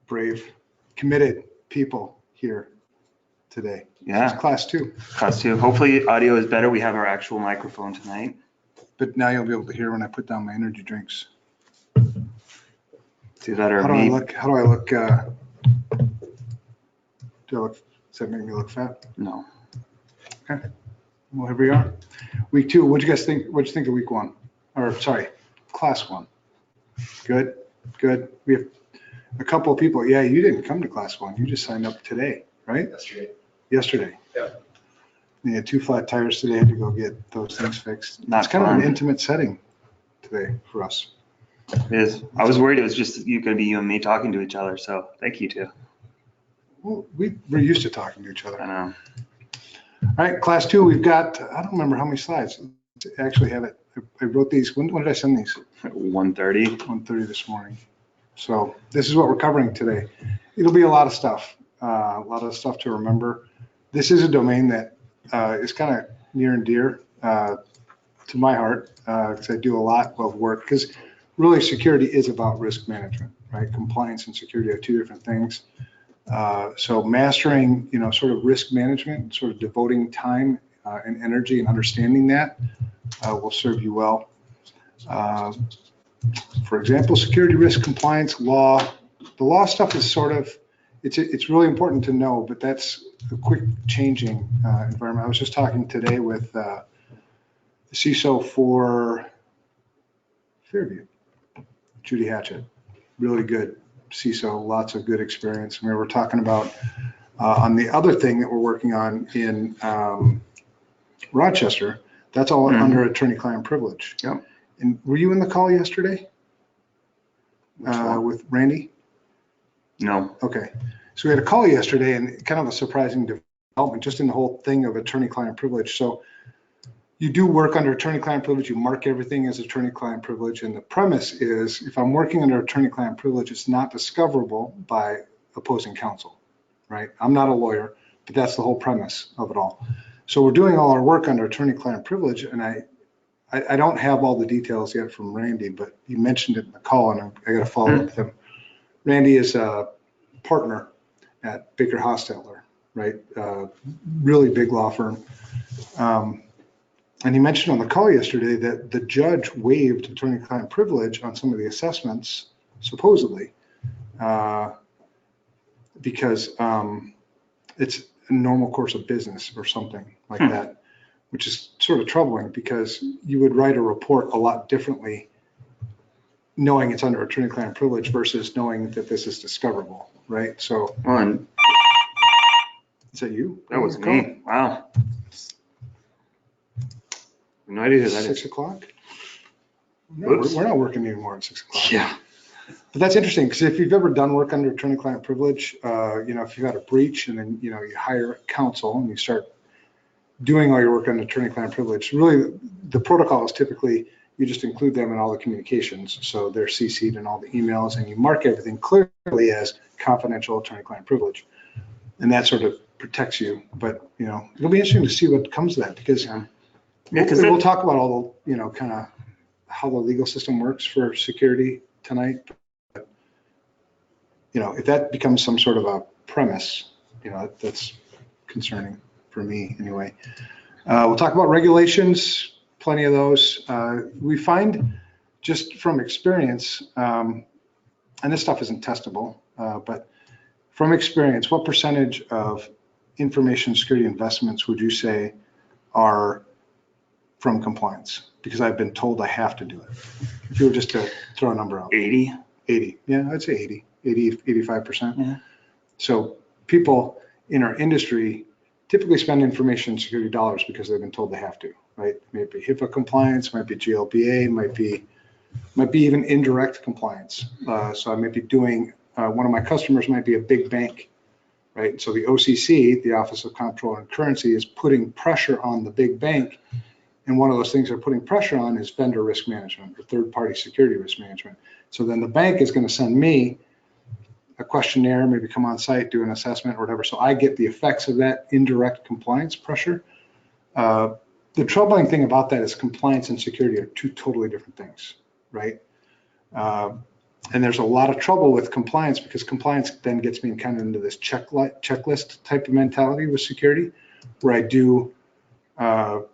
brave, committed people here today. Yeah. It's class 2. Class 2. Hopefully audio is better. We have our actual microphone tonight. But now you'll be able to hear when I put down my energy drinks. See that or How do I me? look? How do I look? Do I look? Does that make me look fat? No. Okay. Well, here we are. Week 2. What'd you guys think? What'd you think of week 1? Or sorry, class 1. Good. Good. We have a couple of people. Yeah, you didn't come to class 1. You just signed up today, right? Yesterday. Yeah. You had 2 flat tires today. Had to go get those things fixed. Not It's kind of fun. an intimate setting today for us. It is. I was worried it was just gonna be you and me talking to each other. So thank you too. Well, we're used to talking to each other. I know. All right, class 2, we've got, I don't remember how many slides. I actually have it. I wrote these. When did I send these? 1:30. 1:30 this morning. So this is what we're covering today. It'll be a lot of stuff, to remember. This is a domain that is kind of near and dear to my heart because I do a lot of work because really security is about risk management, right? Compliance and security are 2 different things. So mastering, sort of risk management, sort of devoting time and energy and understanding that will serve you well. For example, security risk compliance law. The law stuff is sort of, it's really important to know, but that's a quick changing environment. I was just talking today with the CISO for Fairview, Judy Hatchett, really good CISO, lots of good experience. We were talking about on the other thing that we're working on in Rochester, that's all under attorney-client privilege. Yep. And were you in the call yesterday with Randy? No. Okay. So we had a call yesterday and kind of a surprising development just in the whole thing of attorney-client privilege. So you do work under attorney-client privilege, you mark everything as attorney-client privilege, and the premise is if I'm working under attorney-client privilege, it's not discoverable by opposing counsel, right? I'm not a lawyer, but that's the whole premise of it all. So we're doing all our work under attorney-client privilege, and I don't have all the details yet from Randy, but you mentioned it in the call, and I got to follow up with him. Randy is a partner at Baker Hostetler, right? Really big law firm. And he mentioned on the call yesterday that the judge waived attorney-client privilege on some of the assessments, supposedly, because it's a normal course of business or something like that, which is sort of troubling because you would write a report a lot differently knowing it's under attorney-client privilege versus knowing that this is discoverable, right? So, is that you? That was me. Wow. No idea who that is. 6 o'clock? No, we're not working anymore at 6 o'clock. Yeah. But that's interesting because if you've ever done work under attorney-client privilege, if you've had a breach and then, you hire counsel and you start doing all your work under attorney-client privilege, really the protocol is typically you just include them in all the communications. So they're CC'd in all the emails and you mark everything clearly as confidential attorney-client privilege. And that sort of protects you. But, it'll be interesting to see what comes of that because we'll talk about all the, kind of how the legal system works for security tonight. But, if that becomes some sort of a premise, that's concerning for me anyway. We'll talk about regulations, plenty of those. We find just from experience, and this stuff isn't testable, but from experience, what percentage of information security investments would you say are from compliance? Because I've been told I have to do it. If you were just to throw a number out. 80. 80. Yeah, I'd say 85%. Yeah. So people in our industry typically spend information security dollars because they've been told they have to, right? Maybe HIPAA compliance, might be GLBA, might be even indirect compliance. So I might be doing, one of my customers might be a big bank, right? So the OCC, the Office of Comptroller and Currency, is putting pressure on the big bank. And one of those things they're putting pressure on is vendor risk management or third-party security risk management. So then the bank is going to send me a questionnaire, maybe come on site, do an assessment or whatever. So I get the effects of that indirect compliance pressure. The troubling thing about that is compliance and security are 2 totally different things, right? And there's a lot of trouble with compliance because compliance then gets me kind of into this checklist type of mentality with security, where I do the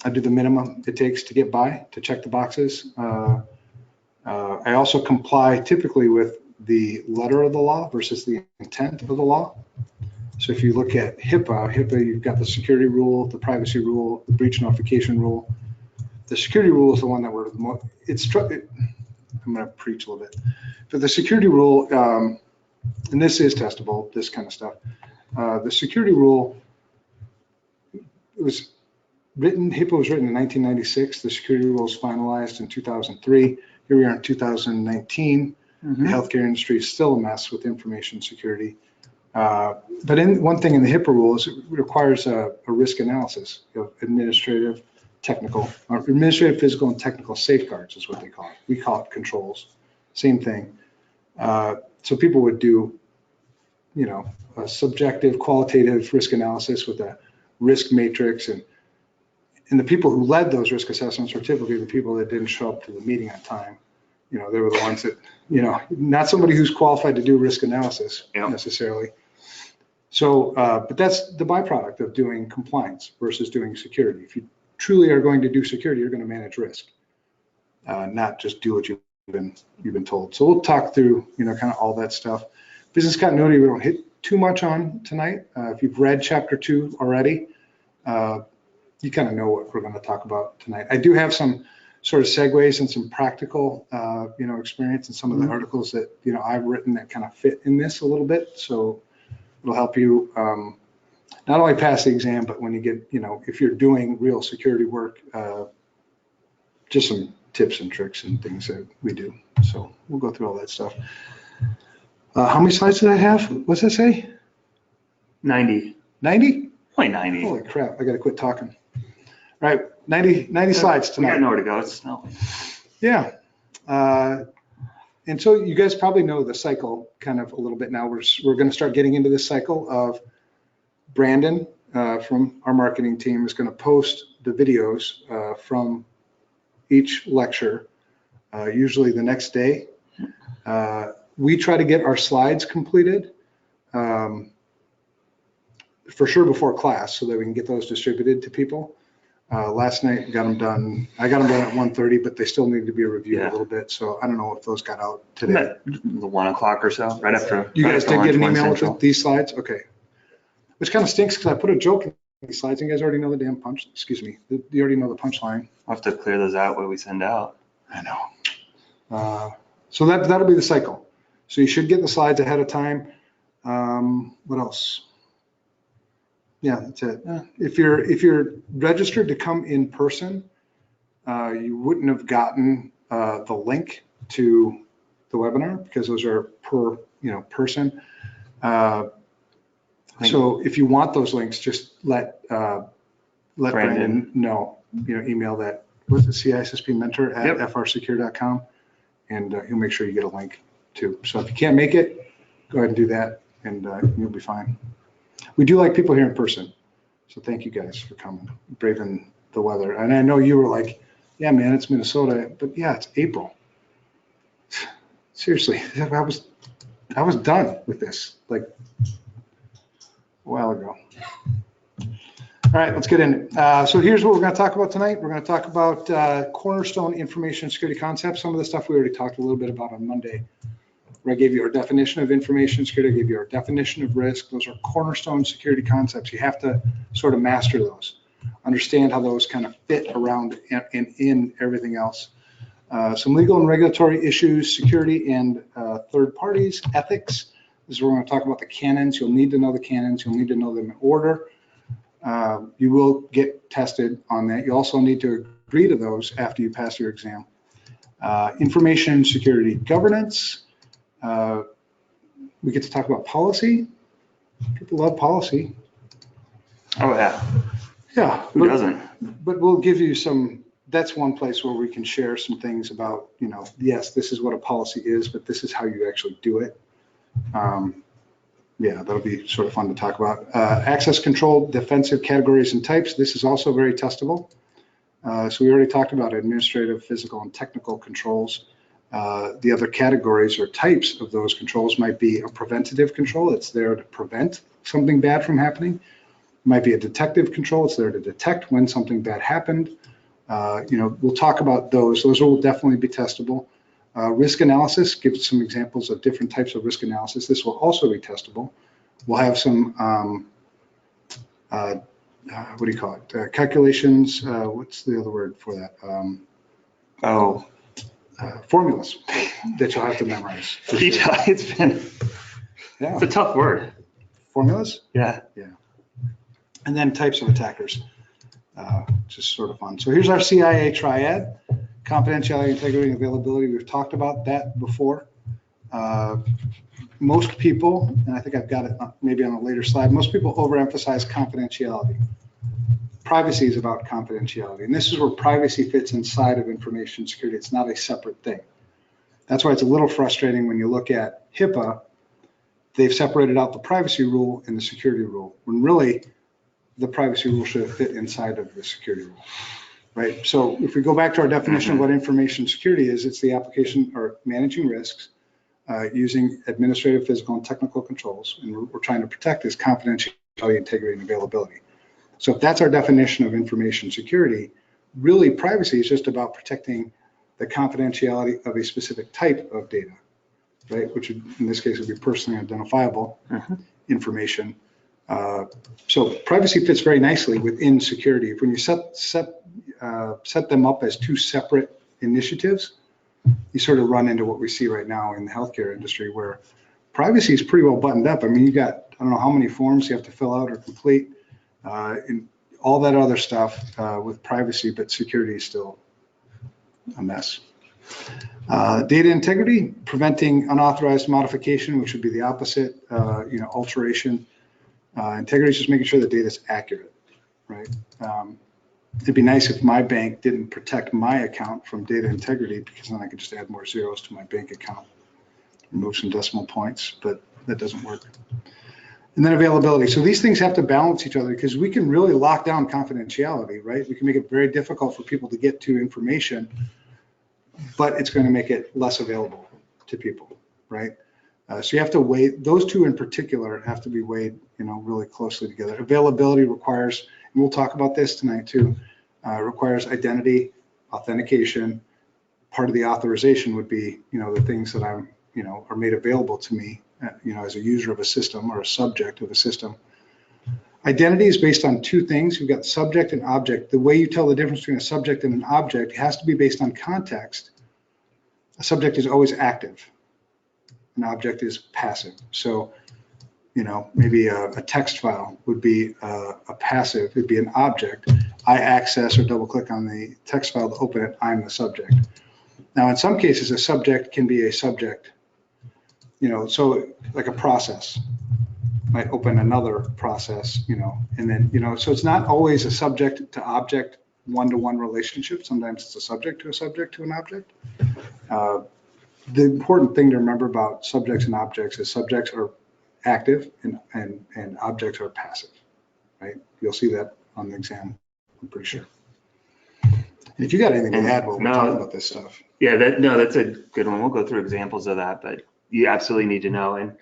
minimum it takes to get by, to check the boxes. I also comply typically with the letter of the law versus the intent of the law. So if you look at HIPAA, you've got the security rule, the privacy rule, the breach notification rule. The security rule is the one that we're I'm going to preach a little bit. But the security rule, and this is testable, this kind of stuff. The security rule was written, HIPAA was written in 1996. The security rule was finalized in 2003. Here we are in 2019. The healthcare industry is still a mess with information security. But one thing in the HIPAA rule is it requires a risk analysis of administrative, physical, and technical safeguards is what they call it. We call it controls. Same thing. So people would do, a subjective, qualitative risk analysis with a risk matrix, and the people who led those risk assessments were typically the people that didn't show up to the meeting on time. They were the ones that, not somebody who's qualified to do risk analysis necessarily. So, but that's the byproduct of doing compliance versus doing security. If you truly are going to do security, you're going to manage risk, not just do what you've been told. So we'll talk through, kind of all that stuff. Business continuity, we don't hit too much on tonight. If you've read chapter 2 already, you kind of know what we're going to talk about tonight. I do have some sort of segues and some practical, experience in some of the articles that, I've written that kind of fit in this a little bit. So it'll help you not only pass the exam, but when you get, if you're doing real security work, just some tips and tricks and things that we do. So we'll go through all that stuff. How many slides did I have? What's that say? 90. 90? Only 90. Holy crap, I got to quit talking. All right, 90 slides tonight. We got nowhere to go. It's snow. Yeah. And so you guys probably know the cycle kind of a little bit now. We're going to start getting into this cycle of Brandon from our marketing team is going to post the videos from each lecture, usually the next day. We try to get our slides completed for sure before class so that we can get those distributed to people. Last night got them done. I got them done at 1:30, but they still need to be reviewed a little bit. So I don't know if those got out today. The 1 o'clock or so, right after. You guys did get an email Central. with these slides? Okay. Which kind of stinks because I put a joke in these slides and you guys already know the damn punch. Excuse me. You already know the punchline. I'll have to clear those out when we send out. I know. So that'll be the cycle. So you should get the slides ahead of time. What else? Yeah, that's it. If you're registered to come in person, you wouldn't have gotten the link to the webinar because those are per person. So if you want those links, just let Brandon know. Email that. What's it? CISSP mentor at FRSecure.com, and he'll make sure you get a link too. So if you can't make it, go ahead and do that, and you'll be fine. We do like people here in person, so thank you guys for coming, braving the weather. And I know you were like, yeah, man, it's Minnesota, but yeah, it's April. Seriously, I was done with this like a while ago. All right, let's get in. So here's what we're going to talk about tonight. We're going to talk about cornerstone information security concepts. Some of the stuff we already talked a little bit about on Monday. Where I gave you our definition of information security, I gave you our definition of risk. Those are cornerstone security concepts. You have to sort of master those, understand how those kind of fit around and in everything else. Some legal and regulatory issues, security and third parties, ethics. This is where we're going to talk about the canons. You'll need to know the canons. You'll need to know them in order. You will get tested on that. You also need to agree to those after you pass your exam. Information security governance. We get to talk about policy. People love policy. Oh yeah. Yeah. Who doesn't? But we'll give you some, that's one place where we can share some things about, yes, this is what a policy is, but this is how you actually do it. Yeah, that'll be sort of fun to talk about. Access control, defensive categories and types. This is also very testable. So we already talked about administrative, physical, and technical controls. The other categories or types of those controls might be a preventative control. It's there to prevent something bad from happening. It might be a detective control. It's there to detect when something bad happened. We'll talk about those. Those will definitely be testable. Risk analysis, give some examples of different types of risk analysis. This will also be testable. We'll have some, what do you call it? Calculations. What's the other word for that? Formulas that you'll have to memorize. It's a tough word. Formulas? Yeah. Yeah. And then types of attackers. Just sort of fun. So here's our CIA triad: confidentiality, integrity, and availability. We've talked about that before. Most people, and I think I've got it maybe on a later slide, most people overemphasize confidentiality. Privacy is about confidentiality. And this is where privacy fits inside of information security. It's not a separate thing. That's why it's a little frustrating when you look at HIPAA. They've separated out the privacy rule and the security rule, when really the privacy rule should fit inside of the security rule, right? So if we go back to our definition of what information security is, it's the application or managing risks using administrative, physical, and technical controls. And we're trying to protect is confidentiality, integrity, and availability. So if that's our definition of information security, really privacy is just about protecting the confidentiality of a specific type of data, right? Which in this case would be personally identifiable information. So privacy fits very nicely within security. When you set them up as two separate initiatives, you sort of run into what we see right now in the healthcare industry, where privacy is pretty well buttoned up. I mean, you got, I don't know how many forms you have to fill out or complete, and all that other stuff with privacy, but security is still a mess. Data integrity, preventing unauthorized modification, which would be the opposite, alteration. Integrity is just making sure the data is accurate, right? It'd be nice if my bank didn't protect my account from data integrity, because then I could just add more zeros to my bank account, remove some decimal points, but that doesn't work. And then availability. So these things have to balance each other, because we can really lock down confidentiality, right? We can make it very difficult for people to get to information, but it's going to make it less available to people, right? So you have to weigh, those two in particular have to be weighed, really closely together. Availability requires, and we'll talk about this tonight too, requires identity, authentication. Part of the authorization would be, the things that I'm, are made available to me, as a user of a system or a subject of a system. Identity is based on two things. You've got subject and object. The way you tell the difference between a subject and an object has to be based on context. A subject is always active. An object is passive. So, maybe a text file would be a passive, it'd be an object. I access or double click on the text file to open it, I'm the subject. Now, in some cases, a subject can be a subject, so like a process might open another process, and then, so it's not always a subject to object one-to-one relationship. Sometimes it's a subject to an object. The important thing to remember about subjects and objects is subjects are active and objects are passive, right? You'll see that on the exam, I'm pretty sure. And if you got anything to add while we're talking about this stuff. Yeah, that's a good one. We'll go through examples of that, but you absolutely need to know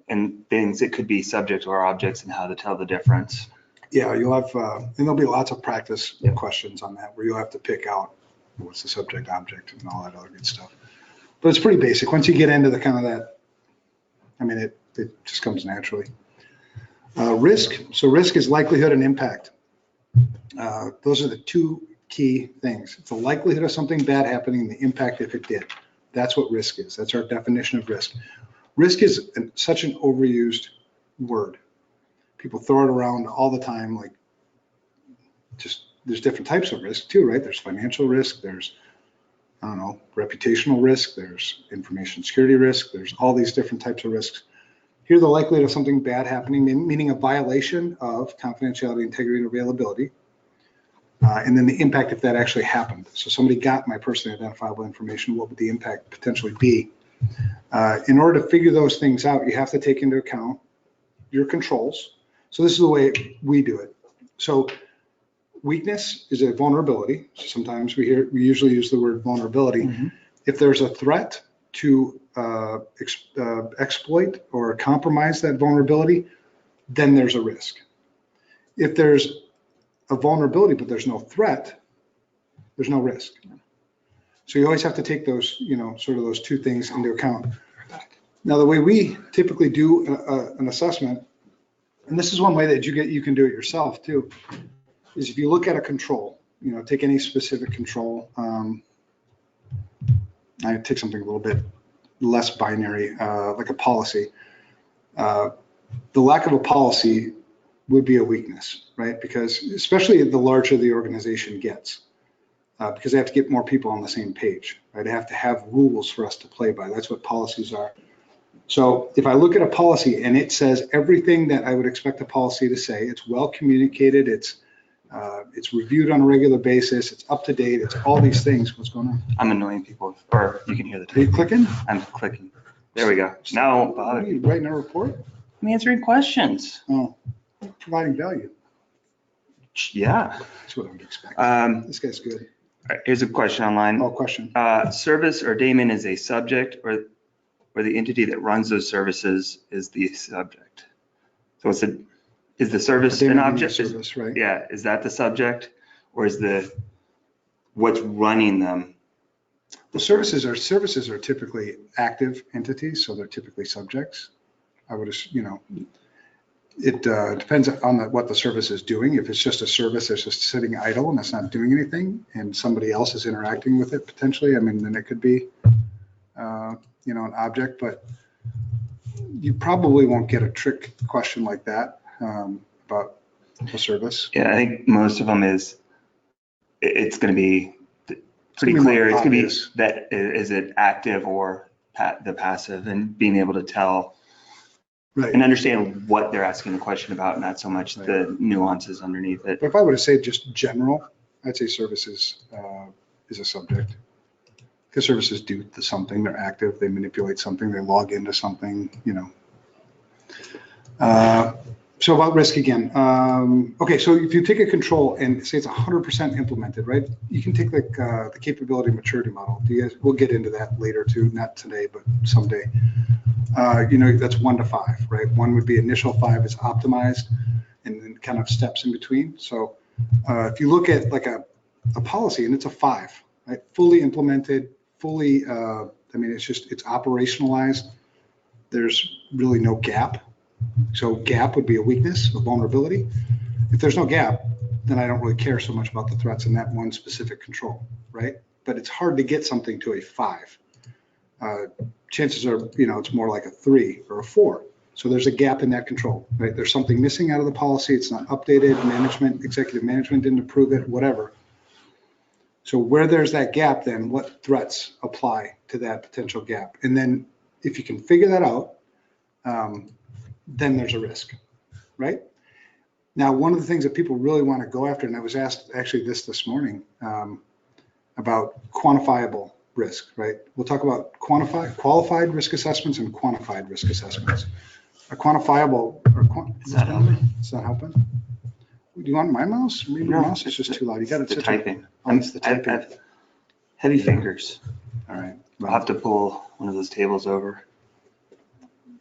and things, it could be subject or objects and how to tell the difference. Yeah, you'll have, and there'll be lots of practice questions on that where you'll have to pick out what's the subject, object, and all that other good stuff. But it's pretty basic. Once you get into the kind of that, it just comes naturally. Risk. So risk is likelihood and impact. Those are the two key things. It's the likelihood of something bad happening and the impact if it did. That's what risk is. That's our definition of risk. Risk is such an overused word. People throw it around all the time. Like, there's different types of risk too, right? There's financial risk. There's, reputational risk. There's information security risk. There's all these different types of risks. Here, the likelihood of something bad happening, meaning a violation of confidentiality, integrity, and availability. And then the impact if that actually happened. So somebody got my personally identifiable information, what would the impact potentially be? In order to figure those things out, you have to take into account your controls. So this is the way we do it. So weakness is a vulnerability. So sometimes we usually use the word vulnerability. If there's a threat to exploit or compromise that vulnerability, then there's a risk. If there's a vulnerability but there's no threat, there's no risk. So you always have to take those, sort of those two things into account. Now, the way we typically do an assessment, and this is one way that you can do it yourself too, is if you look at a control, take any specific control. I take something a little bit less binary, like a policy. The lack of a policy would be a weakness, right? Because especially the larger the organization gets, because they have to get more people on the same page, right? They have to have rules for us to play by. That's what policies are. So if I look at a policy and it says everything that I would expect a policy to say, it's well communicated, it's reviewed on a regular basis, it's up to date, it's all these things. What's going on? I'm annoying people, or you can hear the Are you typing. clicking? I'm clicking. There we go. Now it won't bother Are you. you writing a report? I'm answering questions. Oh, providing value. Yeah. That's what I would expect. This guy's good. All right, here's a question online. Oh, question. Service or daemon is a subject, or the entity that runs those services is the subject. So is the service an object? Service, right? Yeah, is that the subject, or is what's running them? The services are typically active entities, so they're typically subjects. I would, it depends on what the service is doing. If it's just a service that's just sitting idle and it's not doing anything, and somebody else is interacting with it potentially, I mean, then it could be, an object. But you probably won't get a trick question like that about a service. Yeah, I think most of them it's going to be pretty clear. It's going to be that is it active or the passive, and being able to tell. Right. And understand what they're asking the question about, not so much the nuances underneath it. But if I were to say just general, I'd say services is a subject. Because services do something, they're active, they manipulate something, they log into something, So about risk again. Okay, so if you take a control and say it's 100% implemented, right? You can take the capability maturity model. We'll get into that later too, not today, but someday. That's 1 to 5, right? 1 would be initial, 5 is optimized, and then kind of steps in between. So if you look at like a policy and it's a 5, right? Fully implemented, fully, it's operationalized. There's really no gap. So gap would be a weakness, a vulnerability. If there's no gap, then I don't really care so much about the threats in that one specific control, right? But it's hard to get something to a 5. Chances are, it's more like a 3 or a 4. So there's a gap in that control, right? There's something missing out of the policy. It's not updated. Executive management didn't approve it, whatever. So where there's that gap, then what threats apply to that potential gap? And then if you can figure that out, then there's a risk, right? Now, one of the things that people really want to go after, and I was asked actually this morning about quantifiable risk, right? We'll talk about qualified risk assessments and quantified risk assessments. A quantifiable, It's not helping. It's not helping. Do you want my mouse? Maybe your mouse is just too loud. You got the typing. It's the typing. I have heavy fingers. All right. I'll have to pull one of those tables over.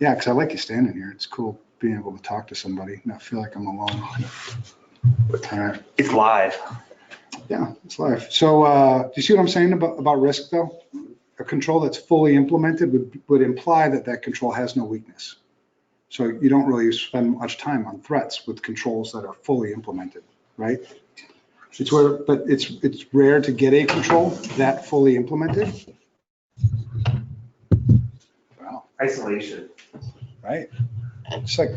Yeah, because I like you standing here. It's cool being able to talk to somebody, not feel like I'm alone. All right. It's live. Yeah, it's live. So do you see what I'm saying about risk though? A control that's fully implemented would imply that control has no weakness. So you don't really spend much time on threats with controls that are fully implemented, right? But it's rare to get a control that fully implemented. Wow. Isolation. Right? It's like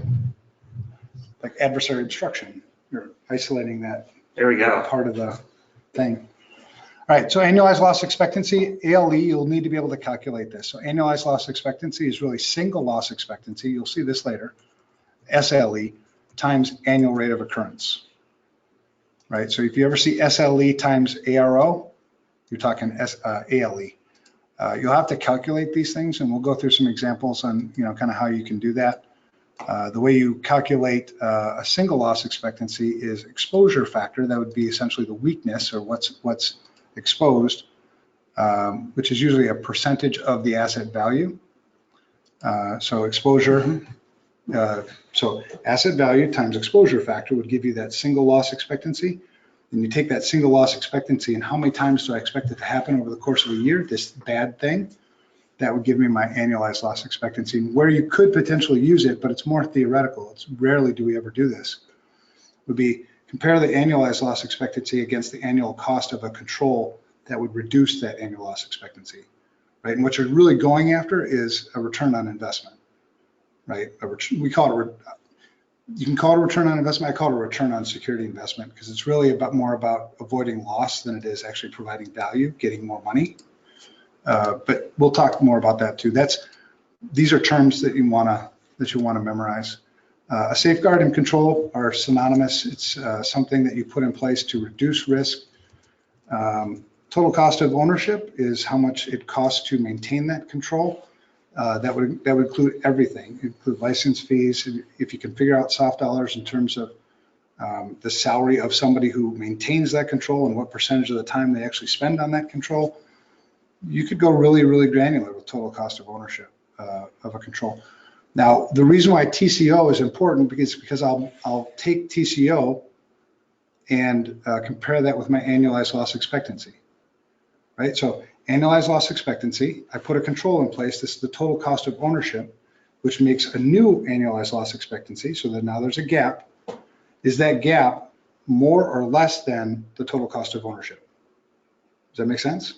adversary obstruction. You're isolating that. There we go. Part of the thing. All right, so annualized loss expectancy, ALE, you'll need to be able to calculate this. So annualized loss expectancy is really single loss expectancy. You'll see this later. SLE times annual rate of occurrence. Right, so if you ever see SLE times ARO, you're talking ALE. You'll have to calculate these things, and we'll go through some examples on kind of how you can do that. The way you calculate a single loss expectancy is exposure factor. That would be essentially the weakness or what's exposed which is usually a percentage of the asset value. So exposure, so asset value times exposure factor would give you that single loss expectancy. And you take that single loss expectancy and how many times do I expect it to happen over the course of a year, this bad thing, that would give me my annualized loss expectancy. Where you could potentially use it, but it's more theoretical, it's rarely do we ever do this, would be compare the annualized loss expectancy against the annual cost of a control that would reduce that annual loss expectancy, right? And what you're really going after is a return on investment, right? We call it, you can call it a return on investment. I call it a return on security investment because it's really more about avoiding loss than it is actually providing value, getting more money. But we'll talk more about that too. These are terms that you want to memorize. A safeguard and control are synonymous. It's something that you put in place to reduce risk. Total cost of ownership is how much it costs to maintain that control. That would include everything, include license fees. If you can figure out soft dollars in terms of the salary of somebody who maintains that control and what percentage of the time they actually spend on that control, you could go really, really granular with total cost of ownership of a control. Now, the reason why TCO is important because I'll take TCO and compare that with my annualized loss expectancy, right? So annualized loss expectancy, I put a control in place. This is the total cost of ownership, which makes a new annualized loss expectancy. So that now there's a gap. Is that gap more or less than the total cost of ownership? Does that make sense?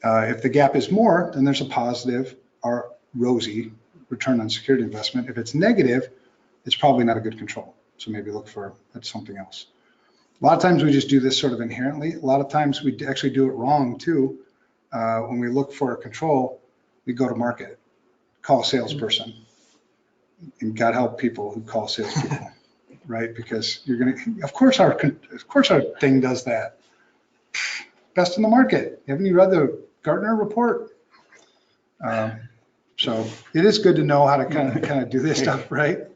If the gap is more, then there's a positive or rosy return on security investment. If it's negative, it's probably not a good control. So maybe look at something else. A lot of times we just do this sort of inherently. A lot of times we actually do it wrong too. When we look for a control, we go to market, call a salesperson, and God help people who call salespeople, right? Because you're gonna, of course our thing does that. Best in the market. Haven't you read the Gartner report? So it is good to know how to kind of do this stuff, right?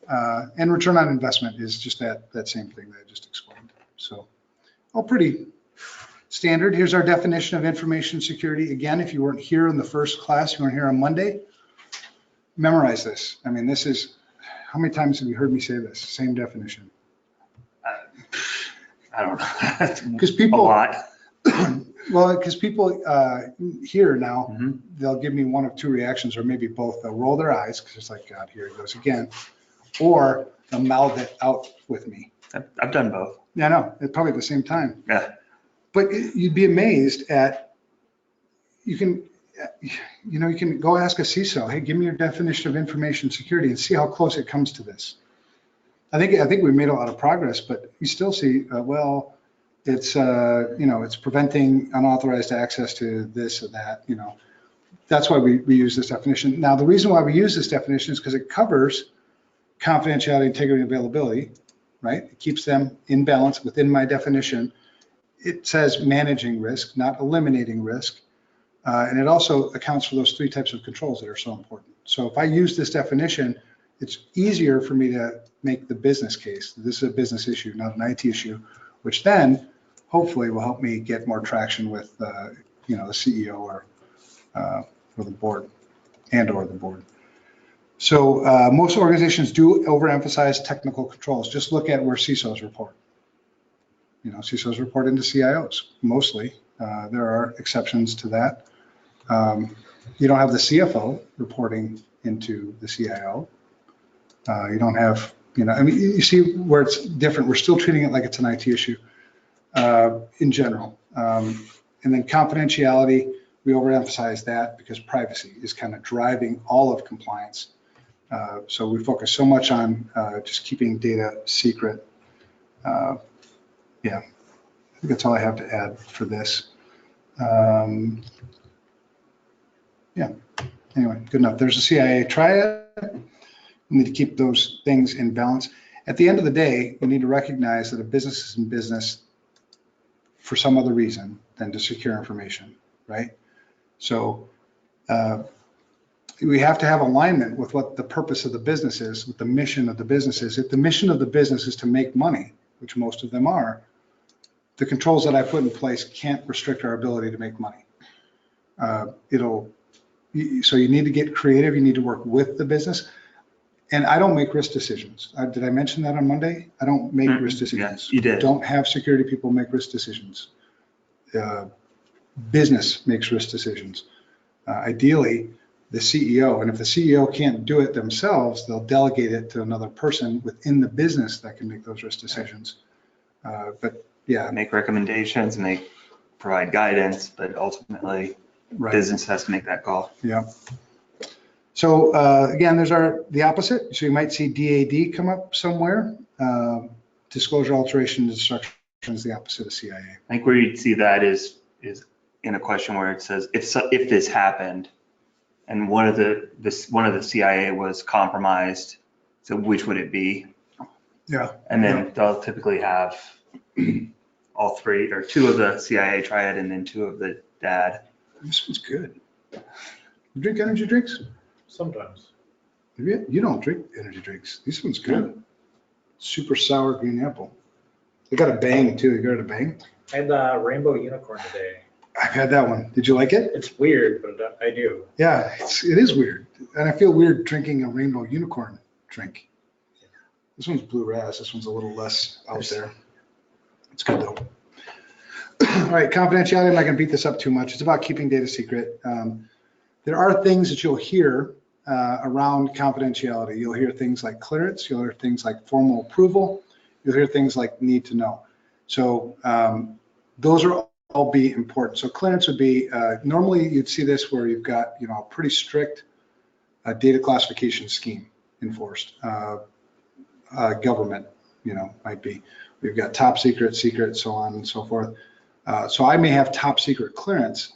And return on investment is just that same thing that I just explained. So all pretty standard. Here's our definition of information security. Again, if you weren't here in the first class, you weren't here on Monday, memorize this. I mean, this is, how many times have you heard me say this? Same definition. I don't know. Because people, a lot. Well, because people here now, they'll give me one of two reactions, or maybe both. They'll roll their eyes because it's like, God, here it goes again, or they'll mouth it out with me. I've done both. Yeah, I know. It's probably at the same time. Yeah. But you'd be amazed at, you can go ask a CISO, hey, give me your definition of information security and see how close it comes to this. I think we made a lot of progress, but you still see, well, it's it's preventing unauthorized access to this or that. That's why we use this definition. Now, the reason why we use this definition is because it covers confidentiality, integrity, and availability, right? It keeps them in balance within my definition. It says managing risk, not eliminating risk. And it also accounts for those three types of controls that are so important. So if I use this definition, it's easier for me to make the business case. This is a business issue, not an IT issue, which then hopefully will help me get more traction with the CEO or the board or the board. So most organizations do overemphasize technical controls. Just look at where CISOs report. CISOs report into CIOs mostly. There are exceptions to that. You don't have the CFO reporting into the CIO. You don't have, you see where it's different. We're still treating it like it's an IT issue in general. And then confidentiality, we overemphasize that because privacy is kind of driving all of compliance. So we focus so much on just keeping data secret. Yeah, I think that's all I have to add for this. Yeah, anyway, good enough. There's a CIA triad. We need to keep those things in balance. At the end of the day, we need to recognize that a business is in business for some other reason than to secure information, right? So we have to have alignment with what the purpose of the business is, what the mission of the business is. If the mission of the business is to make money, which most of them are, the controls that I put in place can't restrict our ability to make money. So you need to get creative. You need to work with the business. And I don't make risk decisions. Did I mention that on Monday? I don't make risk decisions. Yeah, you did. Don't have security people make risk decisions. Business makes risk decisions. Ideally, the CEO, and if the CEO can't do it themselves, they'll delegate it to another person within the business that can make those risk decisions. But yeah. Make recommendations, provide guidance, but ultimately business has to make that call. Yeah. So again, there's the opposite. So you might see DAD come up somewhere. Disclosure, alteration, and destruction is the opposite of CIA. I think where you'd see that is in a question where it says, if this happened and one of the CIA was compromised, so which would it be? Yeah. And then they'll typically have all three or two of the CIA triad and then two of the DAD. This one's good. You drink energy drinks? Sometimes. You don't drink energy drinks. This one's good. Super sour green apple. They got a bang too. You got a bang? I had the rainbow unicorn today. I've had that one. Did you like it? It's weird, but I do. Yeah, it is weird. And I feel weird drinking a rainbow unicorn drink. This one's blue ras. This one's a little less out there. It's good though. All right, confidentiality. I'm not going to beat this up too much. It's about keeping data secret. There are things that you'll hear around confidentiality. You'll hear things like clearance. You'll hear things like formal approval. You'll hear things like need to know. So those are all be important. So clearance would be, normally you'd see this where you've got, a pretty strict data classification scheme enforced. Government, might be. We've got top secret, secret, so on and so forth. So I may have top secret clearance.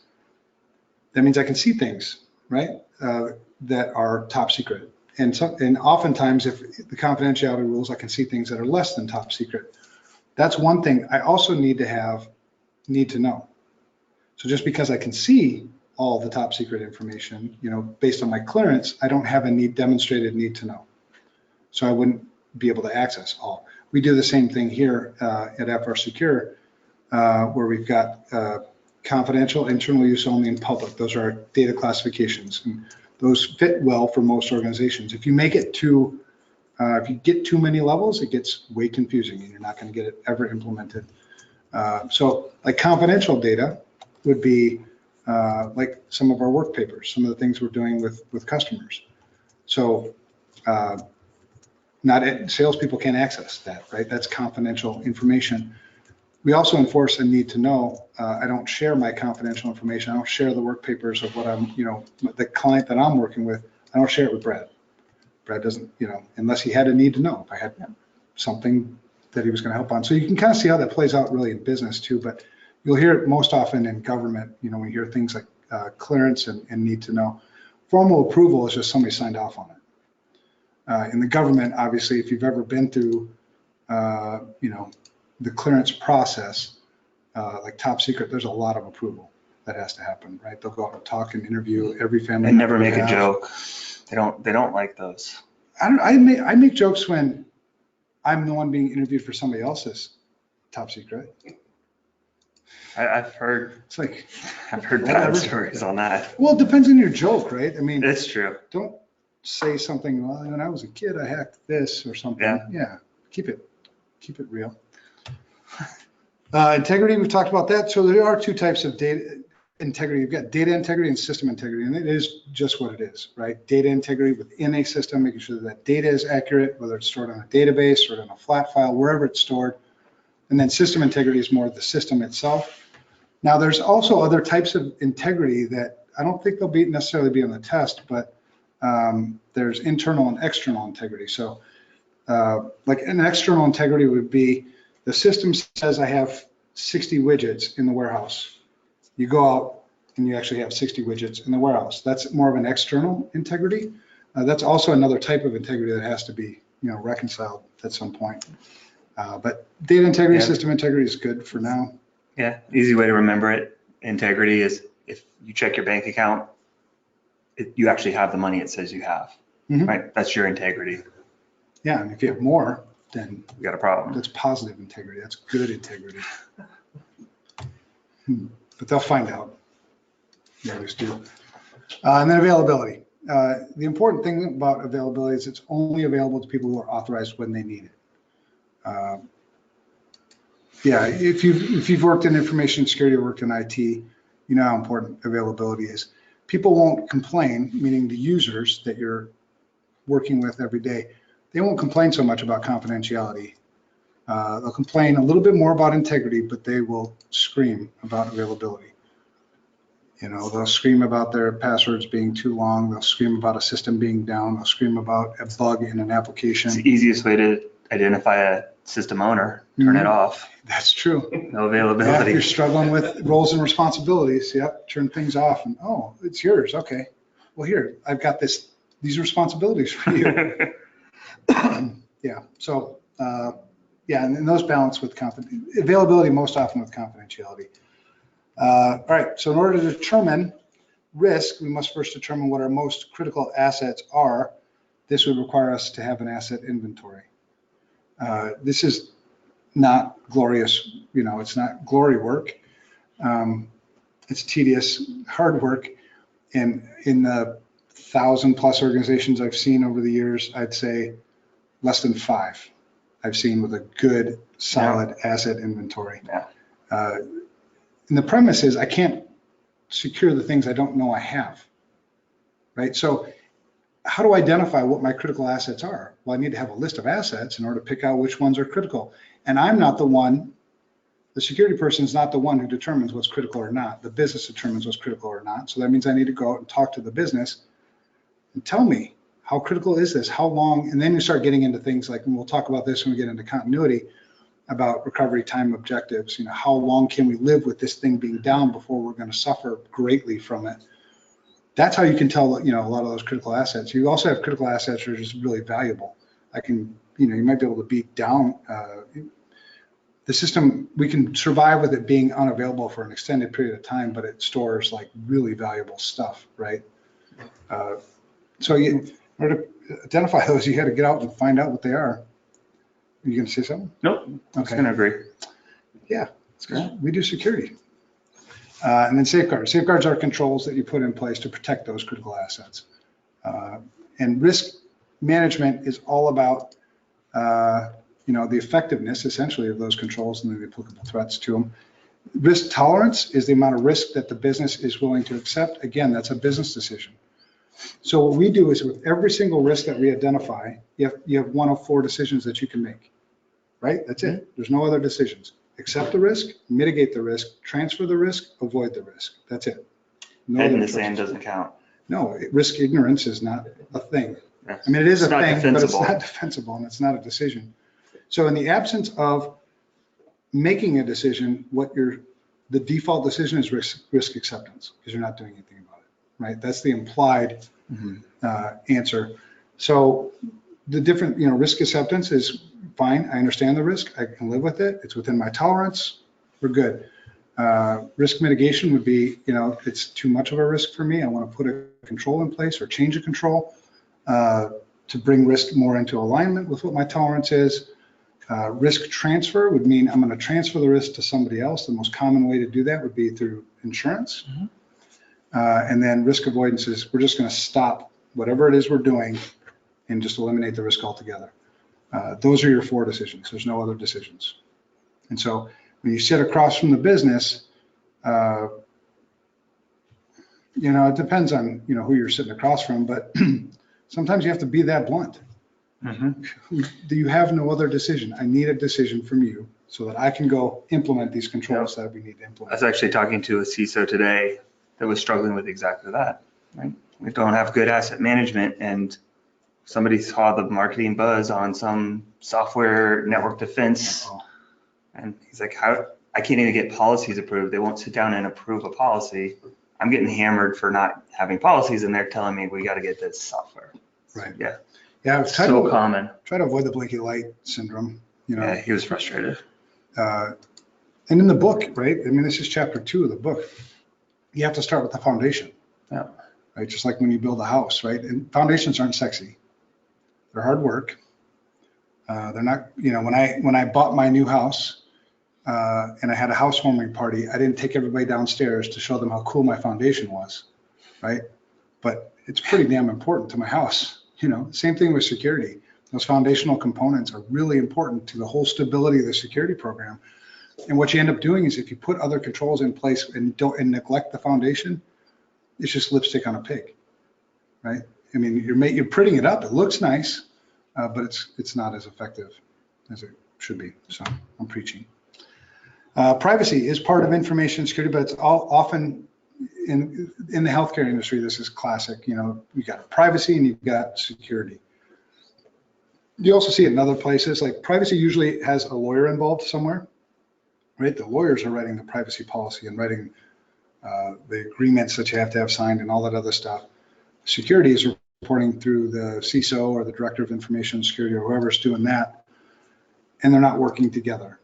That means I can see things, right, that are top secret. And oftentimes, if the confidentiality rules, I can see things that are less than top secret. That's one thing. I also need to know. So just because I can see all the top secret information, based on my clearance, I don't have a demonstrated need to know. So I wouldn't be able to access all. We do the same thing here at FRSecure, where we've got confidential, internal use only, and public. Those are our data classifications, and those fit well for most organizations. If you make it if you get too many levels, it gets way confusing, and you're not going to get it ever implemented. So like confidential data would be like some of our work papers, some of the things we're doing with customers. So salespeople can't access that, right? That's confidential information. We also enforce a need to know. I don't share my confidential information. I don't share the work papers of what I'm, the client that I'm working with. I don't share it with Brad. Brad doesn't, unless he had a need to know, if I had something that he was going to help on. So you can kind of see how that plays out really in business too, but you'll hear it most often in government, when you hear things like clearance and need to know. Formal approval is just somebody signed off on it. In the government, obviously, if you've ever been through, the clearance process, like top secret, there's a lot of approval that has to happen, right? They'll go out and talk and interview every family. And never make a joke. They don't like those. I make jokes when I'm the one being interviewed for somebody else's top secret. I've heard whatever. bad stories on that. Well, it depends on your joke, right? I mean, it's true. Don't say something, well, when I was a kid, I hacked this or something. Yeah. Keep it real. Integrity, we've talked about that. So there are two types of data integrity. You've got data integrity and system integrity, and it is just what it is, right? Data integrity within a system, making sure that data is accurate, whether it's stored on a database, stored on a flat file, wherever it's stored. And then system integrity is more the system itself. Now, there's also other types of integrity that I don't think they'll necessarily be on the test, but there's internal and external integrity. So like an external integrity would be the system says I have 60 widgets in the warehouse. You go out and you actually have 60 widgets in the warehouse. That's more of an external integrity. That's also another type of integrity that has to be reconciled at some point. But data integrity, system integrity is good for now. Yeah, easy way to remember it. Integrity is if you check your bank account, you actually have the money it says you have, right? That's your integrity. Yeah, and if you have more, then you got a problem. That's positive integrity. That's good integrity. But they'll find out. They always do. And then availability. The important thing about availability is it's only available to people who are authorized when they need it. Yeah, if you've worked in information security or worked in IT, you know how important availability is. People won't complain, meaning the users that you're working with every day, they won't complain so much about confidentiality. They'll complain a little bit more about integrity, but they will scream about availability. You know, they'll scream about their passwords being too long. They'll scream about a system being down. They'll scream about a bug in an application. It's the easiest way to identify a system owner. Turn it off. That's true. No availability. Yeah, if you're struggling with roles and responsibilities, yep, turn things off. And oh, it's yours. Okay. Well, here, I've got these responsibilities for you. Yeah. So, yeah, and those balance with availability most often with confidentiality. All right. So in order to determine risk, we must first determine what our most critical assets are. This would require us to have an asset inventory. This is not glorious, you know, it's not glory work. It's tedious, hard work. And in the 1,000+ organizations I've seen over the years, I'd say less than 5 I've seen with a good, solid asset inventory. Yeah. And the premise is I can't secure the things I don't know I have, right? So how do I identify what my critical assets are? Well, I need to have a list of assets in order to pick out which ones are critical. And I'm not the one, the security person is not the one who determines what's critical or not. The business determines what's critical or not. So that means I need to go out and talk to the business and tell me, how critical is this? How long? And then you start getting into things like, and we'll talk about this when we get into continuity, about recovery time objectives. You know, how long can we live with this thing being down before we're going to suffer greatly from it? That's how you can tell, you know, a lot of those critical assets. You also have critical assets that are just really valuable. You know, you might be able to beat down the system. We can survive with it being unavailable for an extended period of time, but it stores like really valuable stuff, right? So in order to identify those, you got to get out and find out what they are. Are you going to say something? Nope. I'm just going to agree. Yeah, it's good. We do security. And then safeguards. Safeguards are controls that you put in place to protect those critical assets. And risk management is all about, you know, the effectiveness, essentially, of those controls and the applicable threats to them. Risk tolerance is the amount of risk that the business is willing to accept. Again, that's a business decision. So what we do is with every single risk that we identify, you have one of 4 decisions that you can make, right? That's it. There's no other decisions. Accept the risk, mitigate the risk, transfer the risk, avoid the risk. That's it. No Head in other the sand choices. doesn't count. No, risk ignorance is not a thing. Yes. I mean, it is It's a not thing, but it's defensible. not defensible and it's not a decision. So in the absence of making a decision, the default decision is risk acceptance because you're not doing anything about it, right? That's the implied answer. So the different, you know, risk acceptance is fine. I understand the risk. I can live with it. It's within my tolerance. We're good. Risk mitigation would be, you know, it's too much of a risk for me. I want to put a control in place or change a control to bring risk more into alignment with what my tolerance is. Risk transfer would mean I'm going to transfer the risk to somebody else. The most common way to do that would be through insurance. And then risk avoidance is we're just going to stop whatever it is we're doing and just eliminate the risk altogether. Those are your 4 decisions. There's no other decisions. And so when you sit across from the business, you know, it depends on, you know, who you're sitting across from, but sometimes you have to be that blunt. You have no other decision. I need a decision from you so that I can go implement these controls that we need to implement. I was actually talking to a CISO today that was struggling with exactly that, right? We don't have good asset management, and somebody saw the marketing buzz on some software network defense. And he's like, how, I can't even get policies approved. They won't sit down and approve a policy. I'm getting hammered for not having policies, and they're telling me we got to get this software. Right. Yeah. Yeah. So common. Try to avoid the blinky light syndrome. You know. Yeah, he was frustrated. And in the book, right? I mean, this is chapter 2 of the book. You have to start with the foundation. Yeah. Right. Just like when you build a house, right? And foundations aren't sexy. They're hard work. They're not, you know, when I bought my new house, and I had a housewarming party, I didn't take everybody downstairs to show them how cool my foundation was, right? But it's pretty damn important to my house. Same thing with security. Those foundational components are really important to the whole stability of the security program. And what you end up doing is if you put other controls in place and neglect the foundation, it's just lipstick on a pig, right? I mean, you're prettying it up. It looks nice, but it's not as effective as it should be. So I'm preaching. Privacy is part of information security, but it's often in the healthcare industry. This is classic. You got privacy and you've got security. You also see it in other places. Like privacy usually has a lawyer involved somewhere, right? The lawyers are writing the privacy policy and writing the agreements that you have to have signed and all that other stuff. Security is reporting through the CISO or the Director of Information Security or whoever's doing that, and they're not working together.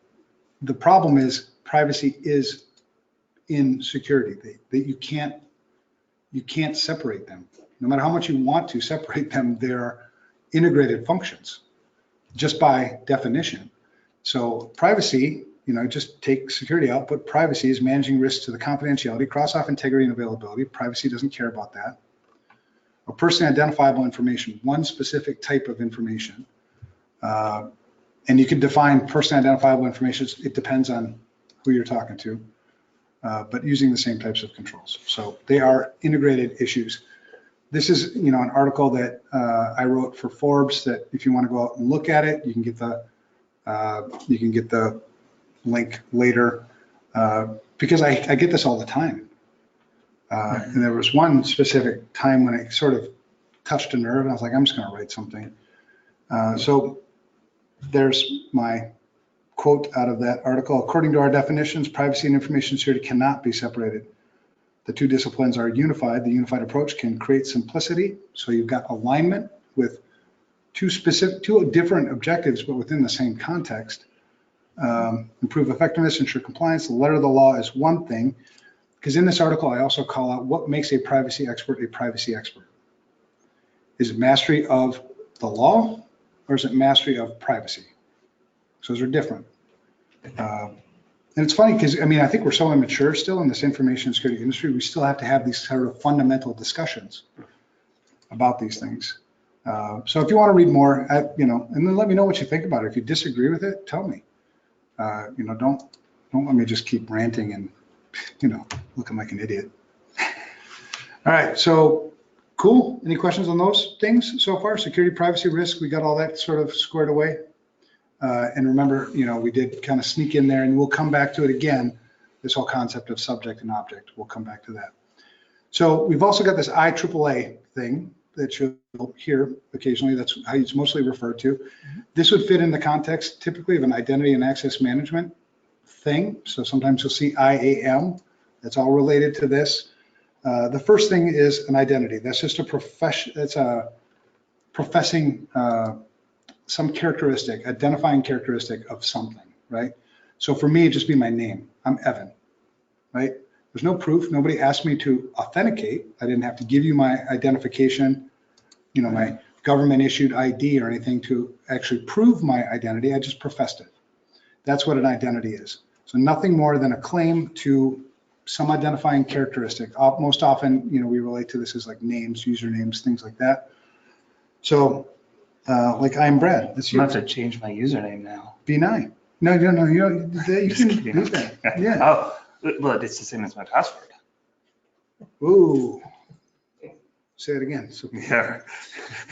The problem is privacy is in security. You can't separate them. No matter how much you want to separate them, they're integrated functions just by definition. So privacy, just take security out, but privacy is managing risks to the confidentiality, cross-off integrity and availability. Privacy doesn't care about that. Or personally identifiable information, one specific type of information. And you can define personally identifiable information. It depends on who you're talking to, but using the same types of controls. So they are integrated issues. This is, an article that I wrote for Forbes that if you want to go out and look at it, you can get the link later because I get this all the time. And there was one specific time when it sort of touched a nerve and I was like, I'm just going to write something. So there's my quote out of that article. According to our definitions, privacy and information security cannot be separated. The two disciplines are unified. The unified approach can create simplicity. So you've got alignment with two different objectives, but within the same context. Improve effectiveness, ensure compliance. The letter of the law is one thing, because in this article, I also call out what makes a privacy expert. Is it mastery of the law or is it mastery of privacy? So those are different. And it's funny because, I think we're so immature still in this information security industry, we still have to have these sort of fundamental discussions about these things. So if you want to read more, and then let me know what you think about it. If you disagree with it, tell me. Don't let me just keep ranting and, looking like an idiot. All right, so cool. Any questions on those things so far? Security, privacy, risk, we got all that sort of squared away. And remember, we did kind of sneak in there and we'll come back to it again, this whole concept of subject and object. We'll come back to that. So we've also got this IAAA thing that you'll hear occasionally. That's how it's mostly referred to. This would fit in the context typically of an identity and access management thing. So sometimes you'll see IAM. That's all related to this. The first thing is an identity. That's just a profession. That's a professing some characteristic, identifying characteristic of something, right? So for me, it'd just be my name. I'm Evan, right? There's no proof. Nobody asked me to authenticate. I didn't have to give you my identification, my government issued ID or anything to actually prove my identity. I just professed it. That's what an identity is. So nothing more than a claim to some identifying characteristic. Most often, we relate to this as like names, usernames, things like that. So like I'm Brad. I'm going to have to change my username now. B9. No, you can do that. Yeah. Oh, well, it's the same as my password. Ooh. Say it again. So, Yeah.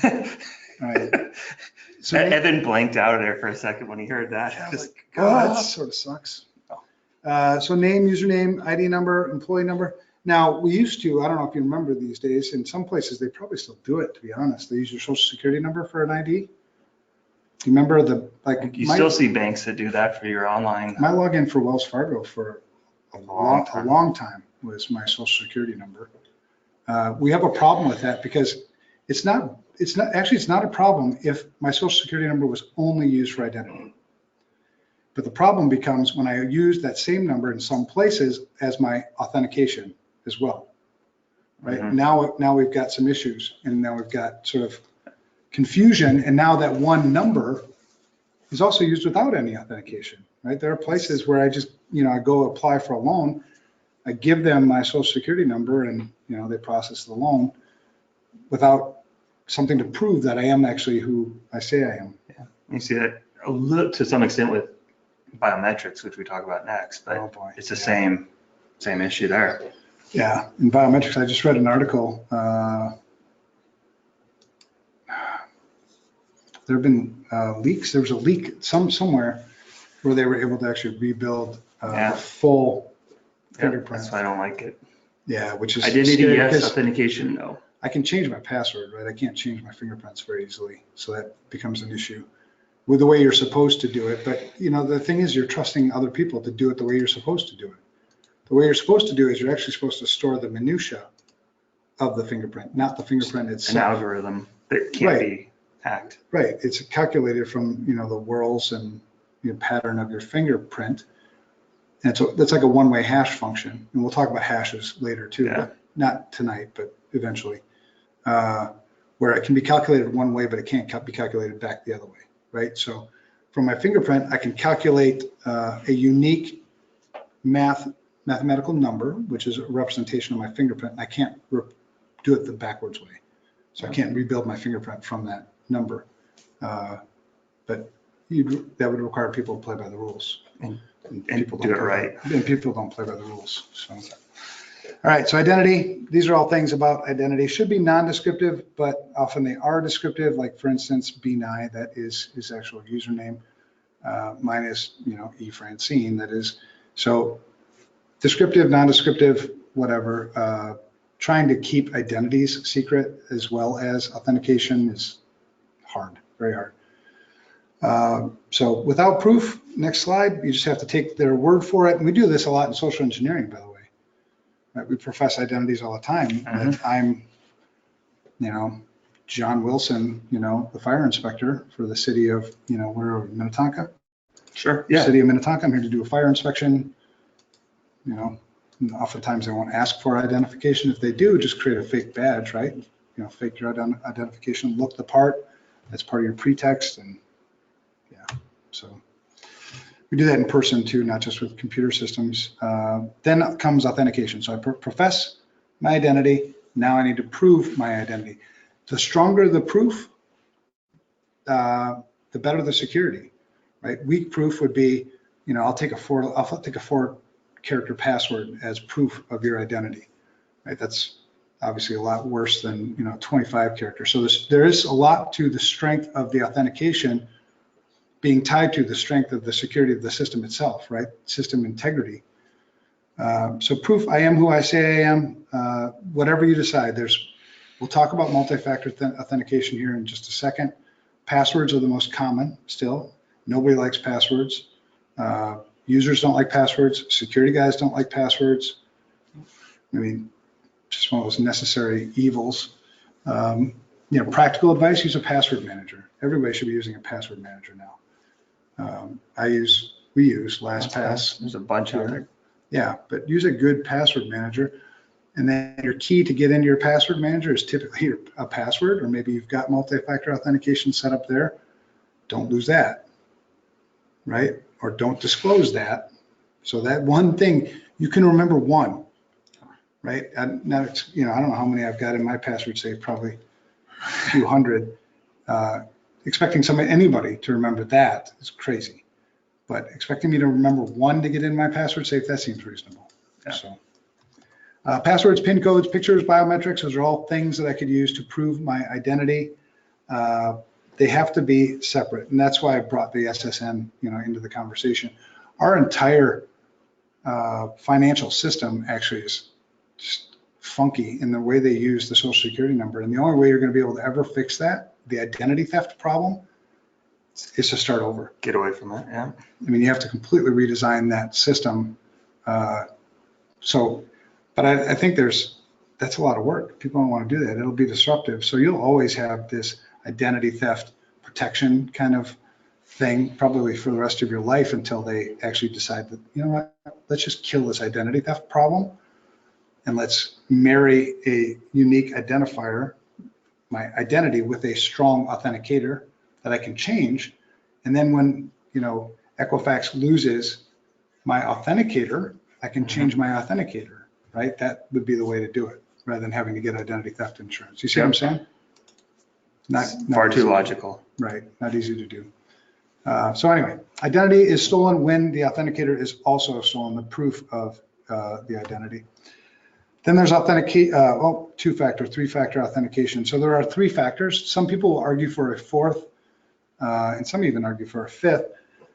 all right. So Evan blanked out there for a second when he heard that. Yeah, God, that sort of sucks. So name, username, ID number, employee number. Now, we used to, I don't know if you remember these days, in some places, they probably still do it, to be honest. They use your social security number for an ID. Do you remember You still see banks that do that for your online. My login for Wells Fargo for a long time was my social security number. We have a problem with that because it's not a problem if my social security number was only used for identity. But the problem becomes when I use that same number in some places as my authentication as well, right? Mm-hmm. Now we've got some issues, and now we've got sort of confusion, and now that one number is also used without any authentication, right? There are places where I just, I go apply for a loan, I give them my social security number and, they process the loan without something to prove that I am actually who I say I am. Yeah. You see that a little to some extent with biometrics, which we talk about next, but Oh, boy. it's the same issue there. Yeah, in biometrics, I just read an article. There have been leaks. There was a leak somewhere where they were able to actually rebuild the full fingerprint. That's why I don't like it. Yeah, which is Identity, scary yes. because Authentication, no. I can change my password, right? I can't change my fingerprints very easily, so that becomes an issue with the way you're supposed to do it. But the thing is, you're trusting other people to do it the way you're supposed to do it. The way you're supposed to do it is you're actually supposed to store the minutia of the fingerprint, not the fingerprint itself. An algorithm that can't be hacked. Right. It's calculated from the whorls and pattern of your fingerprint. And so that's like a one-way hash function. And we'll talk about hashes later too, but not tonight, but eventually, where it can be calculated one way, but it can't be calculated back the other way, right? So from my fingerprint, I can calculate a unique mathematical number, which is a representation of my fingerprint. And I can't do it the backwards way. So I can't rebuild my fingerprint from that number. But that would require people to play by the rules. And people do it right. And people don't play by the rules. So, all right. So identity, these are all things about identity. Should be non-descriptive, but often they are descriptive. Like for instance, BNI, that is his actual username. Mine is, E Francine, that is. So descriptive, non-descriptive, whatever. Trying to keep identities secret as well as authentication is hard, very hard. So without proof, next slide, you just have to take their word for it. And we do this a lot in social engineering, by the way. Right? We profess identities all the time. That I'm, John Wilson, the fire inspector for the city of, where are we, Minnetonka? Sure. Yeah. City of Minnetonka. I'm here to do a fire inspection. Oftentimes they won't ask for identification. If they do, just create a fake badge, right? Fake your identification, look the part. That's part of your pretext. And so we do that in person too, not just with computer systems. Then comes authentication. So I profess my identity. Now I need to prove my identity. The stronger the proof, the better the security, right? Weak proof would be, I'll take a four character password as proof of your identity, right? That's obviously a lot worse than 25 characters. So there is a lot to the strength of the authentication being tied to the strength of the security of the system itself, right? System integrity. So proof, I am who I say I am. Whatever you decide, we'll talk about multi-factor authentication here in just a second. Passwords are the most common still. Nobody likes passwords. Users don't like passwords. Security guys don't like passwords. I mean, just one of those necessary evils. Practical advice, use a password manager. Everybody should be using a password manager now. We use LastPass. There's a bunch out there. Yeah, but use a good password manager. And then your key to get into your password manager is typically a password, or maybe you've got multi-factor authentication set up there. Don't lose that, right? Or don't disclose that. So that one thing, you can remember one, right? I don't know how many I've got in my password safe, probably a few hundred. Expecting anybody to remember that is crazy. But expecting me to remember one to get in my password safe, that seems reasonable. Yeah. So passwords, PIN codes, pictures, biometrics, those are all things that I could use to prove my identity. They have to be separate. And that's why I brought the SSN, into the conversation. Our entire financial system actually is just funky in the way they use the social security number. And the only way you're going to be able to ever fix that, the identity theft problem, is to start over. Get away from that, yeah. I mean, you have to completely redesign that system. But I think that's a lot of work. People don't want to do that. It'll be disruptive. So you'll always have this identity theft protection kind of thing, probably for the rest of your life, until they actually decide that, let's just kill this identity theft problem and let's marry a unique identifier, my identity, with a strong authenticator that I can change. And then when, Equifax loses my authenticator, I can change my authenticator, right? That would be the way to do it, rather than having to get identity theft insurance. You see what I'm saying? Not Far too easy. logical. Right, not easy to do. So anyway, identity is stolen when the authenticator is also stolen, the proof of the identity. Then there's two-factor, three-factor authentication. So there are three factors. Some people will argue for a fourth, and some even argue for a fifth.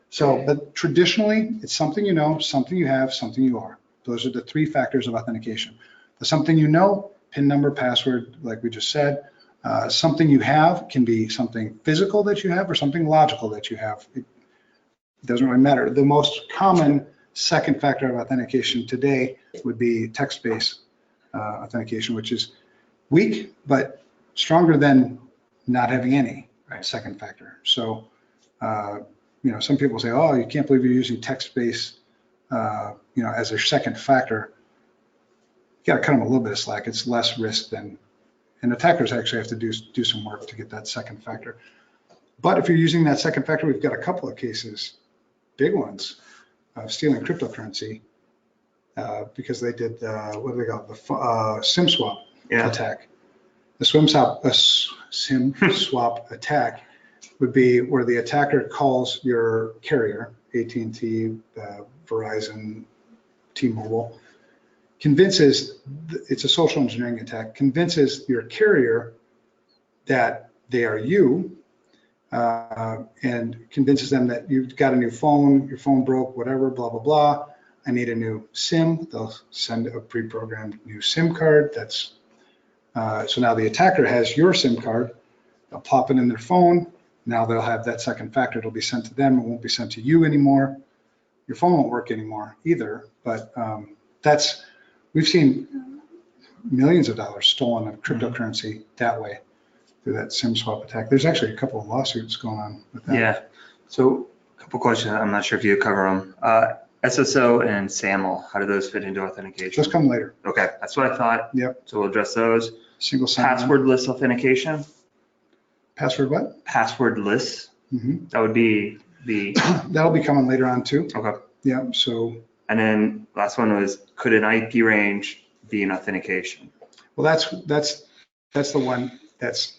So, but traditionally, it's something you know, something you have, something you are. Those are the three factors of authentication. The something you know, PIN number, password, like we just said. Something you have can be something physical that you have or something logical that you have. It doesn't really matter. The most common second factor of authentication today would be text-based authentication, which is weak, but stronger than not having any second factor. So, some people say, oh, you can't believe you're using text-based, as a second factor. You got to cut them a little bit of slack. It's less risk than, and attackers actually have to do some work to get that second factor. But if you're using that second factor, we've got a couple of cases, big ones, of stealing cryptocurrency because they did, what do they call it, the SIM swap attack. The SIM swap attack would be where the attacker calls your carrier, AT&T, Verizon, T-Mobile, convinces, it's a social engineering attack, convinces your carrier that they are you, and convinces them that you've got a new phone, your phone broke, whatever, blah, blah, blah. I need a new SIM. They'll send a pre-programmed new SIM card. That's so now the attacker has your SIM card. They'll pop it in their phone. Now they'll have that second factor. It'll be sent to them. It won't be sent to you anymore. Your phone won't work anymore either. But we've seen millions of dollars stolen of cryptocurrency that way through that SIM swap attack. There's actually a couple of lawsuits going on with that. Yeah. So a couple questions. I'm not sure if you cover them. SSO and SAML, how do those fit into authentication? Those come later. Okay, that's what I thought. Yep. So we'll address those. Single sign-on. Passwordless authentication. Password what? Passwordless. Mm-hmm. That would be the. That'll be coming later on too. Okay. Yeah. So. And then last one was, could an IP range be an authentication? Well, that's the one that's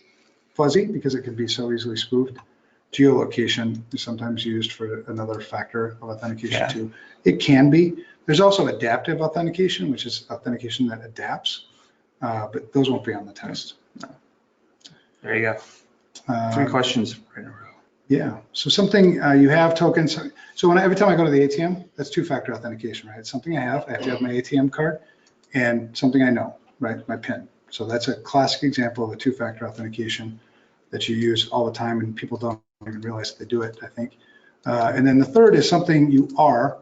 fuzzy because it can be so easily spoofed. Geolocation is sometimes used for another factor of authentication too. It can be. There's also adaptive authentication, which is authentication that adapts, but those won't be on the test. No. There you go. 3 questions right in a row. Yeah. So something you have tokens. So every time I go to the ATM, that's two-factor authentication, right? It's something I have to have my ATM card, and something I know, right? My PIN. So that's a classic example of a two-factor authentication that you use all the time, and people don't even realize that they do it, I think. And then the third is something you are.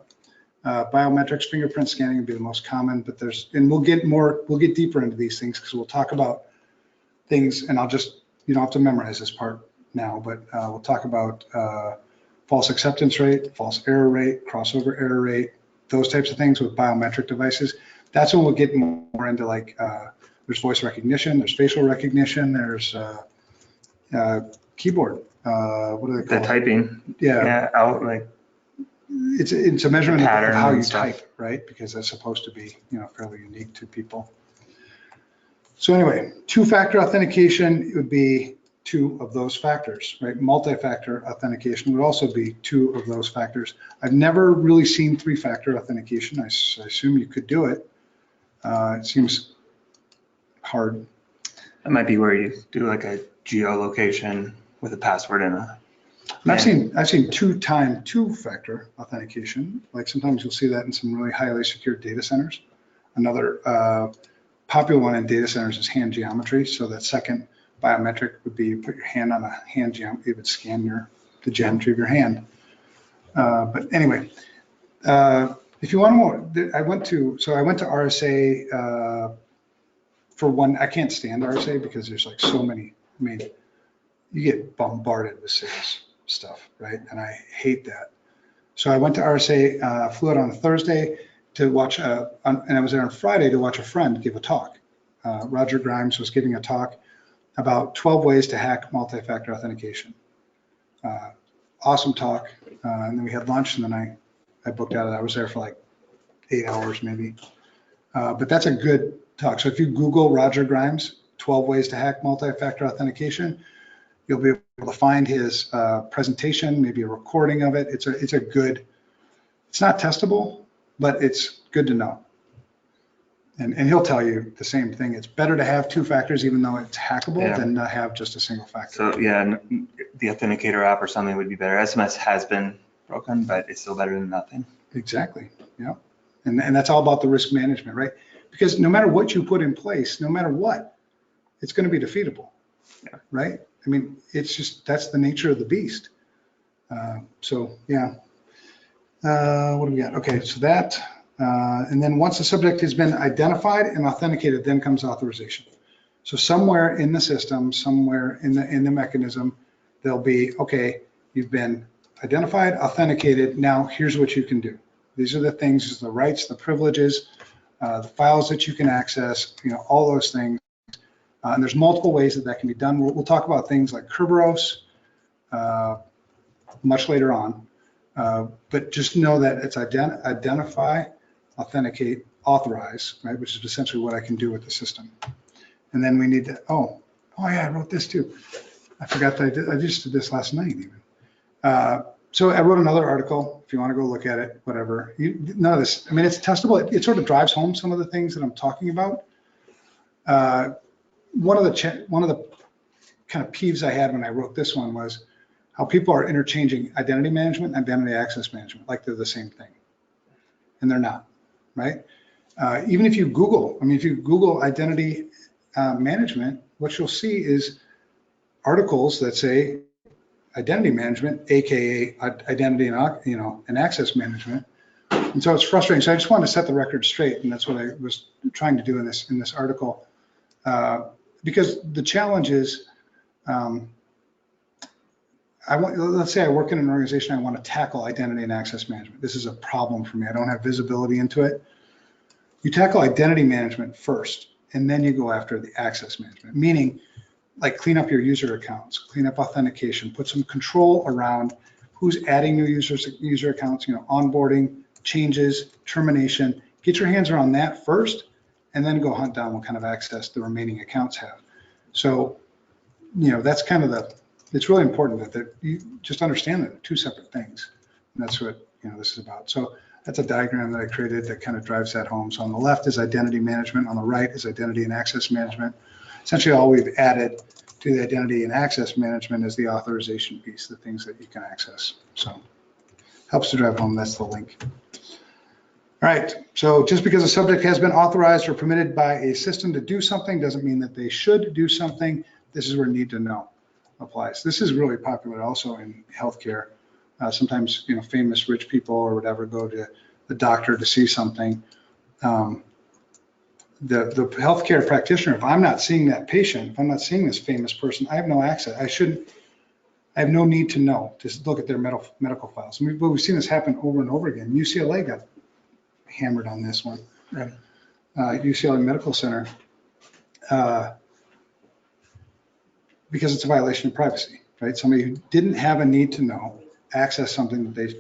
Biometrics, fingerprint scanning would be the most common, but we'll get deeper into these things because we'll talk about things, and you don't have to memorize this part now, but we'll talk about false acceptance rate, false error rate, crossover error rate, those types of things with biometric devices. That's when we'll get more into there's voice recognition, there's facial recognition, there's keyboard. What do they call it? Typing. Yeah. It's a measurement of how you type, right? Because that's supposed to be, fairly unique to people. So anyway, two-factor authentication would be 2 of those factors, right? Multi-factor authentication would also be 2 of those factors. I've never really seen 3-factor authentication. I assume you could do it. It seems hard. That might be where you do like a geolocation with a password in a. And I've seen two-factor authentication. Like sometimes you'll see that in some really highly secure data centers. Another popular one in data centers is hand geometry. So that second biometric would be you put your hand on a hand geometry. It would scan the geometry of your hand. But anyway, if you want more, I went to RSA for one. I can't stand RSA because there's so many. I mean, you get bombarded with sales stuff, right? And I hate that. So I went to RSA, flew out on a Thursday to watch, and I was there on Friday to watch a friend give a talk. Roger Grimes was giving a talk about 12 ways to hack multi-factor authentication. awesome talk. And then we had lunch, and then I booked out of that. I was there for like 8 hours maybe. But that's a good talk. So if you Google Roger Grimes, 12 ways to hack multi-factor authentication, you'll be able to find his presentation, maybe a recording of it. It's a good, it's not testable, but it's good to know. And he'll tell you the same thing. It's better to have 2 factors, even though it's hackable, than not have just a single factor. So yeah, the Authenticator app or something would be better. SMS has been broken, but it's still better than nothing. Exactly. Yeah. And that's all about the risk management, right? Because no matter what you put in place, no matter what, it's going to be defeatable, right? I mean, it's just, that's the nature of the beast. So yeah. What do we got? Okay, so that, and then once the subject has been identified and authenticated, then comes authorization. So somewhere in the system, somewhere in the mechanism, there'll be, okay, you've been identified, authenticated, now here's what you can do. These are the things, the rights, the privileges, the files that you can access, all those things. And there's multiple ways that can be done. We'll talk about things like Kerberos much later on. But just know that it's identify, authenticate, authorize, right? Which is essentially what I can do with the system. And then we need to, oh yeah, I wrote this too. I forgot that I just did this last night even. So I wrote another article, if you want to go look at it, whatever. None of this, I mean, it's testable. It sort of drives home some of the things that I'm talking about. One of the kind of peeves I had when I wrote this one was how people are interchanging identity management and identity access management like they're the same thing. And they're not, right? Even if you Google, if you Google identity management, what you'll see is articles that say identity management, AKA identity and access management. And so it's frustrating. So I just want to set the record straight, and that's what I was trying to do in this article. Because the challenge is, let's say I work in an organization, I want to tackle identity and access management. This is a problem for me. I don't have visibility into it. You tackle identity management first, and then you go after the access management, meaning like clean up your user accounts, clean up authentication, put some control around who's adding new user accounts, onboarding, changes, termination. Get your hands around that first, and then go hunt down what kind of access the remaining accounts have. So, that's kind of it's really important that you just understand that they're 2 separate things. And that's what, this is about. So that's a diagram that I created that kind of drives that home. So on the left is identity management, on the right is identity and access management. Essentially all we've added to the identity and access management is the authorization piece, the things that you can access. So helps to drive home, that's the link. All right, so just because a subject has been authorized or permitted by a system to do something doesn't mean that they should do something. This is where need to know applies. This is really popular also in healthcare. Sometimes, famous rich people or whatever go to the doctor to see something. The healthcare practitioner, if I'm not seeing that patient, if I'm not seeing this famous person, I have no access. I have no need to know, to look at their medical files. But we've seen this happen over and over again. UCLA got hammered on this one. Right. UCLA Medical Center, because it's a violation of privacy, right? Somebody who didn't have a need to know access something that they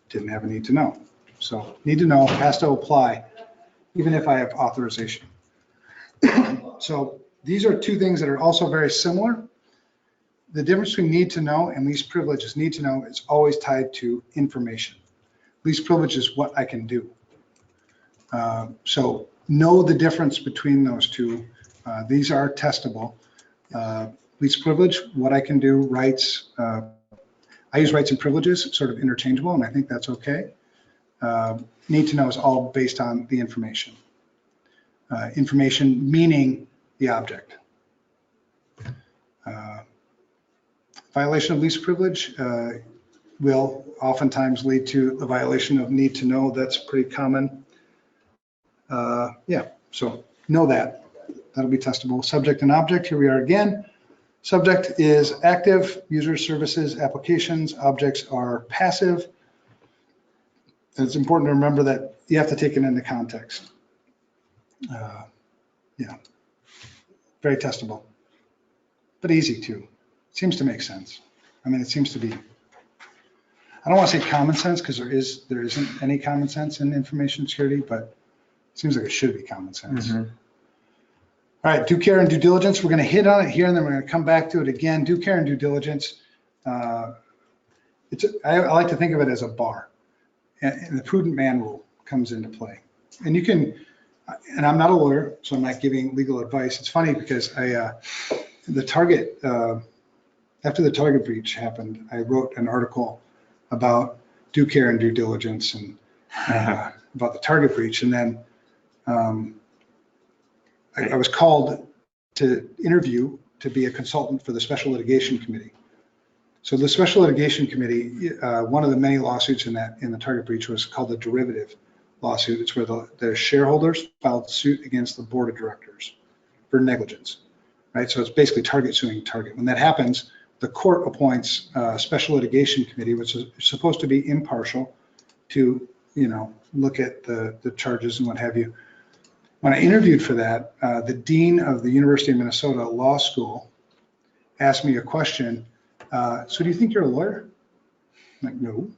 didn't have a need to know. So need to know has to apply even if I have authorization. So these are 2 things that are also very similar. The difference between need to know and least privilege is need to know is always tied to information. Least privilege is what I can do. So know the difference between those 2. These are testable. Least privilege, what I can do, rights. I use rights and privileges, sort of interchangeable, and I think that's okay. Need to know is all based on the information. Information meaning the object. Violation of least privilege will oftentimes lead to a violation of need to know. That's pretty common. So know that. That'll be testable. Subject and object, here we are again. Subject is active, user services, applications. Objects are passive. And it's important to remember that you have to take it into context. Very testable, but easy too. It seems to make sense. It seems to be I don't want to say common sense because there isn't any common sense in information security, but it seems like it should be common sense. Mhm. All right, due care and due diligence. We're going to hit on it here, and then we're going to come back to it again. Due care and due diligence. I like to think of it as a bar, and the prudent man rule comes into play. And you can, and I'm not a lawyer, so I'm not giving legal advice. It's funny because the Target, after the Target breach happened, I wrote an article about due care and due diligence and about the Target breach, and then I was called to interview to be a consultant for the Special Litigation Committee. So the Special Litigation Committee, one of the many lawsuits in the Target breach was called the derivative lawsuit. It's where the shareholders filed suit against the board of directors for negligence, right? So it's basically Target suing Target. When that happens, the court appoints a Special Litigation Committee, which is supposed to be impartial to, look at the charges and what have you. When I interviewed for that, the dean of the University of Minnesota Law School asked me a question. So do you think you're a lawyer? I'm like, no,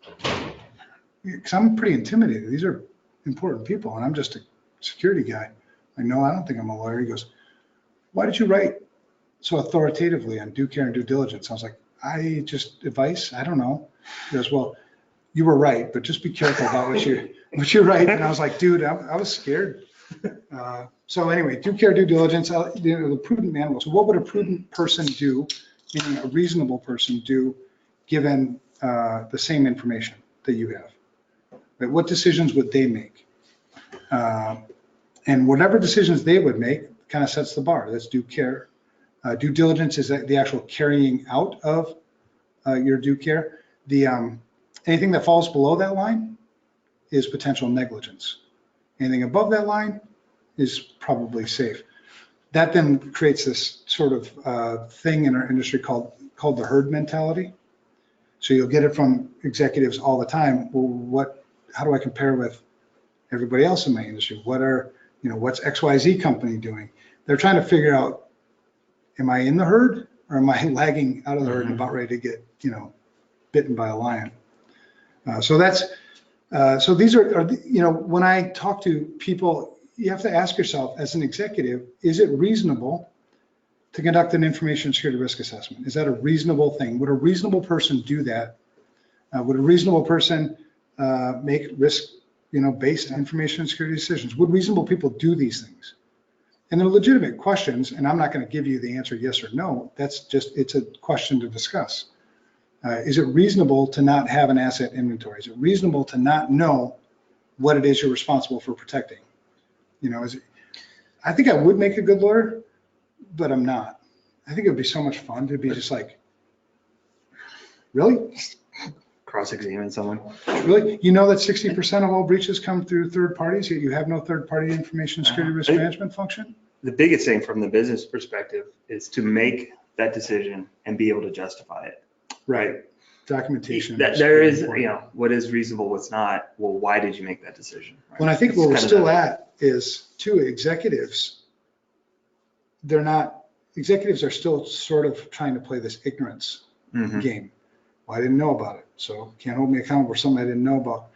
because I'm pretty intimidated. These are important people, and I'm just a security guy. Like, no, I don't think I'm a lawyer. He goes, why did you write so authoritatively on due care and due diligence? I was like, advice? I don't know. He goes, well, you were right, but just be careful about what you write. And I was like, dude, I was scared. So anyway, due care, due diligence, the prudent man rule. So what would a prudent person do, meaning a reasonable person do, given the same information that you have? Right? What decisions would they make? And whatever decisions they would make kind of sets the bar. That's due care. Due diligence is the actual carrying out of your due care. Anything that falls below that line is potential negligence. Anything above that line is probably safe. That then creates this sort of thing in our industry called the herd mentality. So you'll get it from executives all the time. Well, how do I compare with everybody else in my industry? What's XYZ company doing? They're trying to figure out, am I in the herd or am I lagging out of the herd and about ready to get, bitten by a lion? So these are, when I talk to people, you have to ask yourself as an executive, is it reasonable to conduct an information security risk assessment? Is that a reasonable thing? Would a reasonable person do that? Would a reasonable person make risk-based information security decisions? Would reasonable people do these things? And they're legitimate questions, and I'm not going to give you the answer yes or no. It's a question to discuss. Is it reasonable to not have an asset inventory? Is it reasonable to not know what it is you're responsible for protecting? I think I would make a good lawyer, but I'm not. I think it would be so much fun to be just like, really? Cross-examine someone. Really? You know that 60% of all breaches come through third parties, yet you have no third-party information security risk management function? The biggest thing from the business perspective is to make that decision and be able to justify it. Right. Documentation. There is, what is reasonable, what's not. Well, why did you make that decision? Right? When I think where we're still at is executives are still sort of trying to play this ignorance game. Well, I didn't know about it, so can't hold me accountable for something I didn't know about.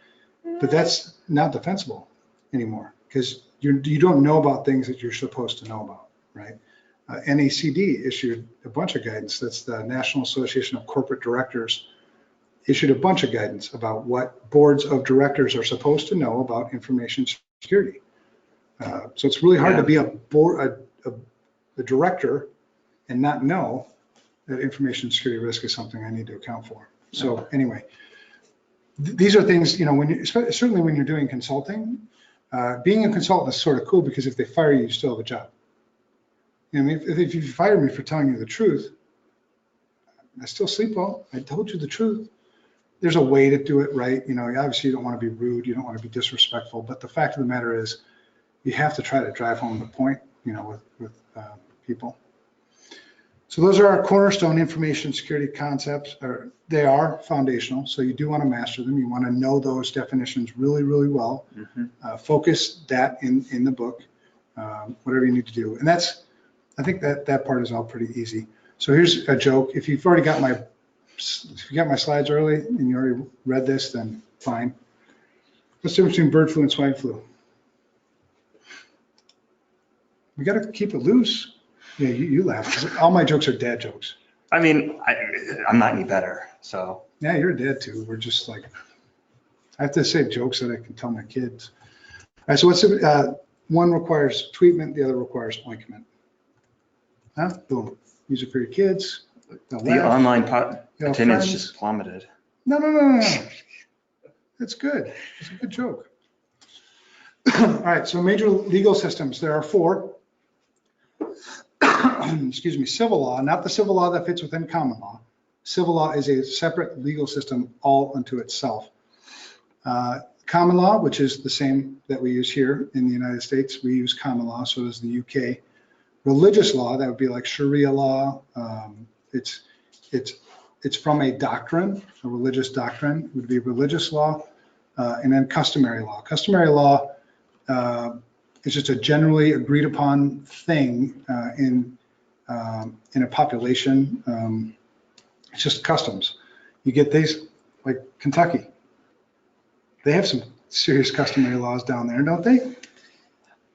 But that's not defensible anymore because you don't know about things that you're supposed to know about, right? NACD issued a bunch of guidance. That's the National Association of Corporate Directors, issued a bunch of guidance about what boards of directors are supposed to know about information security. So it's really hard to be a director and not know that information security risk is something I need to account for. So anyway, these are things, certainly when you're doing consulting, being a consultant is sort of cool because if they fire you, you still have a job. If you fire me for telling you the truth, I still sleep well. I told you the truth. There's a way to do it right. Obviously you don't want to be rude. You don't want to be disrespectful. But the fact of the matter is you have to try to drive home the point, with people. So those are our cornerstone information security concepts. They are foundational. So you do want to master them. You want to know those definitions really, really well. Focus that in the book, whatever you need to do. And I think that part is all pretty easy. So here's a joke. If you've already got my if you got my slides early and you already read this, then fine. What's the difference between bird flu and swine flu? We got to keep it loose. Yeah, you laugh, 'cause all my jokes are dad jokes. I mean, I'm not any better, so. Yeah, you're a dad too. We're just like, I have to say jokes that I can tell my kids. All right, so what's one requires treatment, the other requires ointment. Huh? Boom. Use it for your kids. They'll The laugh. online You know, attendance friends. just plummeted. No. That's good. It's a good joke. All right, so major legal systems. There are 4. Excuse me, civil law, not the civil law that fits within common law. Civil law is a separate legal system all unto itself. Common law, which is the same that we use here in the United States, we use common law, so does the UK. Religious law, that would be like Sharia law. It's from a doctrine, a religious doctrine would be religious law, and then customary law. Customary law is just a generally agreed upon thing in a population. It's just customs. You get these, like Kentucky. They have some serious customary laws down there, don't they?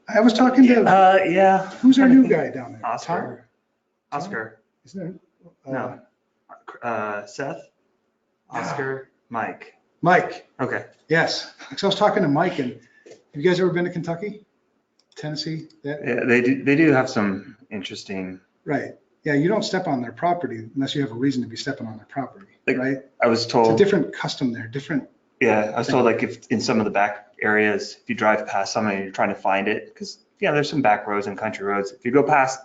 I was talking to, Yeah. who's our new guy down there? Oscar. Tyler. Oscar. Isn't it? No. Seth. Oscar. Mike. Mike. Okay. Yes. So I was talking to Mike, and have you guys ever been to Kentucky? Tennessee? Yeah, they do have some interesting. Right. Yeah, you don't step on their property unless you have a reason to be stepping on their property, Like, right? I was told. It's a different custom there, different. Yeah, I was told like if in some of the back areas, if you drive past something and you're trying to find it, because yeah, there's some back roads and country roads. If you go past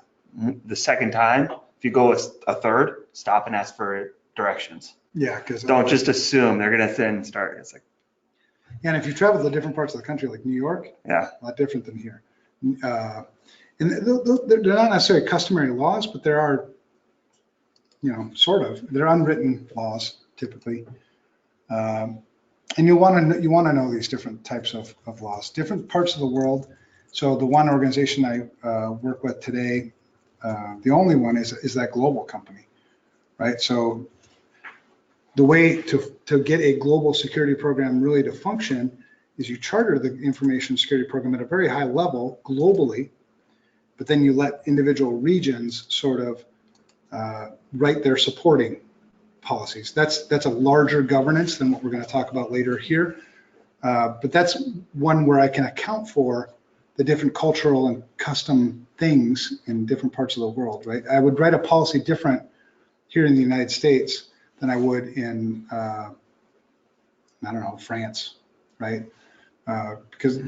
the second time, if you go a third, stop and ask for directions. Yeah, because Don't just assume they're gonna then start. It's like. And if you travel to different parts of the country, like New York, Yeah, a lot different than here. And they're not necessarily customary laws, but there are, sort of, they're unwritten laws typically. And you want to know these different types of laws, different parts of the world. So the one organization I work with today, the only one is that global company, right? So the way to get a global security program really to function is you charter the information security program at a very high level globally, but then you let individual regions sort of write their supporting policies. That's a larger governance than what we're going to talk about later here. But that's one where I can account for the different cultural and custom things in different parts of the world, right? I would write a policy different here in the United States than I would in, I don't know, France, right? Because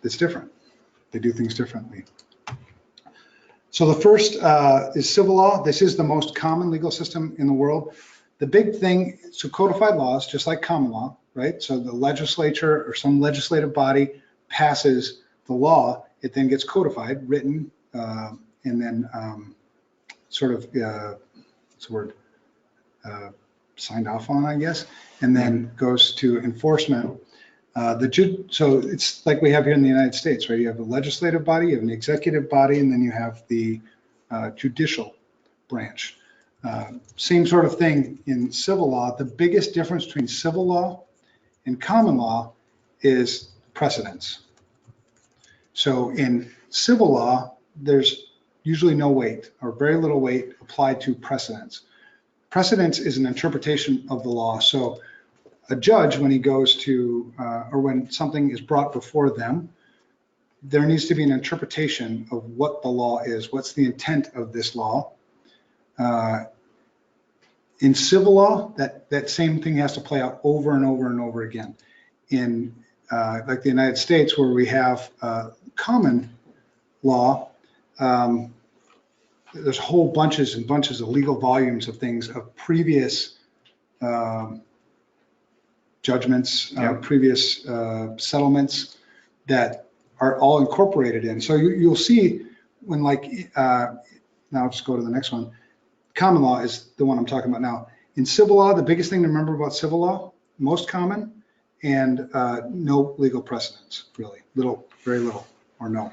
it's different. They do things differently. So the first is civil law. This is the most common legal system in the world. The big thing, so codified laws, just like common law, right? So the legislature or some legislative body passes the law, it then gets codified, written, and then sort of, what's the word, signed off on, I guess, and then goes to enforcement. So it's like we have here in the United States, right? You have a legislative body, you have an executive body, and then you have the judicial branch. Same sort of thing in civil law. The biggest difference between civil law and common law is precedence. So in civil law, there's usually no weight or very little weight applied to precedence. Precedence is an interpretation of the law. So a judge, when he goes to, or when something is brought before them, there needs to be an interpretation of what the law is. What's the intent of this law? In civil law, that same thing has to play out over and over and over again. In like the United States, where we have common law, there's whole bunches and bunches of legal volumes of things of previous judgments, previous settlements that are all incorporated in. So you'll see when now I'll just go to the next one. Common law is the one I'm talking about now. In civil law, the biggest thing to remember about civil law, most common, and no legal precedents, really. Very little, or no.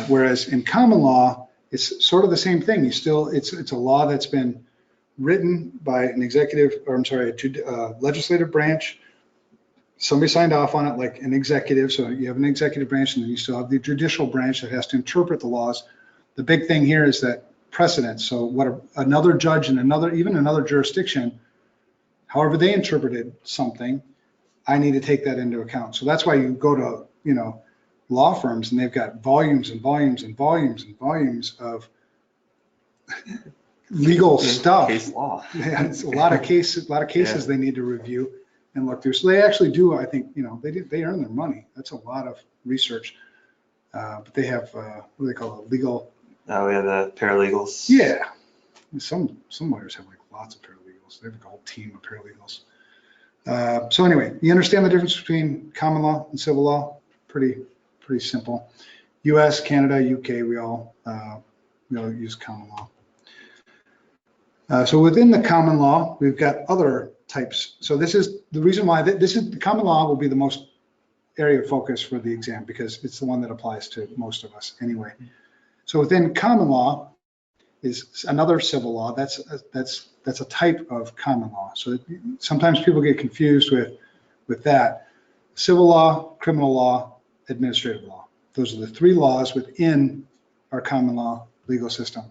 Whereas in common law, it's sort of the same thing. It's a law that's been written by an executive, or I'm sorry, a legislative branch. Somebody signed off on it like an executive. So you have an executive branch and then you still have the judicial branch that has to interpret the laws. The big thing here is that precedent. So what another judge in even another jurisdiction, however they interpreted something, I need to take that into account. So that's why you go to, law firms and they've got volumes and volumes and volumes and volumes of legal stuff. Case law. Yeah, it's a lot of cases they need to review and look through. So they actually do, I think, they earn their money. That's a lot of research. But they have, what do they call it? Legal. Oh, yeah, the paralegals. Yeah. Some lawyers have like lots of paralegals. They have like a whole team of paralegals. So anyway, you understand the difference between common law and civil law? Pretty simple. US, Canada, UK, we all use common law. So within the common law, we've got other types. So this is the reason why the common law will be the most area of focus for the exam because it's the one that applies to most of us anyway. So within common law is another civil law. That's a type of common law. So sometimes people get confused with that. Civil law, criminal law, administrative law. Those are the three laws within our common law legal system.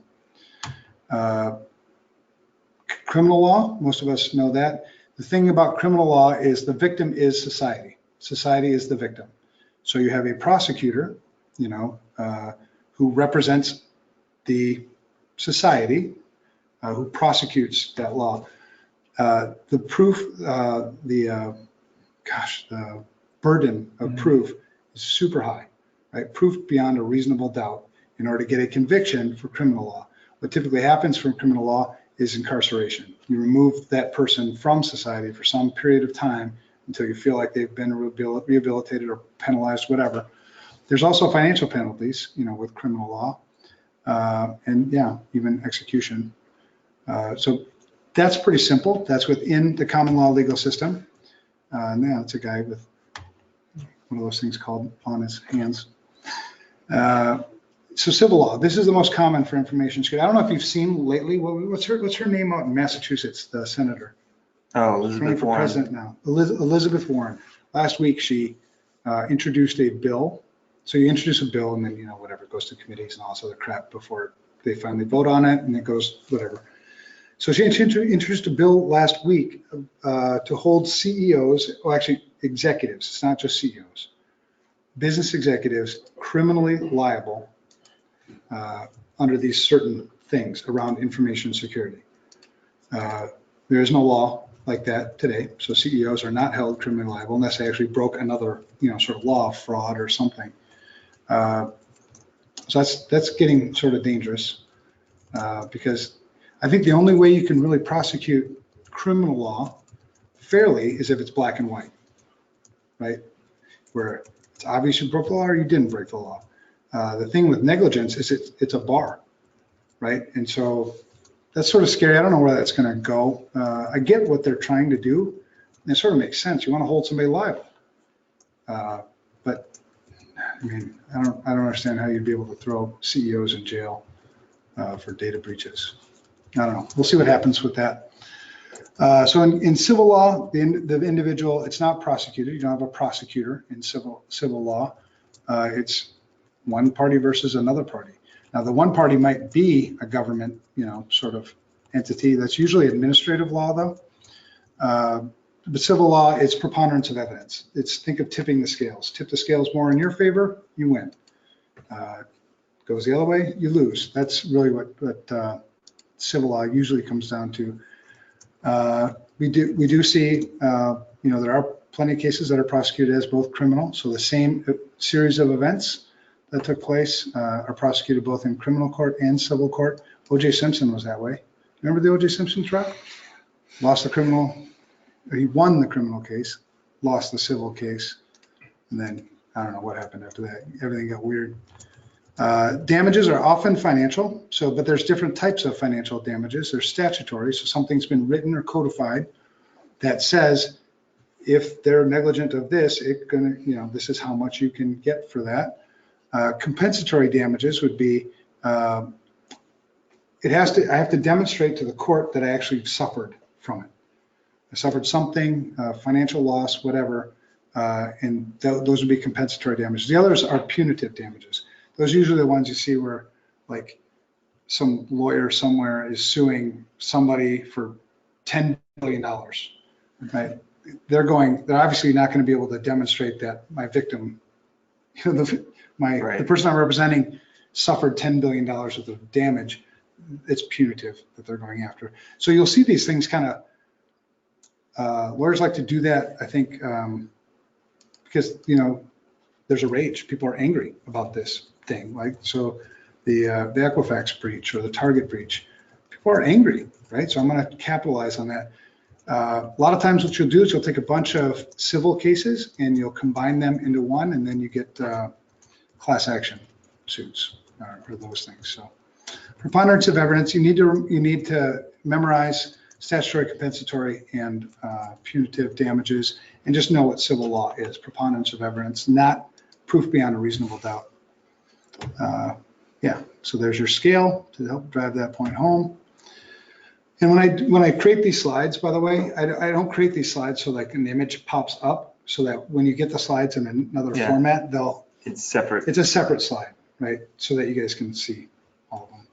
Criminal law, most of us know that. The thing about criminal law is the victim is society. Society is the victim. So you have a prosecutor, who represents the society, who prosecutes that law. The proof, the burden of proof is super high, right? Proof beyond a reasonable doubt in order to get a conviction for criminal law. What typically happens from criminal law is incarceration. You remove that person from society for some period of time until you feel like they've been rehabilitated or penalized, whatever. There's also financial penalties, with criminal law, and even execution. So that's pretty simple. That's within the common law legal system. Now it's a guy with one of those things called on his hands. So civil law, this is the most common for information security. I don't know if you've seen lately, what's her name out in Massachusetts, the senator? Oh, Elizabeth Warren. President now, Elizabeth Warren. Last week she introduced a bill. So you introduce a bill and then, whatever, it goes to committees and all this other crap before they finally vote on it and it goes whatever. So she introduced a bill last week to hold CEOs, well actually executives, it's not just CEOs, business executives criminally liable under these certain things around information security. There is no law like that today. So CEOs are not held criminally liable unless they actually broke another, sort of law, fraud or something. So that's getting sort of dangerous because I think the only way you can really prosecute criminal law fairly is if it's black and white, right? Where it's obvious you broke the law or you didn't break the law. The thing with negligence is it's a bar, right? And so that's sort of scary. I don't know where that's going to go. I get what they're trying to do. And it sort of makes sense. You want to hold somebody liable. But I mean, I don't understand how you'd be able to throw CEOs in jail for data breaches. I don't know. We'll see what happens with that. So in civil law, the individual, it's not prosecuted. You don't have a prosecutor in civil law. It's one party versus another party. Now, the one party might be a government, sort of entity. That's usually administrative law, though. But civil law, it's preponderance of evidence. Think of tipping the scales. Tip the scales more in your favor, you win. Goes the other way, you lose. That's really what civil law usually comes down to. We do see, there are plenty of cases that are prosecuted as both criminal. So the same series of events that took place are prosecuted both in criminal court and civil court. O.J. Simpson was that way. Remember the O.J. Simpson trial? He won the criminal case, lost the civil case, and then I don't know what happened after that. Everything got weird. Damages are often financial, but there's different types of financial damages. There's statutory, so something's been written or codified that says if they're negligent of this, this is how much you can get for that. Compensatory damages would be I have to demonstrate to the court that I actually suffered from it. I suffered something, financial loss, whatever, and those would be compensatory damages. The others are punitive damages. Those are usually the ones you see where like some lawyer somewhere is suing somebody for $10 billion, right? They're obviously not going to be able to demonstrate that my victim, the person I'm representing suffered $10 billion worth of damage. It's punitive that they're going after. So you'll see these things kind of, lawyers like to do that, I think, because, there's a rage. People are angry about this thing. Like, so the Equifax breach or the Target breach, people are angry, right? So I'm going to capitalize on that. A lot of times what you'll do is you'll take a bunch of civil cases and you'll combine them into one, and then you get class action suits or those things. So preponderance of evidence, you need to memorize statutory, compensatory, and punitive damages, and just know what civil law is. Preponderance of evidence, not proof beyond a reasonable doubt. Yeah, so there's your scale to help drive that point home. And when I create these slides, by the way, I don't create these slides so like an image pops up, so that when you get the slides in another format, it's separate. It's a separate slide, right? So that you guys can see all of them.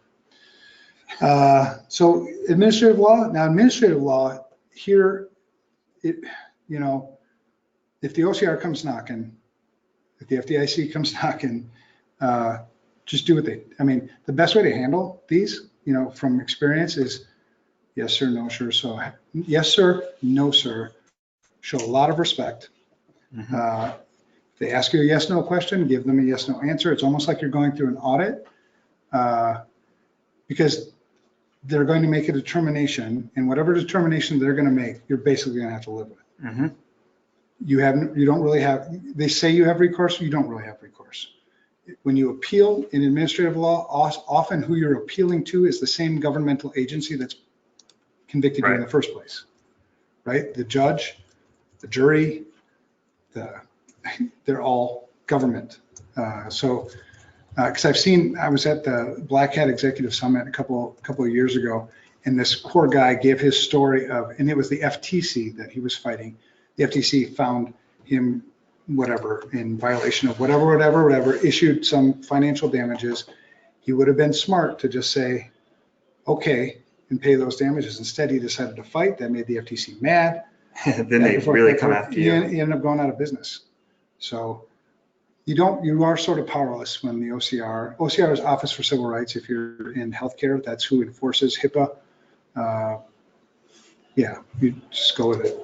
So administrative law. Now, administrative law here, if the OCR comes knocking, if the FDIC comes knocking, just do what the best way to handle these, from experience is yes, sir, no, sir. So yes, sir, no, sir. Show a lot of respect. If they ask you a yes, no question, give them a yes, no answer. It's almost like you're going through an audit because they're going to make a determination, and whatever determination they're going to make, you're basically going to have to live with. You don't really have, they say you have recourse, you don't really have recourse. When you appeal in administrative law, often who you're appealing to is the same governmental agency that's convicted you in the first place, right? The judge, the jury, they're all government. Because I was at the Black Hat Executive Summit a couple of years ago, and this poor guy gave his story and it was the FTC that he was fighting. The FTC found him in violation of whatever, issued some financial damages. He would have been smart to just say, okay, and pay those damages. Instead, he decided to fight. That made the FTC mad. Then they really come after you. You end up going out of business. So you are sort of powerless when the OCR is Office for Civil Rights. If you're in healthcare, that's who enforces HIPAA. You just go with it.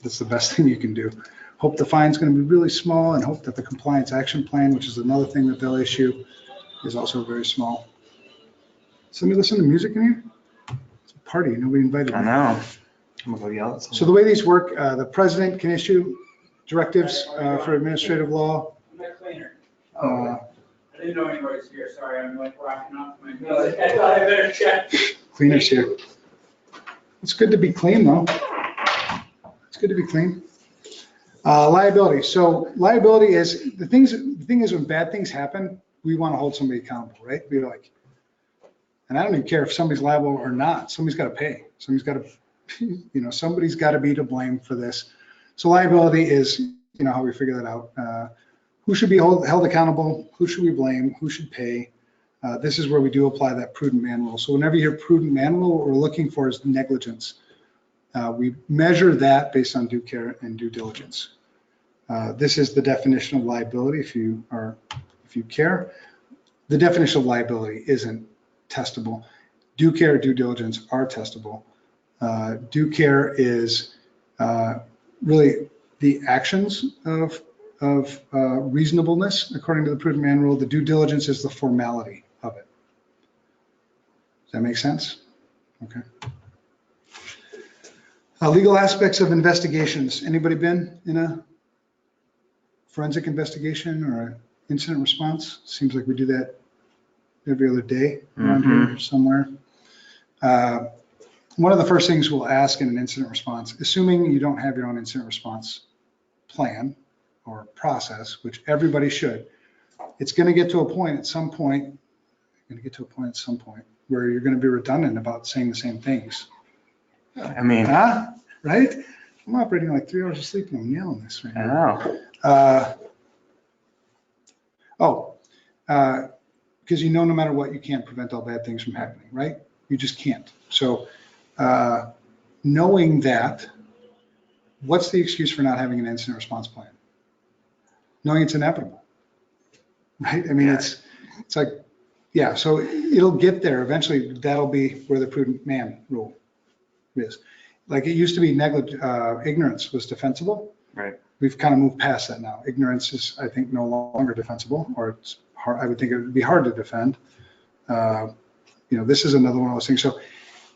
That's the best thing you can do. Hope the fine's going to be really small, and hope that the compliance action plan, which is another thing that they'll issue, is also very small. Somebody listen to music in here? It's a party. Nobody invited me. I know. I'm gonna go yell at someone. So the way these work, the president can issue directives for administrative law. I'm a cleaner. I didn't know anybody was here. Sorry, I'm like rocking off my music. I thought I better check. Cleaners here. It's good to be clean, though. It's good to be clean. Liability. So liability is the thing is when bad things happen, we want to hold somebody accountable, right? We're like, and I don't even care if somebody's liable or not. Somebody's got to pay. Somebody's got to, somebody's got to be to blame for this. So liability is, how we figure that out. Who should be held accountable? Who should we blame? Who should pay? This is where we do apply that prudent man rule. So whenever you hear prudent man rule, what we're looking for is negligence. We measure that based on due care and due diligence. This is the definition of liability. If you care, the definition of liability isn't testable. Due care, due diligence are testable. Due care is really the actions of reasonableness according to the prudent man rule. The due diligence is the formality of it. Does that make sense? Okay. Legal aspects of investigations. Anybody been in a forensic investigation or an incident response? Seems like we do that every other day around here somewhere. One of the first things we'll ask in an incident response, assuming you don't have your own incident response plan or process, which everybody should, it's going to get to a point at some point, where you're going to be redundant about saying the same things. I mean, Right? I'm operating like 3 hours of sleep and I'm yelling this right I now. know. Because no matter what, you can't prevent all bad things from happening, right? You just can't. So knowing that, what's the excuse for not having an incident response plan? Knowing it's inevitable, right? I mean, it's like, yeah, so it'll get there. Eventually, that'll be where the prudent man rule is. Like it used to be ignorance was defensible. Right. We've kind of moved past that now. Ignorance is, I think, no longer defensible, or it's hard. I would think it would be hard to defend. This is another one of those things. So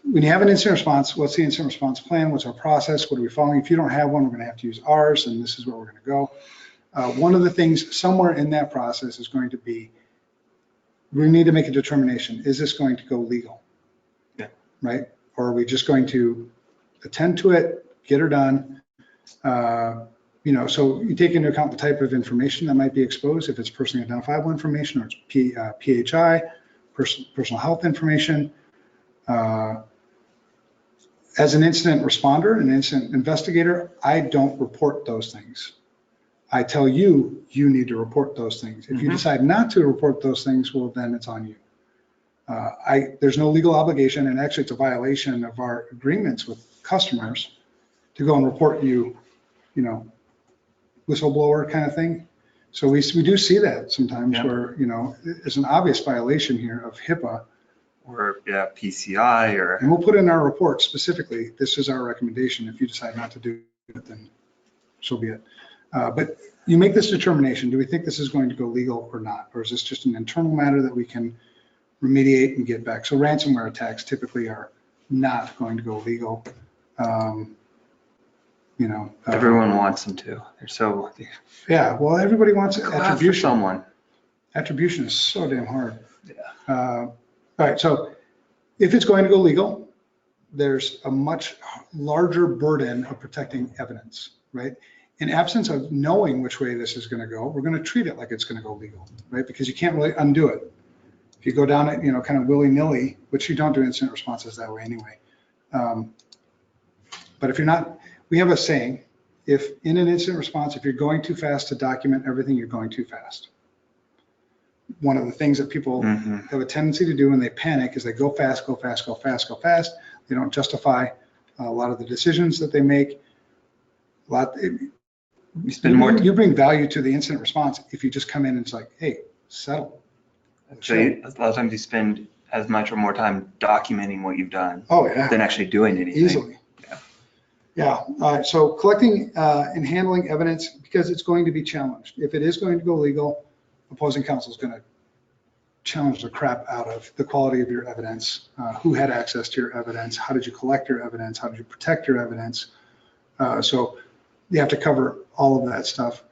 when you have an incident response, what's the incident response plan? What's our process? What are we following? If you don't have one, we're going to have to use ours, and this is where we're going to go. One of the things somewhere in that process is going to be, we need to make a determination. Is this going to go legal? Yeah. Right? Or are we just going to attend to it, get her done? So you take into account the type of information that might be exposed, if it's personally identifiable information or it's PHI, personal health information. As an incident responder, an incident investigator, I don't report those things. I tell you, you need to report those things. If you decide not to report those things, well, then it's on you. There's no legal obligation, and actually it's a violation of our agreements with customers to go and report you, whistleblower kind of thing. So we do see that sometimes where, there's an obvious violation here of HIPAA. Or PCI or. And we'll put in our report specifically, this is our recommendation. If you decide not to do it, then so be it. But you make this determination. Do we think this is going to go legal or not? Or is this just an internal matter that we can remediate and get back? So ransomware attacks typically are not going to go legal. Everyone wants them to. They're so. Yeah, well, everybody wants attribution. Someone. Attribution is so damn hard. Yeah. All right, so if it's going to go legal, there's a much larger burden of protecting evidence, right? In absence of knowing which way this is going to go, we're going to treat it like it's going to go legal, right? Because you can't really undo it. If you go down it, kind of willy-nilly, which you don't do incident responses that way anyway. But if you're not, we have a saying, if in an incident response, if you're going too fast to document everything, you're going too fast. One of the things that people have a tendency to do when they panic is they go fast, go fast, go fast, go fast. They don't justify a lot of the decisions that they make. You bring value to the incident response if you just come in and it's like, hey, settle. So a lot of times you spend as much or more time documenting what you've done than actually doing anything. Easily. Yeah. So collecting and handling evidence, because it's going to be challenged. If it is going to go legal, opposing counsel is going to challenge the crap out of the quality of your evidence. Who had access to your evidence? How did you collect your evidence? How did you protect your evidence? So you have to cover all of that stuff.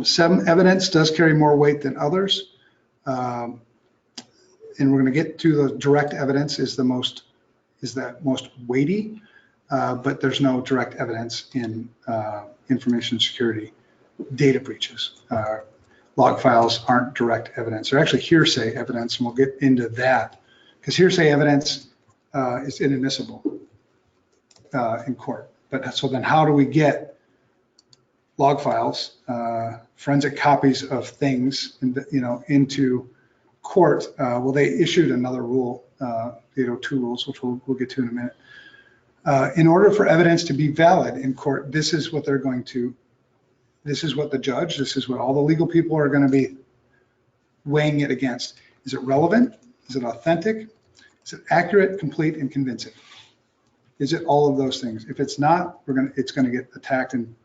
Some evidence does carry more weight than others. And we're going to get to the direct evidence is that most weighty, but there's no direct evidence in information security data breaches. Log files aren't direct evidence. They're actually hearsay evidence, and we'll get into that because hearsay evidence is inadmissible in court. But so then how do we get log files, forensic copies of things, into court? Well, they issued another rule, the 802 rules, which we'll get to in a minute. In order for evidence to be valid in court, this is what the judge, this is what all the legal people are going to be weighing it against. Is it relevant? Is it authentic? Is it accurate, complete, and convincing? Is it all of those things? If it's not, it's going to get attacked and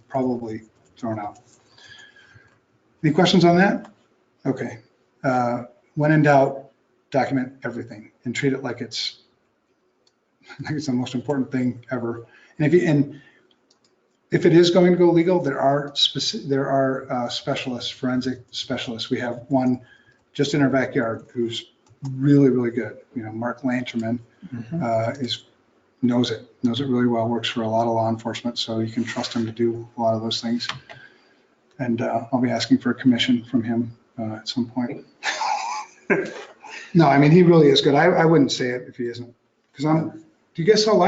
probably thrown out. Any questions on that? Okay. When in doubt, document everything and treat it like it's the most important thing ever. And if it is going to go legal, there are specialists, forensic specialists. We have one just in our backyard who's really, really good. Mark Lanterman knows it really well, works for a lot of law enforcement, so you can trust him to do a lot of those things. And I'll be asking for a commission from him at some point. No, I mean, he really is good. I wouldn't say it if he isn't. Because you guys saw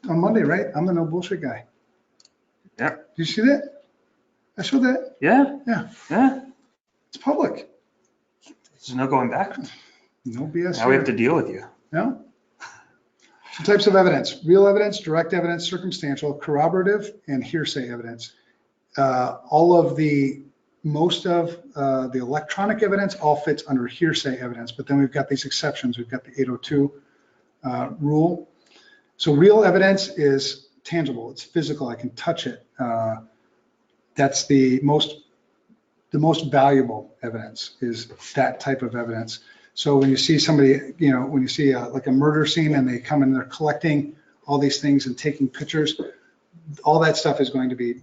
on Monday, right? I'm the no bullshit guy. Yeah. Did you see that? I showed that. Yeah. Yeah. Yeah. It's public. There's no going back. No BS. Now we have to deal with you. No. Two types of evidence: real evidence, direct evidence, circumstantial, corroborative, and hearsay evidence. Most of the electronic evidence all fits under hearsay evidence, but then we've got these exceptions. We've got the 802 rule. So real evidence is tangible. It's physical. I can touch it. That's the most valuable evidence is that type of evidence. So when you see somebody, when you see like a murder scene and they come and they're collecting all these things and taking pictures, all that stuff is going to be,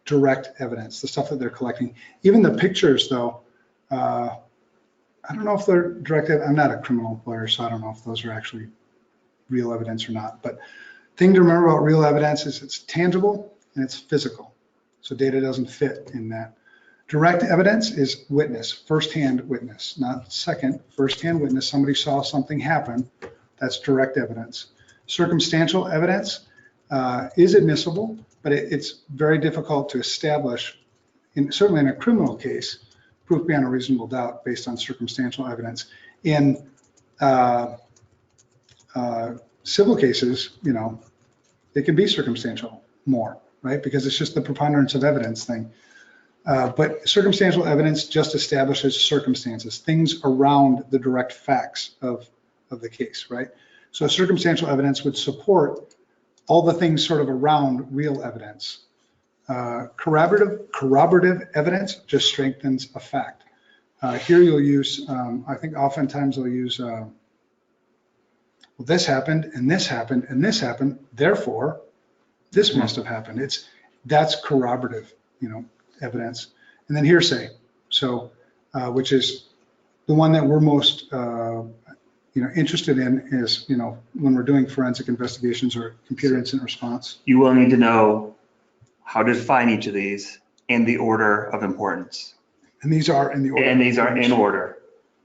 direct evidence, the stuff that they're collecting. Even the pictures though, I don't know if they're direct. I'm not a criminal lawyer, so I don't know if those are actually real evidence or not. But thing to remember about real evidence is it's tangible and it's physical. So data doesn't fit in that. Direct evidence is witness, firsthand witness, not second, firsthand witness. Somebody saw something happen. That's direct evidence. Circumstantial evidence is admissible, but it's very difficult to establish, certainly in a criminal case, proof beyond a reasonable doubt based on circumstantial evidence. In civil cases, it can be circumstantial more, right? Because it's just the preponderance of evidence thing. But circumstantial evidence just establishes circumstances, things around the direct facts of the case, right? So circumstantial evidence would support all the things sort of around real evidence. Corroborative evidence just strengthens a fact. Here you'll use, I think oftentimes they'll use, well, this happened and this happened and this happened, therefore this must have happened. That's corroborative, evidence. And then hearsay, so which is the one that we're most interested in is when we're doing forensic investigations or computer incident response. You will need to know how to define each of these and the order of importance. And these are in the order. And these are in order.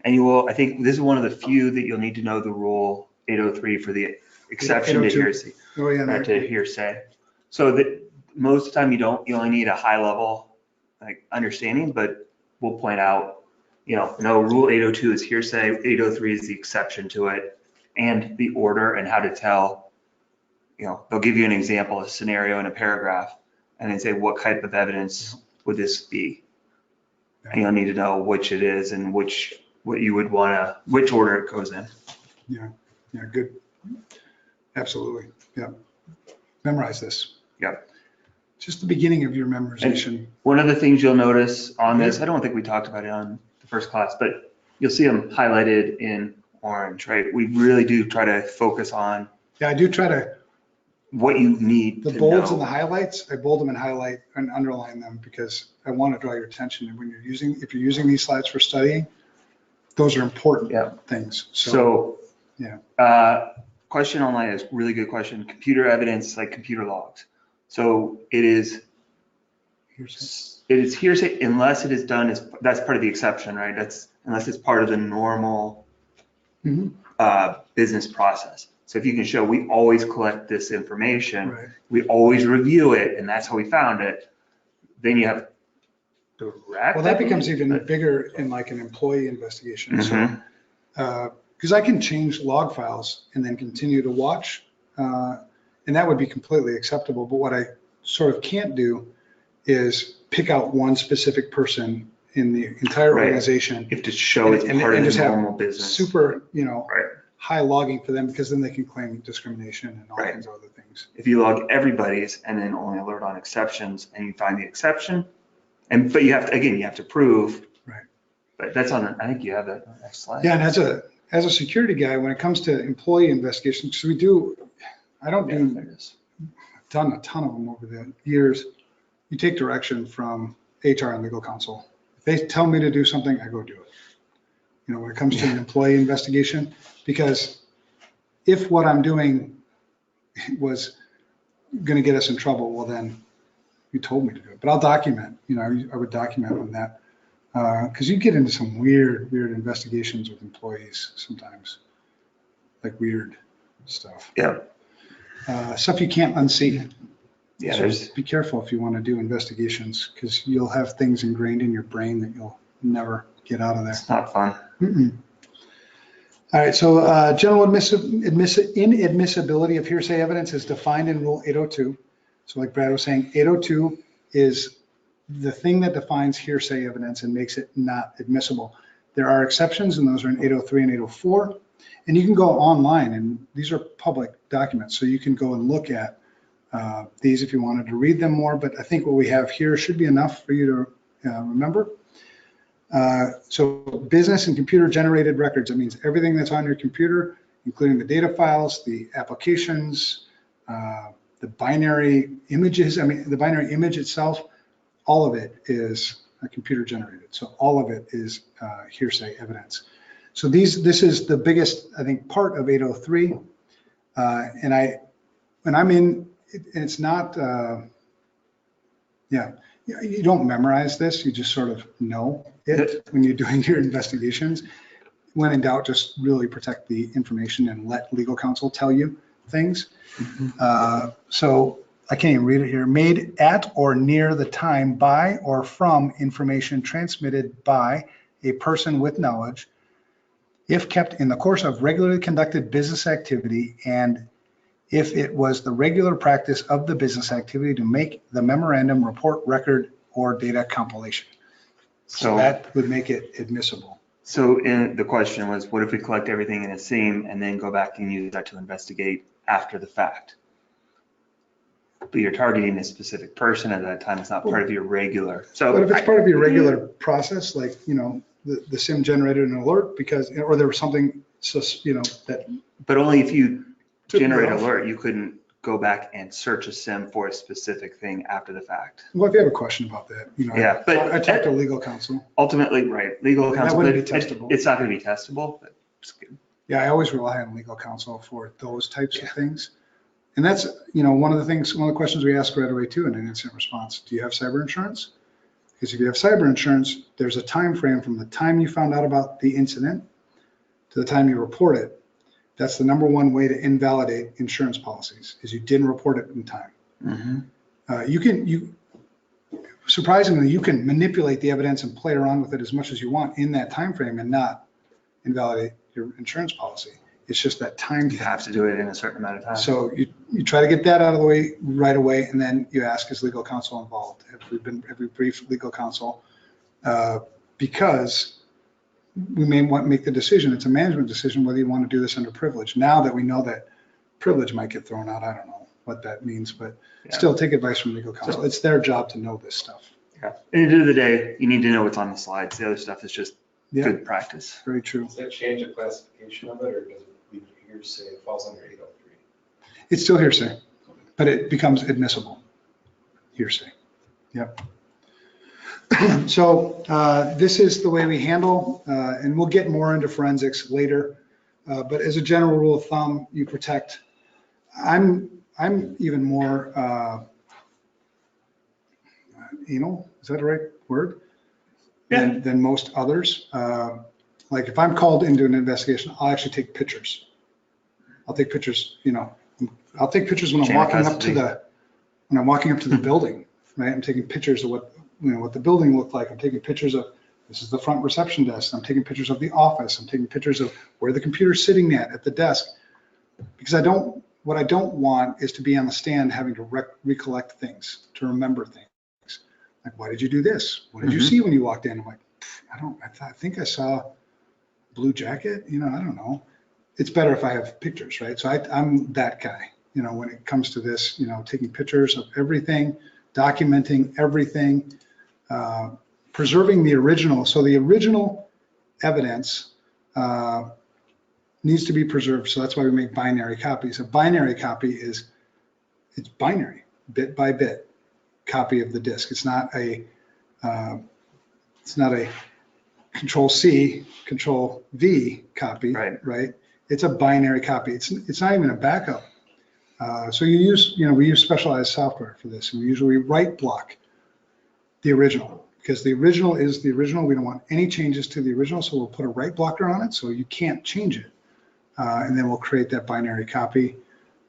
And you will, I think this is one of the few that you'll need to know the rule 803 for the exception to hearsay. Oh yeah, To hearsay. So that most of the time you only need a high level understanding, but we'll point out, no, rule 802 is hearsay, 803 is the exception to it, and the order and how to tell, they'll give you an example, a scenario in a paragraph, and then say, what type of evidence would this be? And you'll need to know which it is and which order it goes in. Yeah, good. Absolutely, yeah. Memorize this. Yeah. Just the beginning of your memorization. And one of the things you'll notice on this, I don't think we talked about it on the first class, but you'll see them highlighted in orange, right? We really do try to focus on. Yeah, I do try to. What you need the to bolds know. And the highlights, I bold them and highlight and underline them because I want to draw your attention. And when if you're using these slides for studying, those are important things. So yeah. Question online is really good question. Computer evidence, like computer logs. So it is hearsay unless it is done that's part of the exception, right? That's unless it's part of the normal business process. So if you can show we always collect this information, right. We always review it, and that's how we found it, then you have direct. Well, that becomes even bigger in like an employee investigation. Mm-hmm. So, because I can change log files and then continue to watch, and that would be completely acceptable. But what I sort of can't do is pick out one specific person in the entire organization. You have to show it's part of the normal business. Super, high logging for them because then they can claim discrimination and all kinds of other things. If you log everybody's and then only alert on exceptions and you find the exception, but you have to prove. Right. But that's on, I think you have that on the next slide. Yeah, and as a security guy, when it comes to employee investigations, because I've done a ton of them over the years. You take direction from HR and legal counsel. If they tell me to do something, I go do it. When it comes to an employee investigation, because if what I'm doing was going to get us in trouble, well then you told me to do it. But I'll document. I would document on that. Because you get into some weird investigations with employees sometimes, like weird stuff. Yeah. Stuff you can't unsee. Yeah, So be careful if you want to do investigations, because you'll have things ingrained in your brain that you'll never get out of there. it's not fun. All right, so general inadmissibility of hearsay evidence is defined in Rule 802. So like Brad was saying, 802 is the thing that defines hearsay evidence and makes it not admissible. There are exceptions, and those are in 803 and 804. And you can go online, and these are public documents, so you can go and look at these if you wanted to read them more. But I think what we have here should be enough for you to remember. So business and computer generated records, that means everything that's on your computer, including the data files, the applications, the binary images, the binary image itself, all of it is computer generated. So all of it is hearsay evidence. So this is the biggest, I think, part of 803. And I'm in, it's not, you don't memorize this, you just sort of know it when you're doing your investigations. When in doubt, just really protect the information and let legal counsel tell you things. So I can't even read it here. Made at or near the time by or from information transmitted by a person with knowledge, if kept in the course of regularly conducted business activity, and if it was the regular practice of the business activity to make the memorandum, report, record, or data compilation. So that would make it admissible. So the question was, what if we collect everything in a SIEM and then go back and use that to investigate after the fact? But you're targeting a specific person at that time. It's not part of your regular. So but if it's part of your regular process, like, the SIM generated an alert because, or there was something, that. But only if you generate an alert, you couldn't go back and search a SIM for a specific thing after the fact. Well, if you have a question about that, yeah, but I talked to legal counsel. Ultimately, right, legal counsel, that wouldn't be testable. It's not going to be testable, but it's good. Yeah, I always rely on legal counsel for those types of things. And that's, one of the questions we ask right away too in an incident response. Do you have cyber insurance? Because if you have cyber insurance, there's a time frame from the time you found out about the incident to the time you report it. That's the number one way to invalidate insurance policies, is you didn't report it in time. Mm-hmm. Surprisingly, you can manipulate the evidence and play around with it as much as you want in that time frame and not invalidate your insurance policy. It's just that time. You have to do it in a certain amount of time. So you try to get that out of the way right away, and then you ask, is legal counsel involved? Have we briefed legal counsel? Because we may want to make the decision. It's a management decision whether you want to do this under privilege. Now that we know that privilege might get thrown out, I don't know what that means, but still take advice from legal counsel. It's their job to know this stuff. Yeah. At the end of the day, you need to know what's on the slides. The other stuff is just good practice. Very true. Does that change the classification of it, or does it hearsay, it falls under 803? It's still hearsay, but it becomes admissible hearsay. Yep. So this is the way we handle, and we'll get more into forensics later. But as a general rule of thumb, you protect. I'm even more anal. Is that the right word? Yeah. Than most others. Like if I'm called into an investigation, I'll actually take pictures. I'll take pictures. I'll take pictures when I'm walking up to the building. Right. I'm taking pictures of what the building looked like. I'm taking pictures of, this is the front reception desk. I'm taking pictures of the office. I'm taking pictures of where the computer's sitting at the desk. Because what I don't want is to be on the stand having to recollect things, to remember things. Like, why did you do this? What did you see when you walked in? I'm like, I think I saw a blue jacket. I don't know. It's better if I have pictures, right? So I'm that guy, when it comes to this, taking pictures of everything, documenting everything, preserving the original. So the original evidence needs to be preserved. So that's why we make binary copies. A binary copy it's binary, bit by bit copy of the disk. It's not a Control C, Control V copy, right? It's a binary copy. It's not even a backup. So we use specialized software for this, and we usually write block the original, because the original is the original. We don't want any changes to the original, so we'll put a write blocker on it so you can't change it. And then we'll create that binary copy.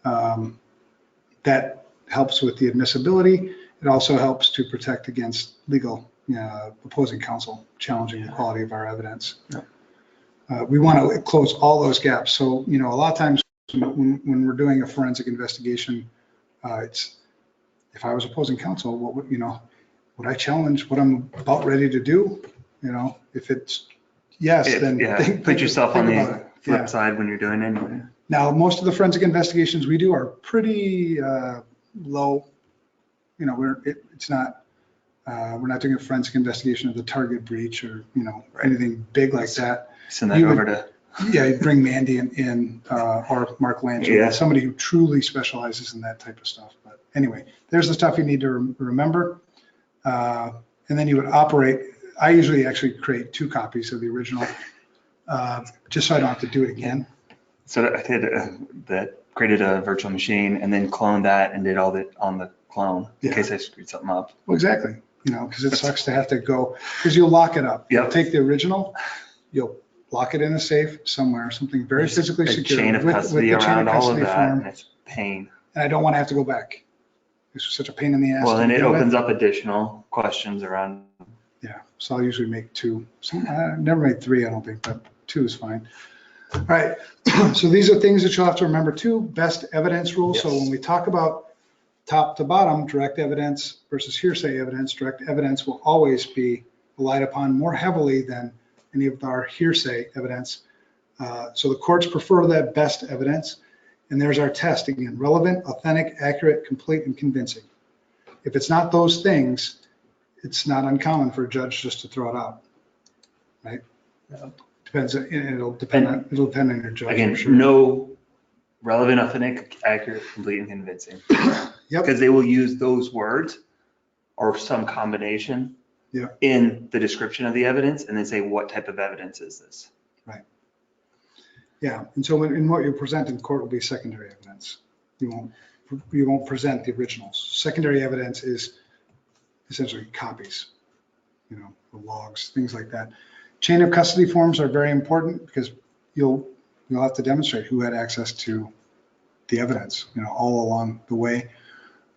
That helps with the admissibility. It also helps to protect against legal opposing counsel challenging the quality of our evidence. We want to close all those gaps. So, a lot of times when we're doing a forensic investigation, it's, if I was opposing counsel, what would I challenge what I'm about ready to do? If it's yes, then put yourself on the flip side when you're doing it anyway. Now, most of the forensic investigations we do are pretty low. It's not. We're not doing a forensic investigation of the Target breach or anything big like that. Send that over to. Yeah, you bring Mandy in or Mark Landry, somebody who truly specializes in that type of stuff. But anyway, there's the stuff you need to remember. And then you would operate. I usually actually create 2 copies of the original, just so I don't have to do it again. So I did that, created a virtual machine and then cloned that and did all that on the clone in case I screwed something up. Well, exactly. Because it sucks to have to go, because you'll lock it up. You'll take the original, you'll lock it in a safe somewhere, something very physically secure. Chain of custody around all of that, and it's pain. And I don't want to have to go back. It's such a pain in the ass. Well, then it opens up additional questions around. Yeah, so I'll usually make 2. I never made 3, I don't think, but 2 is fine. All right, so these are things that you'll have to remember too. Best evidence rule. Yes. So when we talk about top to bottom, direct evidence versus hearsay evidence, direct evidence will always be relied upon more heavily than any of our hearsay evidence. So the courts prefer that best evidence. And there's our test again: relevant, authentic, accurate, complete, and convincing. If it's not those things, it's not uncommon for a judge just to throw it out, right? Depends. It'll depend on your judge. Again, no relevant, authentic, accurate, complete, and convincing. Because they will use those words or some combination in the description of the evidence and then say, what type of evidence is this? Right. Yeah. And so in what you present in court will be secondary evidence. You won't present the originals. Secondary evidence is essentially copies, the logs, things like that. Chain of custody forms are very important because you'll have to demonstrate who had access to the evidence, all along the way.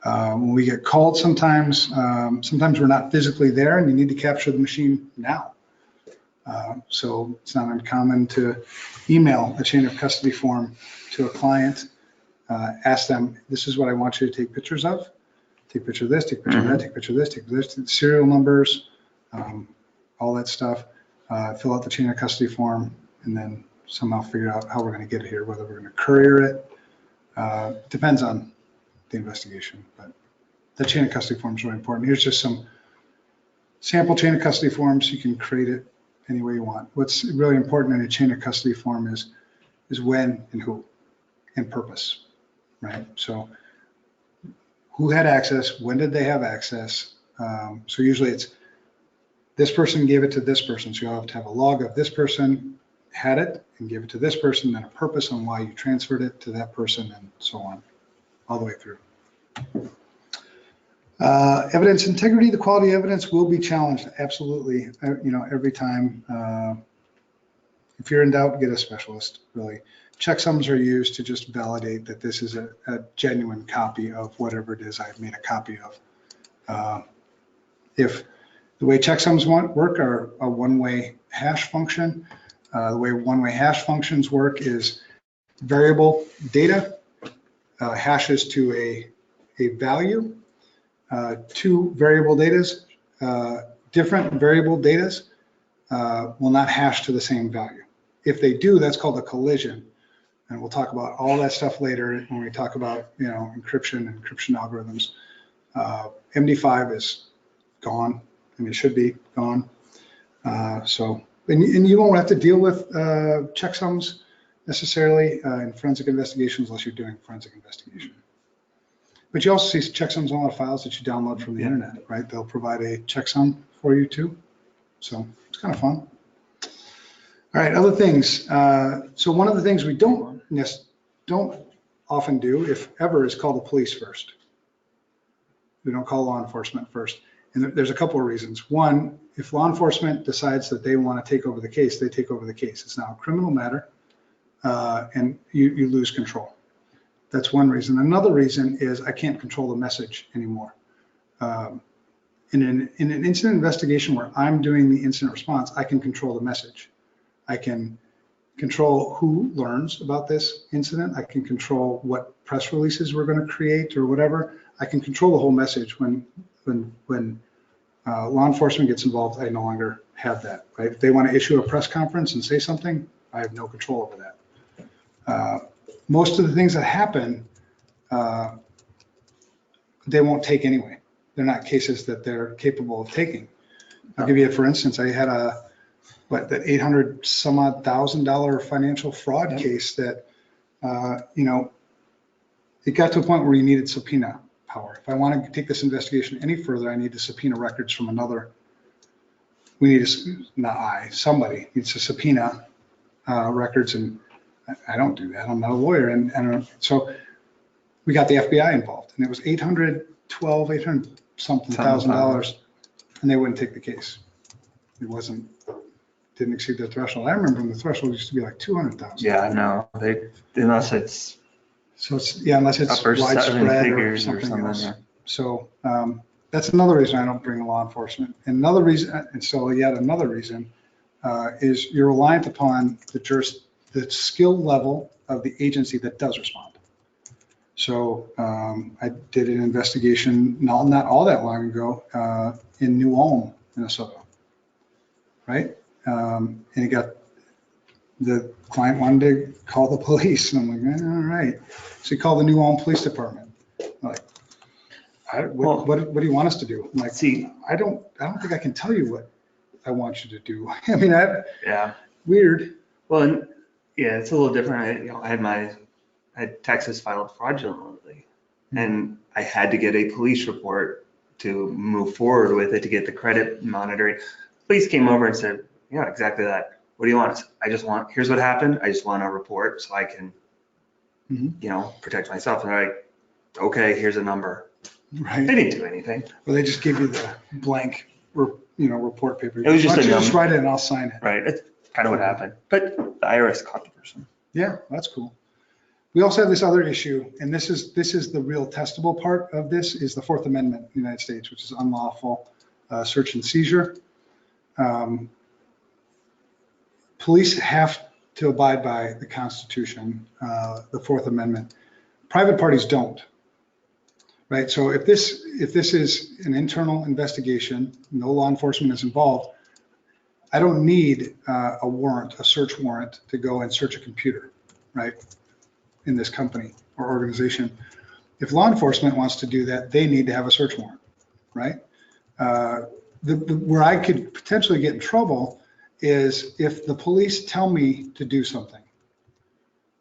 When we get called sometimes we're not physically there and you need to capture the machine now. So it's not uncommon to email a chain of custody form to a client, ask them, this is what I want you to take pictures of. Take a picture of this, take a picture of that, take a picture of this, take a picture of this, serial numbers, all that stuff. Fill out the chain of custody form and then somehow figure out how we're going to get it here, whether we're going to courier it. Depends on the investigation, but the chain of custody form is really important. Here's just some sample chain of custody forms. You can create it any way you want. What's really important in a chain of custody form is when and who and purpose, right? So who had access, when did they have access? So usually it's this person gave it to this person. So you'll have to have a log of this person had it and gave it to this person, then a purpose on why you transferred it to that person and so on, all the way through. Evidence integrity, the quality of evidence will be challenged, absolutely, every time. If you're in doubt, get a specialist, really. Checksums are used to just validate that this is a genuine copy of whatever it is I've made a copy of. If the way checksums work are a one-way hash function, the way one-way hash functions work is variable data hashes to a value. 2 variable datas, different variable datas will not hash to the same value. If they do, that's called a collision. And we'll talk about all that stuff later when we talk about, encryption and encryption algorithms. MD5 is gone. I mean, it should be gone. And you won't have to deal with checksums necessarily in forensic investigations unless you're doing forensic investigation. But you also see checksums on all the files that you download from the internet, right? They'll provide a checksum for you too. So it's kind of fun. All right, other things. So one of the things we don't often do, if ever, is call the police first. We don't call law enforcement first. And there's a couple of reasons. One, if law enforcement decides that they want to take over the case, they take over the case. It's now a criminal matter, and you lose control. That's one reason. Another reason is I can't control the message anymore. In an incident investigation where I'm doing the incident response, I can control the message. I can control who learns about this incident. I can control what press releases we're going to create or whatever. I can control the whole message. When law enforcement gets involved, I no longer have that, right? If they want to issue a press conference and say something, I have no control over that. Most of the things that happen, they won't take anyway. They're not cases that they're capable of taking. I'll give you, for instance, I had that $800 some odd $1,000 financial fraud case that, it got to a point where you needed subpoena power. If I want to take this investigation any further, I need to subpoena records from another. Somebody needs to subpoena records, and I don't do that. I'm not a lawyer. And so we got the FBI involved, and it was $800 something $1,000, and they wouldn't take the case. It didn't exceed the threshold. I remember when the threshold used to be like 200,000. Yeah, no, unless it's unless it's upper seven widespread figures or something else. Yeah. So that's another reason I don't bring law enforcement. And another reason, yet another reason is you're reliant upon the skill level of the agency that does respond. So I did an investigation not all that long ago in New Ulm, Minnesota, right? And the client wanted to call the police, and I'm like, all right. So he called the New Ulm Police Department. I'm like, what do you want us to do? I'm like, I don't think I can tell you what I want you to do. I mean, weird. Well, and it's a little different. I had taxes filed fraudulently, and I had to get a police report to move forward with it to get the credit monitoring. Police came over and said, exactly that. What do you want? Here's what happened. I just want a report so I can, protect myself. And they're like, okay, here's a number. Right. They didn't do anything. Well, they just gave you the blank, report paper. It was just just write it and I'll sign it. Right. That's kind of what happened. But the IRS caught the person. Yeah, that's cool. We also have this other issue, and this is the real testable part of this, is the Fourth Amendment in the United States, which is unlawful search and seizure. Police have to abide by the Constitution, the Fourth Amendment. Private parties don't, right? So if this is an internal investigation, no law enforcement is involved, I don't need a search warrant to go and search a computer, right, in this company or organization. If law enforcement wants to do that, they need to have a search warrant, right? Where I could potentially get in trouble is if the police tell me to do something,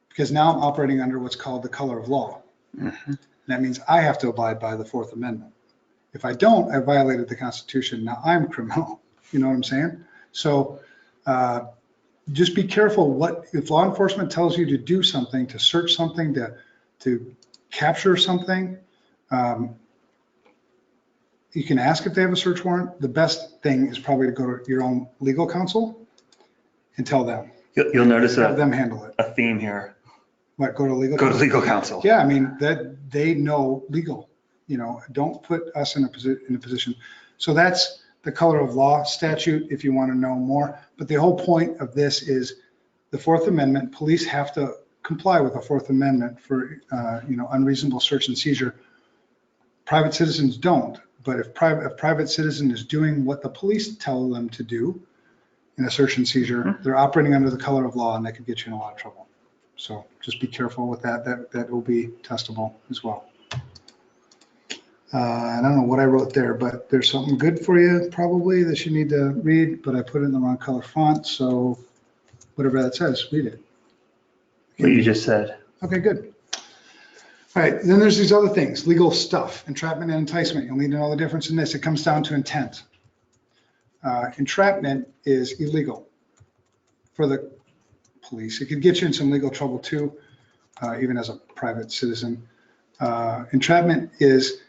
because now I'm operating under what's called the color of law. Mm-hmm. That means I have to abide by the Fourth Amendment. If I don't, I violated the Constitution. Now I'm a criminal. You know what I'm saying? So just be careful if law enforcement tells you to do something, to search something, to capture something. You can ask if they have a search warrant. The best thing is probably to go to your own legal counsel and tell them. You'll notice have them handle it. A theme here. What, go to legal counsel? Go to legal counsel. Yeah, I mean, that they know legal. Don't put us in a position. So that's the color of law statute if you want to know more. But the whole point of this is the Fourth Amendment. Police have to comply with the Fourth Amendment for unreasonable search and seizure. Private citizens don't. But if a private citizen is doing what the police tell them to do in a search and seizure, mm-hmm. they're operating under the color of law, and that could get you in a lot of trouble. So just be careful with that. That will be testable as well. I don't know what I wrote there, but there's something good for you probably that you need to read, but I put it in the wrong color font. So whatever that says, read it. What you just said. Okay, good. All right, then there's these other things, legal stuff, entrapment and enticement. You'll need to know the difference in this. It comes down to intent. Entrapment is illegal for the police. It could get you in some legal trouble too, even as a private citizen. Entrapment is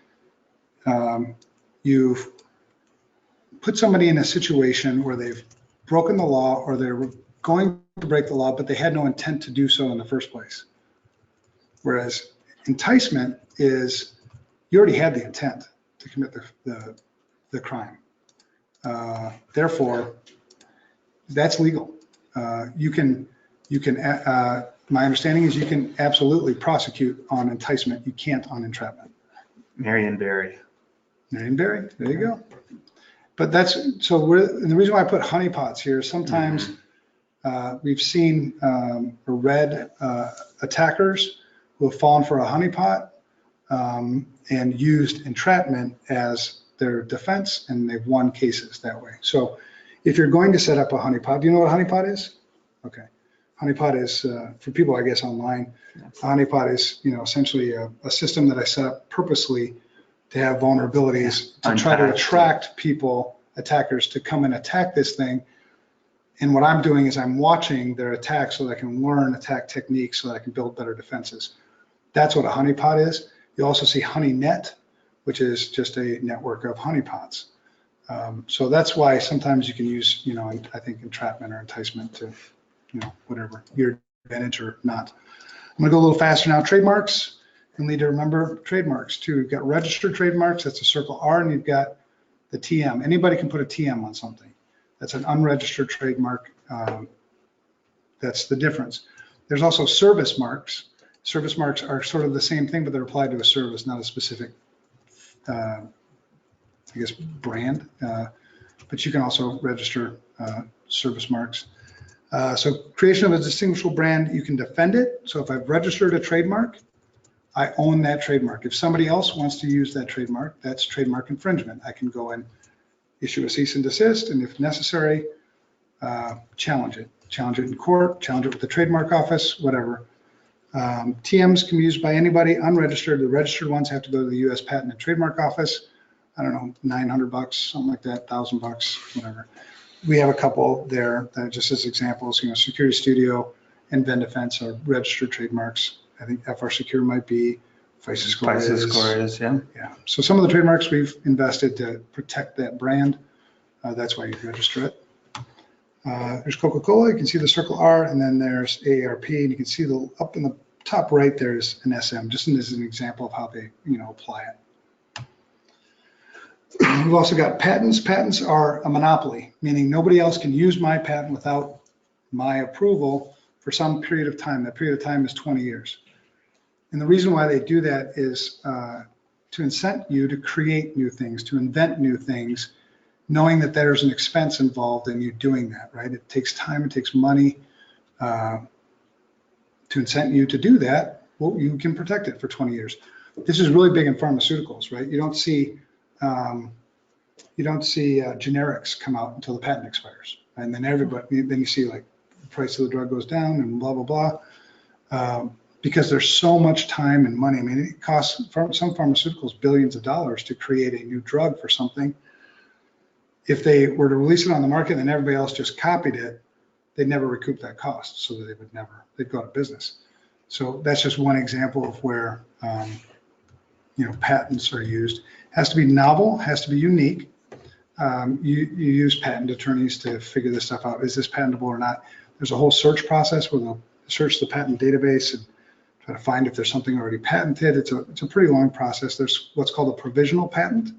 you've put somebody in a situation where they've broken the law or they're going to break the law, but they had no intent to do so in the first place. Whereas enticement is, you already had the intent to commit the crime. Therefore, that's legal. My understanding is you can absolutely prosecute on enticement. You can't on entrapment. Marion Barry. Marion Barry, there you go. But and the reason why I put honeypots here, sometimes we've seen or read attackers who have fallen for a honeypot and used entrapment as their defense, and they've won cases that way. So if you're going to set up a honeypot, do you know what a honeypot is? Okay. Honeypot is, for people, I guess, online, a honeypot is, essentially a system that I set up purposely to have vulnerabilities to try to attract people, attackers, to come and attack this thing. And what I'm doing is I'm watching their attacks so that I can learn attack techniques so that I can build better defenses. That's what a honeypot is. You also see honey net, which is just a network of honeypots. So that's why sometimes you can use, I think entrapment or enticement to, whatever, your advantage or not. I'm gonna go a little faster now. Trademarks, you need to remember trademarks too. You've got registered trademarks, that's a circle R, and you've got the TM. Anybody can put a TM on something. That's an unregistered trademark. That's the difference. There's also service marks. Service marks are sort of the same thing, but they're applied to a service, not a specific, I guess, brand. But you can also register service marks. So creation of a distinguishable brand, you can defend it. So if I've registered a trademark, I own that trademark. If somebody else wants to use that trademark, that's trademark infringement. I can go and issue a cease and desist, and if necessary, challenge it. Challenge it in court, challenge it with the trademark office, whatever. TMs can be used by anybody, unregistered. The registered ones have to go to the US Patent and Trademark Office. I don't know, $900, something like that, $1,000, whatever. We have a couple there that just as examples, Security Studio and Vendefense are registered trademarks. I think FRSecure might be, FRSecure is, yeah. Yeah. So some of the trademarks we've invested to protect that brand. That's why you register it. There's Coca-Cola, you can see the circle R, and then there's AARP, and you can see up in the top right, there's an SM, just as an example of how they, apply it. We've also got patents. Patents are a monopoly, meaning nobody else can use my patent without my approval for some period of time. That period of time is 20 years. And the reason why they do that is to incent you to create new things, to invent new things, knowing that there's an expense involved in you doing that, right? It takes time, it takes money to incent you to do that. Well, you can protect it for 20 years. This is really big in pharmaceuticals, right? You don't see generics come out until the patent expires, and then then you see like the price of the drug goes down and blah blah blah, because there's so much time and money. I mean, it costs some pharmaceuticals billions of dollars to create a new drug for something. If they were to release it on the market and everybody else just copied it, they'd never recoup that cost, so that they'd go out of business. So that's just one example of where patents are used. Has to be novel, has to be unique. You use patent attorneys to figure this stuff out. Is this patentable or not? There's a whole search process where they'll search the patent database and try to find if there's something already patented. It's a pretty long process. There's what's called a provisional patent,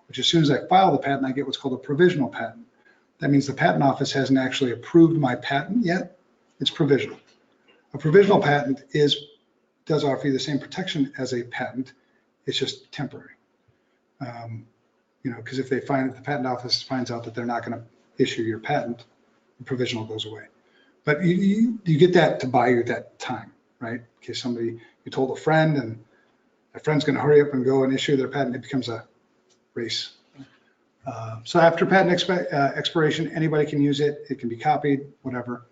which as soon as I file the patent, I get what's called a provisional patent. That means the patent office hasn't actually approved my patent yet. It's provisional. A provisional patent does offer you the same protection as a patent. It's just temporary. Because if the patent office finds out that they're not going to issue your patent, the provisional goes away. But you get that to buy you that time, right? In case you told a friend and that friend's going to hurry up and go and issue their patent, it becomes a race. So after patent expiration, anybody can use it. It can be copied, whatever.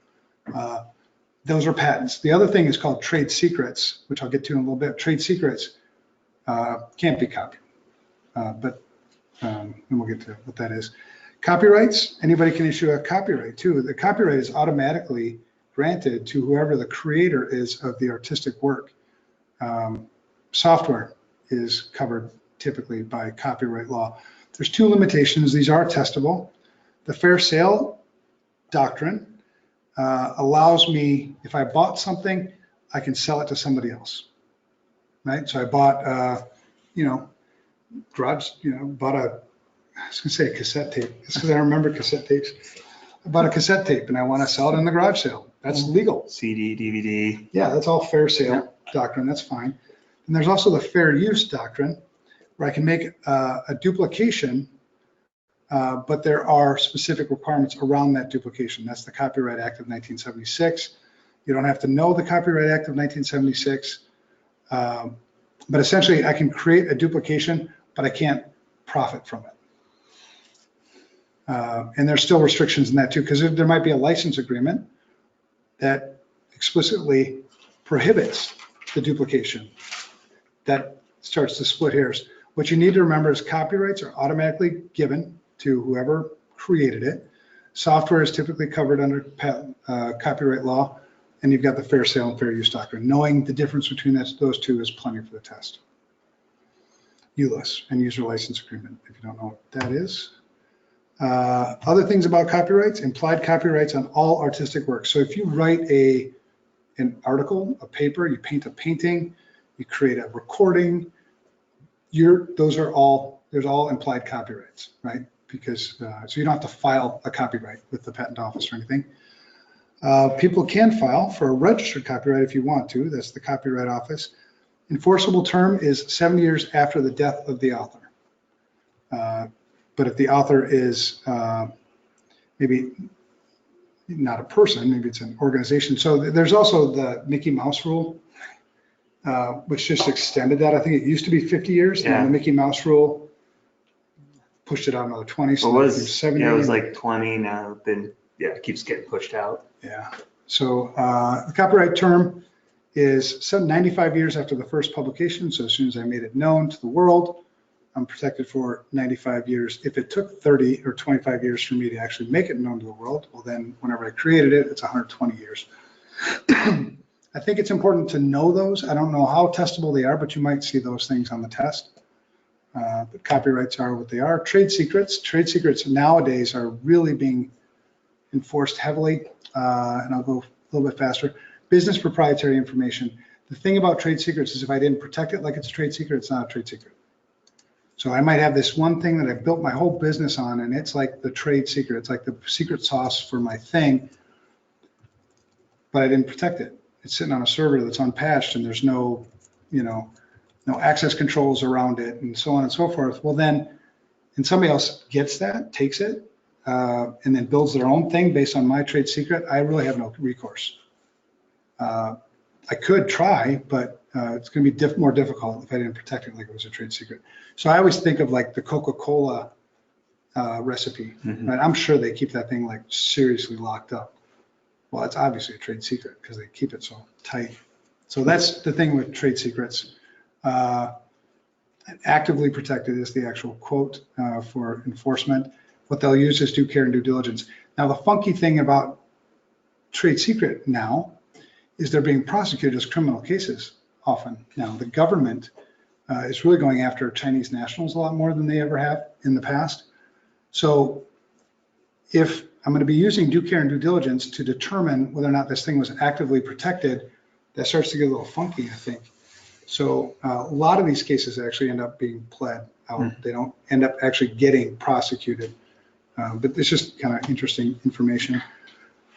Those are patents. The other thing is called trade secrets, which I'll get to in a little bit. Trade secrets can't be copied, but then we'll get to what that is. Copyrights, anybody can issue a copyright too. The copyright is automatically granted to whoever the creator is of the artistic work. Software is covered typically by copyright law. There's two limitations. These are testable. The fair sale doctrine allows me, if I bought something, I can sell it to somebody else, right? So I bought, bought a, I was gonna say a cassette tape. It's because I remember cassette tapes. I bought a cassette tape and I want to sell it in the garage sale. That's legal. CD, DVD. Yeah, that's all fair sale doctrine. That's fine. And there's also the fair use doctrine, where I can make a duplication, but there are specific requirements around that duplication. That's the Copyright Act of 1976. You don't have to know the Copyright Act of 1976, but essentially I can create a duplication, but I can't profit from it. And there's still restrictions in that too, because there might be a license agreement that explicitly prohibits the duplication. That starts to split hairs. What you need to remember is copyrights are automatically given to whoever created it. Software is typically covered under copyright law, and you've got the fair sale and fair use doctrine. Knowing the difference between those two is plenty for the test. ULIS and user license agreement, if you don't know what that is. Other things about copyrights, implied copyrights on all artistic works. So if you write an article, a paper, you paint a painting, you create a recording, there's all implied copyrights, right? Because so you don't have to file a copyright with the patent office or anything. People can file for a registered copyright if you want to. That's the Copyright Office. Enforceable term is 7 years after the death of the author. But if the author is maybe not a person, maybe it's an organization. So there's also the Mickey Mouse rule, which just extended that. I think it used to be 50 years, and the Mickey Mouse rule pushed it out another 20. So it was 70. Yeah, it was like 20 now. Then it keeps getting pushed out. Yeah. So the copyright term is 95 years after the first publication. So as soon as I made it known to the world, I'm protected for 95 years. If it took 30 or 25 years for me to actually make it known to the world, well then whenever I created it, it's 120 years. I think it's important to know those. I don't know how testable they are, but you might see those things on the test. But copyrights are what they are. Trade secrets nowadays are really being enforced heavily, and I'll go a little bit faster. Business proprietary information. The thing about trade secrets is if I didn't protect it like it's a trade secret, it's not a trade secret. So I might have this one thing that I built my whole business on, and it's like the trade secret. It's like the secret sauce for my thing, but I didn't protect it. It's sitting on a server that's unpatched, and there's no access controls around it, and so on and so forth. Well then, and somebody else gets that, takes it, and then builds their own thing based on my trade secret, I really have no recourse. I could try, but it's going to be more difficult if I didn't protect it like it was a trade secret. So I always think of like the Coca-Cola recipe, right? I'm sure they keep that thing like seriously locked up. Well, it's obviously a trade secret because they keep it so tight. So that's the thing with trade secrets. Actively protected is the actual quote for enforcement. What they'll use is due care and due diligence. Now, the funky thing about trade secret now is they're being prosecuted as criminal cases often. Now, the government is really going after Chinese nationals a lot more than they ever have in the past. So if I'm going to be using due care and due diligence to determine whether or not this thing was actively protected, that starts to get a little funky, I think. So a lot of these cases actually end up being pled out. They don't end up actually getting prosecuted. But it's just kind of interesting information.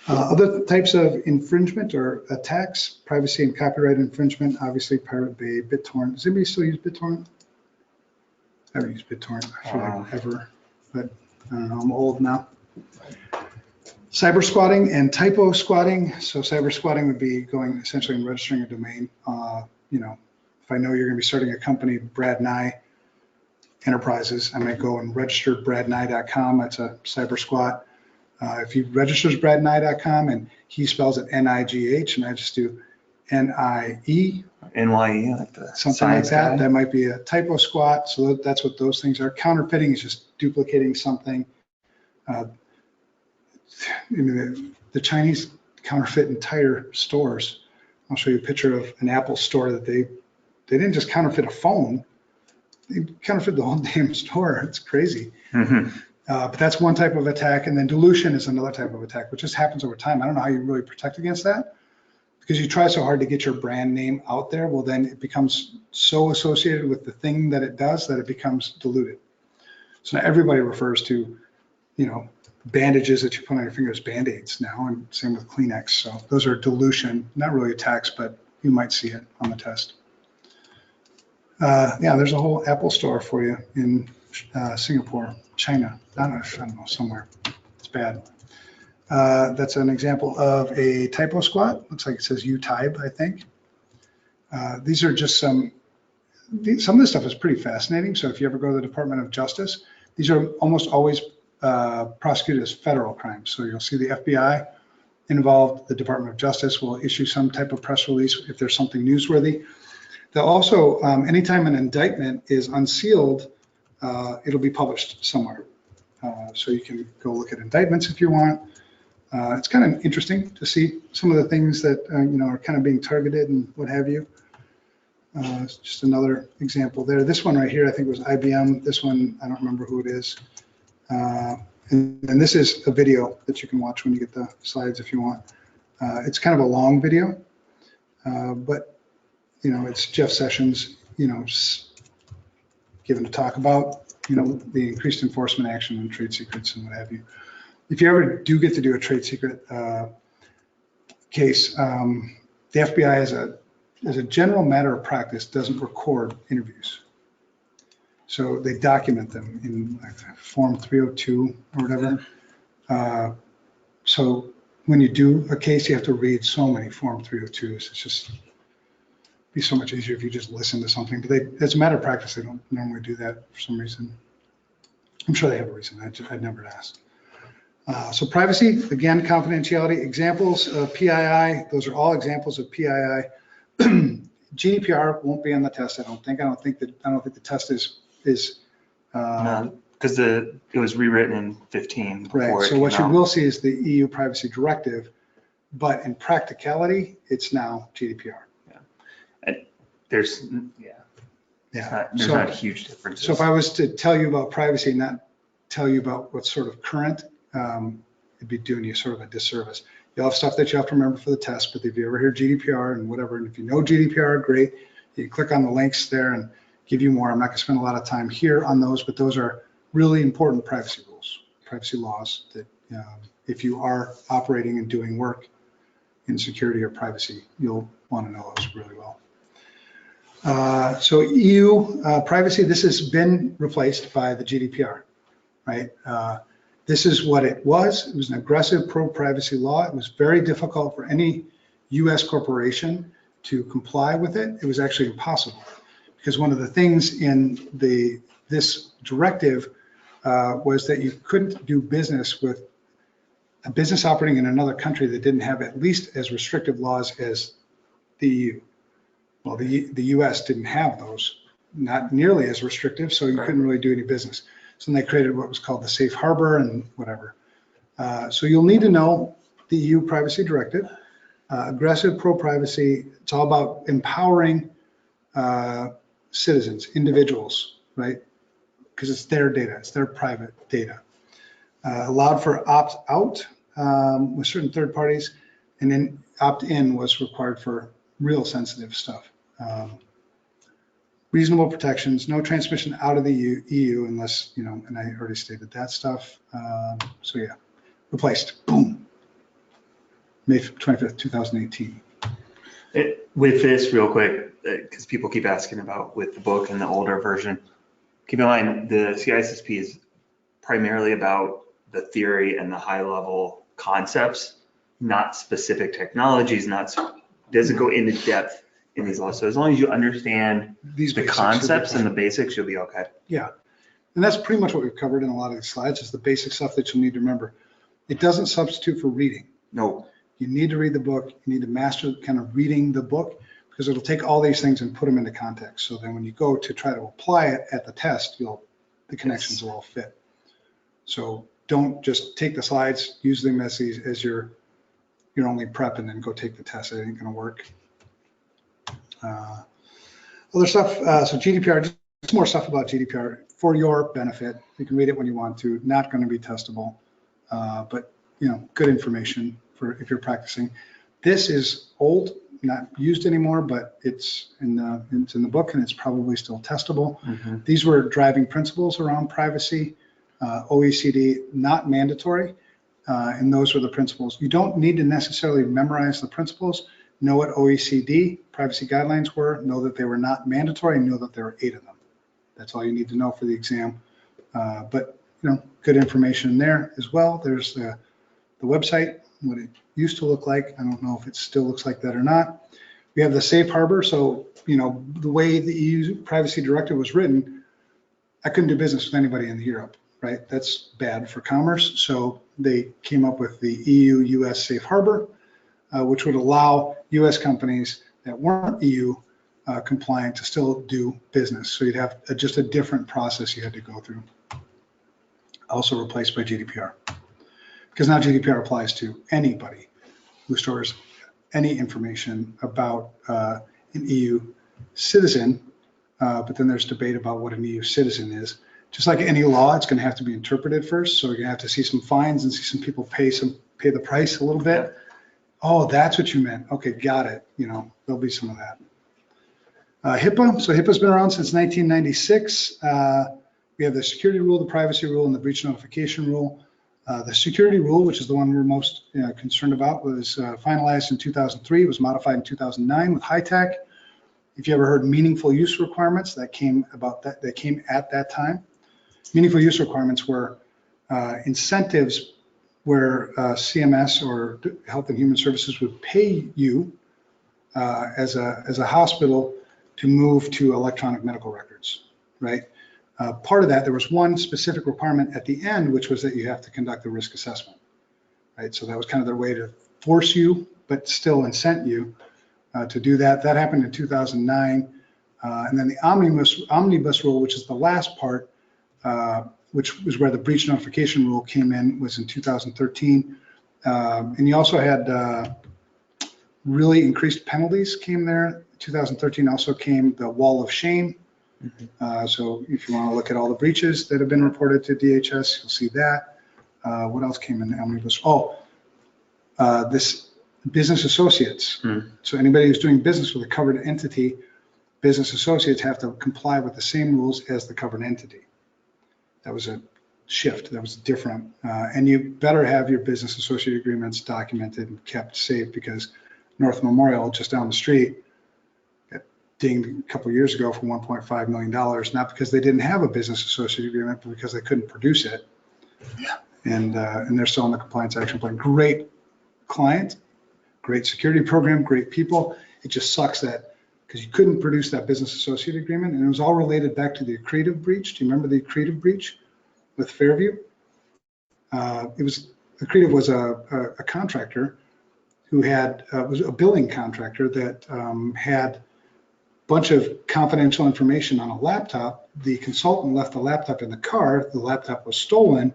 Other types of infringement or attacks, privacy and copyright infringement, obviously Pirate Bay, BitTorrent. Does anybody still use BitTorrent? I haven't used BitTorrent, I feel like ever, but I don't know, I'm old now. Cyber squatting and typo squatting. So cyber squatting would be going essentially and registering a domain. If I know you're going to be starting a company, Brad Nye Enterprises, I might go and register bradnye.com. That's a cyber squat. If he registers bradnye.com and he spells it N-I-G-H and I just do N-I-E, NYE, like the something like that, guy. that might be a typo squat. So that's what those things are. Counterfeiting is just duplicating something. The Chinese counterfeit entire stores. I'll show you a picture of an Apple store that they didn't just counterfeit a phone. it counterfeit the whole damn store. It's crazy. Mhm. But that's one type of attack. And then dilution is another type of attack, which just happens over time. I don't know how you really protect against that, because you try so hard to get your brand name out there. Well, then it becomes so associated with the thing that it does that it becomes diluted. So now everybody refers to, you know, bandages that you put on your fingers, Band-Aids now, and same with Kleenex. So those are dilution, not really attacks, but you might see it on the test. Yeah, there's a whole Apple store for you in Singapore, China. I don't know, somewhere. It's bad. That's an example of a typo squat. Looks like it says U-type, I think. These are just some of this stuff is pretty fascinating. So if you ever go to the Department of Justice, these are almost always prosecuted as federal crimes. So you'll see the FBI involved, the Department of Justice will issue some type of press release if there's something newsworthy. They'll also, anytime an indictment is unsealed, it'll be published somewhere. So you can go look at indictments if you want. It's kind of interesting to see some of the things that you know, are kind of being targeted and what have you. It's just another example there. This one right here, I think was IBM. This one, I don't remember who it is. And this is a video that you can watch when you get the slides if you want. It's kind of a long video, but you know, it's Jeff Sessions, you know, given to talk about, you know, the increased enforcement action and trade secrets and what have you. If you ever do get to do a trade secret case, the FBI as a general matter of practice doesn't record interviews. So they document them in Form 302 or whatever. So when you do a case, you have to read so many Form 302s. It's just be so much easier if you just listen to something. But as a matter of practice, they don't normally do that for some reason. I'm sure they have a reason. I'd never asked. So privacy, again, confidentiality, examples of PII. Those are all examples of PII. GDPR won't be on the test, I don't think. I don't think the test is No, because it was rewritten in 15. Right. So what you will see is the EU Privacy Directive, but in practicality, it's now GDPR. There's not a huge difference. So if I was to tell you about privacy, not tell you about what's sort of current, it'd be doing you sort of a disservice. You'll have stuff that you have to remember for the test, but if you ever hear GDPR and whatever, and if you know GDPR, great. You can click on the links there and give you more. I'm not going to spend a lot of time here on those, but those are really important privacy rules, privacy laws that if you are operating and doing work in security or privacy, you'll want to know those really well. So EU privacy, this has been replaced by the GDPR, right? This is what it was. It was an aggressive pro-privacy law. It was very difficult for any US corporation to comply with it. It was actually impossible because one of the things in this directive was that you couldn't do business with a business operating in another country that didn't have at least as restrictive laws as the EU. Well, the US didn't have those, not nearly as restrictive, so you couldn't really do any business. So they created what was called the safe harbor and whatever. So you'll need to know the EU Privacy Directive, aggressive pro-privacy. It's all about empowering citizens, individuals, right? Because it's their data, it's their private data. Allowed for opt-out with certain third parties, and then opt-in was required for real sensitive stuff. Reasonable protections, no transmission out of the EU unless, you know, and I already stated that stuff. So yeah, replaced, boom. May 25th, 2018. With this real quick, because people keep asking about with the book and the older version, keep in mind the CISSP is primarily about the theory and the high level concepts, not specific technologies, doesn't go into depth in these laws. So as long as you understand the concepts and the basics, you'll be okay. Yeah, and that's pretty much what we've covered in a lot of these slides is the basic stuff that you'll need to remember. It doesn't substitute for reading. No. You need to read the book. You need to master kind of reading the book because it'll take all these things and put them into context. So then when you go to try to apply it at the test, the connections will all fit. So don't just take the slides, use them as your only prep and then go take the test. It ain't gonna work. Other stuff, so GDPR, There's more stuff about GDPR for your benefit. You can read it when you want to, not going to be testable, but good information for if you're practicing. This is old, not used anymore, but it's in the book and it's probably still testable. Mm-hmm. These were driving principles around privacy. OECD, not mandatory, and those were the principles. You don't need to necessarily memorize the principles. Know what OECD privacy guidelines were, know that they were not mandatory, and know that there were 8 of them. That's all you need to know for the exam. But good information there as well. There's the website, what it used to look like. I don't know if it still looks like that or not. We have the safe harbor. So, the way the EU privacy directive was written, I couldn't do business with anybody in Europe, right? That's bad for commerce. So they came up with the EU-US safe harbor, which would allow US companies that weren't EU compliant to still do business. So you'd have just a different process you had to go through. Also replaced by GDPR. Because now GDPR applies to anybody who stores any information about an EU citizen, but then there's debate about what an EU citizen is. Just like any law, it's going to have to be interpreted first. So you're going to have to see some fines and see some people pay the price a little bit. Oh, that's what you meant. Okay, got it. There'll be some of that. HIPAA. So HIPAA's been around since 1996. We have the security rule, the privacy rule, and the breach notification rule. The security rule, which is the one we're most concerned about, was finalized in 2003. It was modified in 2009 with HITECH. If you ever heard meaningful use requirements, that came at that time. Meaningful use requirements were incentives where CMS or Health and Human Services would pay you as a hospital to move to electronic medical records, right? Part of that, there was one specific requirement at the end, which was that you have to conduct a risk assessment, right? So that was kind of their way to force you, but still incent you to do that. That happened in 2009. And then the omnibus rule, which is the last part, which was where the breach notification rule came in, was in 2013. And you also had really increased penalties came there. 2013 also came the wall of shame. So if you want to look at all the breaches that have been reported to DHS, you'll see that. What else came in the omnibus? This business associates. So anybody who's doing business with a covered entity, business associates have to comply with the same rules as the covered entity. That was a shift. That was different. And you better have your business associate agreements documented and kept safe, because North Memorial, just down the street, got dinged a couple of years ago for $1.5 million, not because they didn't have a business associate agreement, but because they couldn't produce it. Yeah. And they're still in the compliance action plan. Great client, great security program, great people. It just sucks that because you couldn't produce that business associate agreement, and it was all related back to the Accretive breach. Do you remember the Accretive breach with Fairview? Accretive was a contractor who was a billing contractor that had a bunch of confidential information on a laptop. The consultant left the laptop in the car. The laptop was stolen.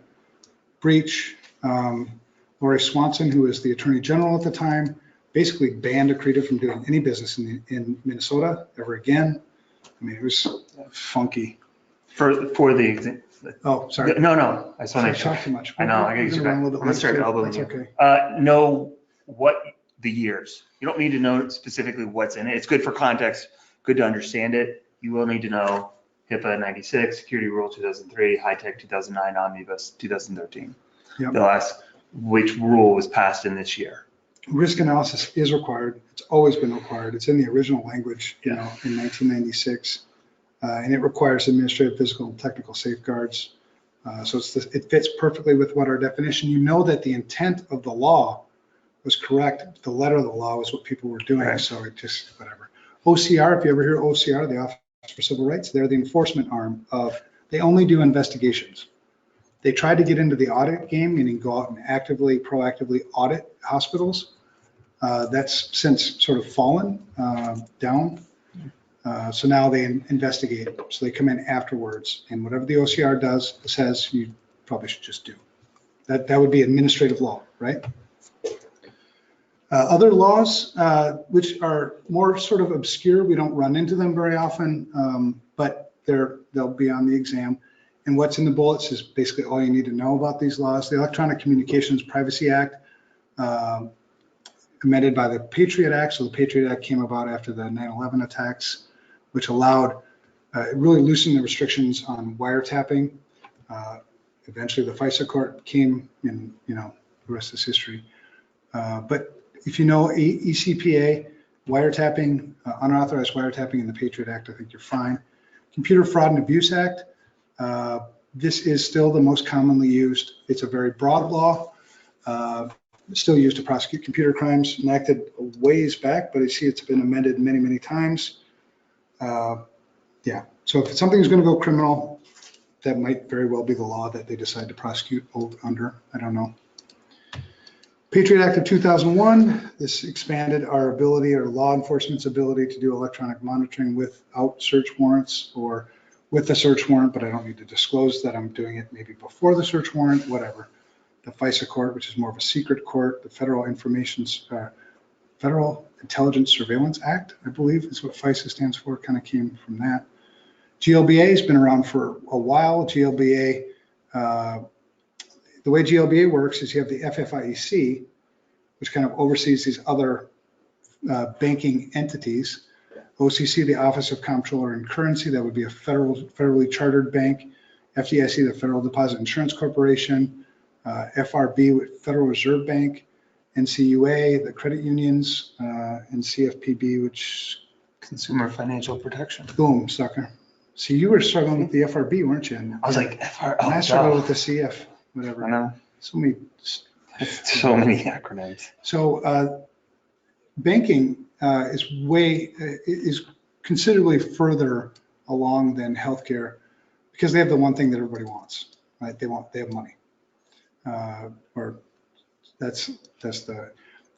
Breach. Lori Swanson, who was the Attorney General at the time, basically banned Accretive from doing any business in Minnesota ever again. I mean, it was funky. For the exam. Oh, sorry. No. I just want to talk too much. I know. I got you. I'm gonna start elbowing you. Okay. Know what the years. You don't need to know specifically what's in it. It's good for context. Good to understand it. You will need to know HIPAA 96, Security Rule 2003, HITECH 2009, Omnibus 2013. Yep. They'll ask which rule was passed in this year. Risk analysis is required. It's always been required. It's in the original language, in 1996, and it requires administrative, physical, and technical safeguards. So it fits perfectly with what our definition. You know that the intent of the law was correct. The letter of the law was what people were doing. Right. So it just whatever. OCR, if you ever hear OCR, the Office for Civil Rights, they're the enforcement arm of. They only do investigations. They tried to get into the audit game, meaning go out and proactively audit hospitals. That's since sort of fallen down. So now they investigate. So they come in afterwards, and whatever the OCR says, you probably should just do. That would be administrative law, right? Other laws, which are more sort of obscure, we don't run into them very often, but they'll be on the exam. And what's in the bullets is basically all you need to know about these laws. The Electronic Communications Privacy Act, amended by the Patriot Act. So the Patriot Act came about after the 9/11 attacks, which allowed, it really loosened the restrictions on wiretapping. Eventually the FISA court came, and the rest is history. But if you know ECPA, wiretapping, unauthorized wiretapping in the Patriot Act, I think you're fine. Computer Fraud and Abuse Act, this is still the most commonly used. It's a very broad law, still used to prosecute computer crimes, enacted a ways back, but I see it's been amended many, many times. Yeah, so if something's going to go criminal, that might very well be the law that they decide to prosecute under. I don't know. Patriot Act of 2001, this expanded our ability, or law enforcement's ability, to do electronic monitoring without search warrants or with a search warrant, but I don't need to disclose that I'm doing it maybe before the search warrant, whatever. The FISA court, which is more of a secret court, the Federal Intelligence Surveillance Act, I believe is what FISA stands for, kind of came from that. GLBA has been around for a while. GLBA, the way GLBA works is you have the FFIEC, which kind of oversees these other banking entities. OCC, the Office of Comptroller and Currency, that would be a federally chartered bank. FDIC, the Federal Deposit Insurance Corporation. FRB, Federal Reserve Bank. NCUA, the credit unions, and CFPB, which Consumer Financial Protection. Boom, sucker. See, you were struggling with the FRB, weren't you? I was like, FR. And I struggled with the CF, whatever. I know. So many acronyms. So banking is considerably further along than healthcare, because they have the one thing that everybody wants, right? They have money, or that's the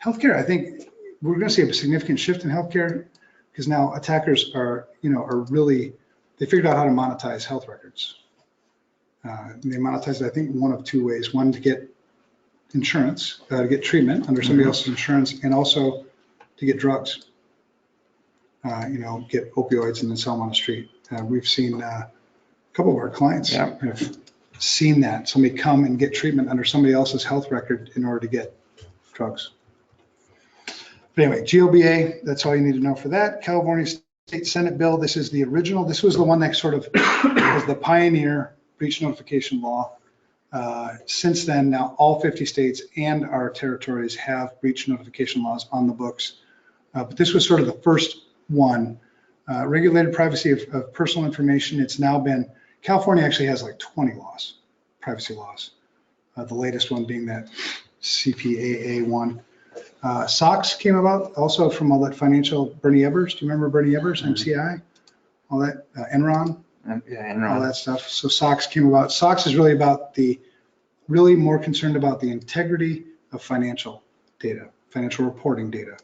healthcare. I think we're going to see a significant shift in healthcare, because now attackers are really, they figured out how to monetize health records. And they monetize it, I think, one of two ways: one, to get insurance, to get treatment under somebody else's insurance, and also to get drugs. Get opioids and then sell them on the street. We've seen a couple of our clients have seen that somebody come and get treatment under somebody else's health record in order to get drugs. But anyway, GLBA, that's all you need to know for that. California State Senate bill, this is the original. This was the one that sort of was the pioneer breach notification law. Since then, now all 50 states and our territories have breach notification laws on the books. But this was sort of the first one. Regulated privacy of personal information. It's now been, California actually has like 20 laws, privacy laws. The latest one being that CPAA one. SOX came about also from all that financial, Bernie Ebbers. Do you remember Bernie Ebbers, MCI? All that, Enron? Yeah, Enron. All that stuff. So SOX came about. SOX is really about really more concerned about the integrity of financial data, financial reporting data.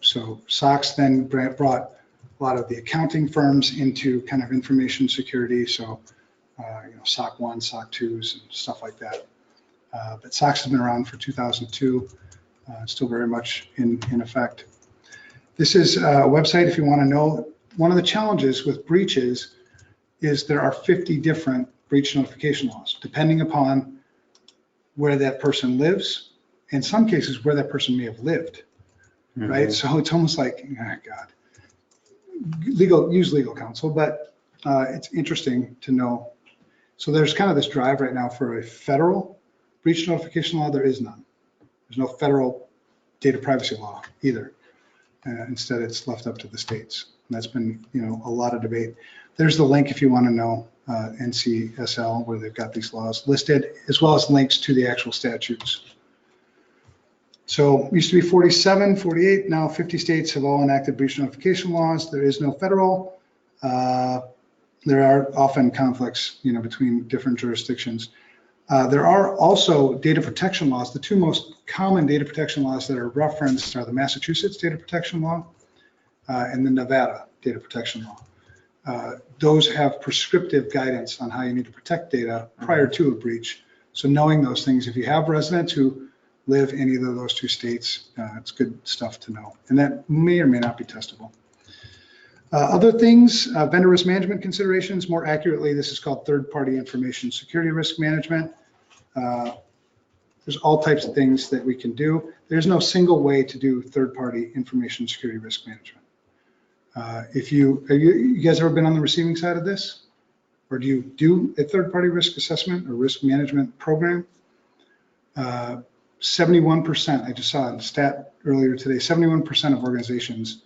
So SOX then brought a lot of the accounting firms into kind of information security. So, SOC 1, SOC 2s, and stuff like that. But SOX has been around for 2002, still very much in effect. This is a website if you want to know. One of the challenges with breaches is there are 50 different breach notification laws, depending upon where that person lives, in some cases where that person may have lived, right? So it's almost like, oh God, use legal counsel, but it's interesting to know. So there's kind of this drive right now for a federal breach notification law. There is none. There's no federal data privacy law either. Instead, it's left up to the states. And that's been, a lot of debate. There's the link if you want to know, NCSL, where they've got these laws listed, as well as links to the actual statutes. So used to be 47, 48, now 50 states have all enacted breach notification laws. There is no federal. There are often conflicts, between different jurisdictions. There are also data protection laws. The two most common data protection laws that are referenced are the Massachusetts data protection law and the Nevada data protection law. Those have prescriptive guidance on how you need to protect data prior to a breach. So knowing those things, if you have residents who live in either of those two states, it's good stuff to know. And that may or may not be testable. Other things, vendor risk management considerations, more accurately, this is called third-party information security risk management. There's all types of things that we can do. There's no single way to do third-party information security risk management. Have you guys ever been on the receiving side of this? Or do you do a third-party risk assessment or risk management program? 71%, I just saw a stat earlier today, 71% of organizations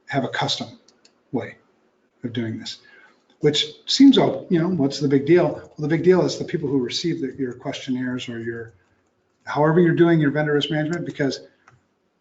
have a custom way of doing this, which seems, what's the big deal? Well, the big deal is the people who receive your questionnaires or however you're doing your vendor risk management, because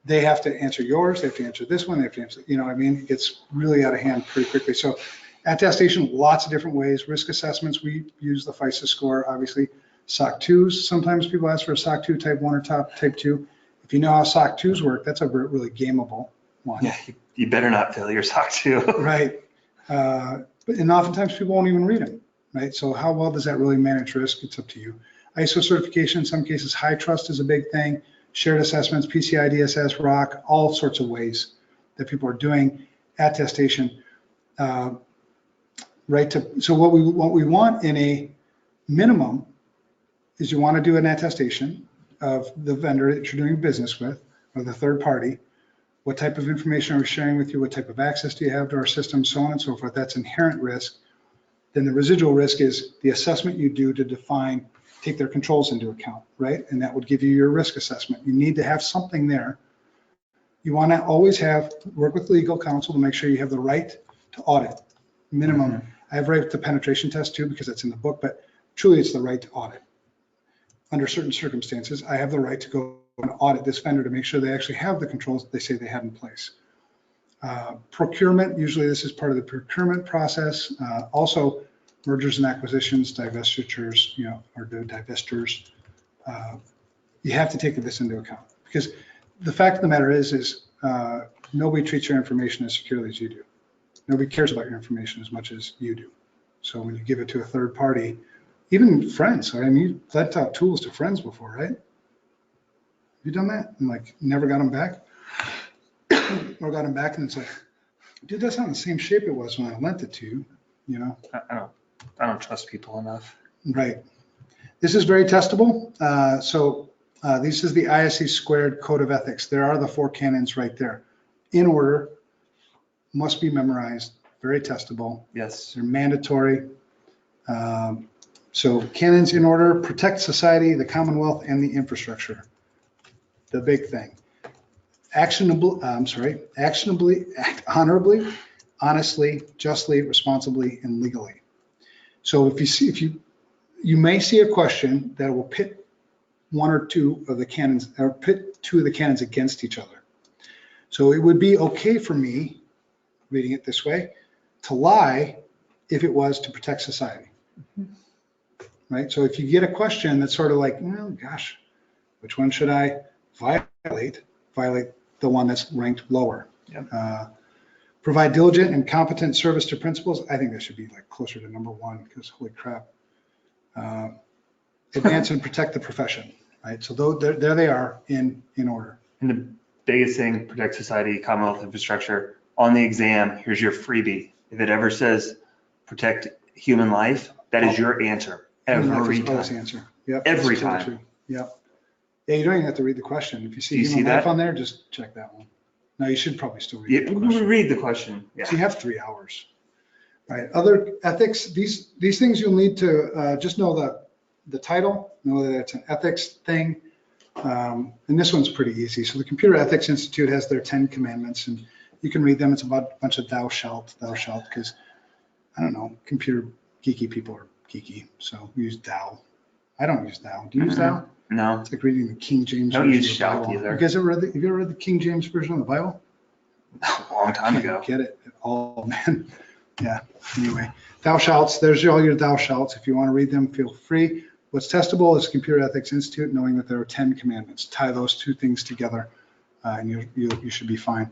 they have to answer yours, they have to answer this one, they have to answer, it gets really out of hand pretty quickly. So attestation, lots of different ways. Risk assessments, we use the FISA score, obviously. SOC 2s, sometimes people ask for a SOC 2 type 1 or type 2. If you know how SOC 2s work, that's a really gameable one. Yeah, you better not fail your SOC 2. Right. And oftentimes people won't even read them, right? So how well does that really manage risk? It's up to you. ISO certification, in some cases, high trust is a big thing. Shared assessments, PCI DSS, ROC, all sorts of ways that people are doing attestation. So what we want in a minimum is you want to do an attestation of the vendor that you're doing business with, or the third party. What type of information are we sharing with you? What type of access do you have to our system? So on and so forth. That's inherent risk. Then the residual risk is the assessment you do to take their controls into account, right? And that would give you your risk assessment. You need to have something there. You want to always work with legal counsel to make sure you have the right to audit. Minimum. Mm-hmm. I have right to penetration test too, because that's in the book, but truly it's the right to audit. Under certain circumstances, I have the right to go and audit this vendor to make sure they actually have the controls that they say they have in place. Procurement, usually this is part of the procurement process. Also, mergers and acquisitions, divestitures, or the divestors. You have to take this into account, because the fact of the matter is nobody treats your information as securely as you do. Nobody cares about your information as much as you do. So when you give it to a third party, even friends, you've lent out tools to friends before, right? Have you done that? And never got them back? Or got them back and it's like, dude, that's not the same shape it was when I lent it to you, I don't trust people enough. Right. This is very testable. This is the ISC squared code of ethics. There are the 4 canons right there. In order, must be memorized, very testable. Yes. They're mandatory. So canons in order: protect society, the Commonwealth, and the infrastructure. The big thing. Actionably, act honorably, honestly, justly, responsibly, and legally. So you may see a question that will pit one or two of the canons, or pit two of the canons against each other. So it would be okay for me, reading it this way, to lie if it was to protect society. Mm-hmm. Right? So if you get a question that's sort of like, well, gosh, which one should I violate? Violate the one that's ranked lower. Yep. Provide diligent and competent service to principals. I think that should be like closer to number one, because holy crap. Advance and protect the profession, right? So there they are in order. And the biggest thing, protect society, Commonwealth infrastructure. On the exam, here's your freebie. If it ever says protect human life, that is your answer every time. Answer. Yep. Every time. Totally. Yep. Yeah, you don't even have to read the question. If you see human life on there, just check that one. No, you should probably still read the question. Read the question. Yeah. So you have 3 hours. Right. Other ethics, these things you'll need to just know the title, know that it's an ethics thing. And this one's pretty easy. So the Computer Ethics Institute has their 10 commandments, and you can read them. It's about a bunch of thou shalt, because I don't know, computer geeky people are geeky. So we use thou. I don't use thou. Do you use thou? No. It's like reading the King James version. Don't use of the Bible. shalt either. You guys have you ever read the King James version of the Bible? A long time ago. Get it at all, man. Yeah. Anyway, thou shalts. There's all your thou shalts. If you want to read them, feel free. What's testable is Computer Ethics Institute, knowing that there are 10 commandments. Tie those 2 things together, and you should be fine.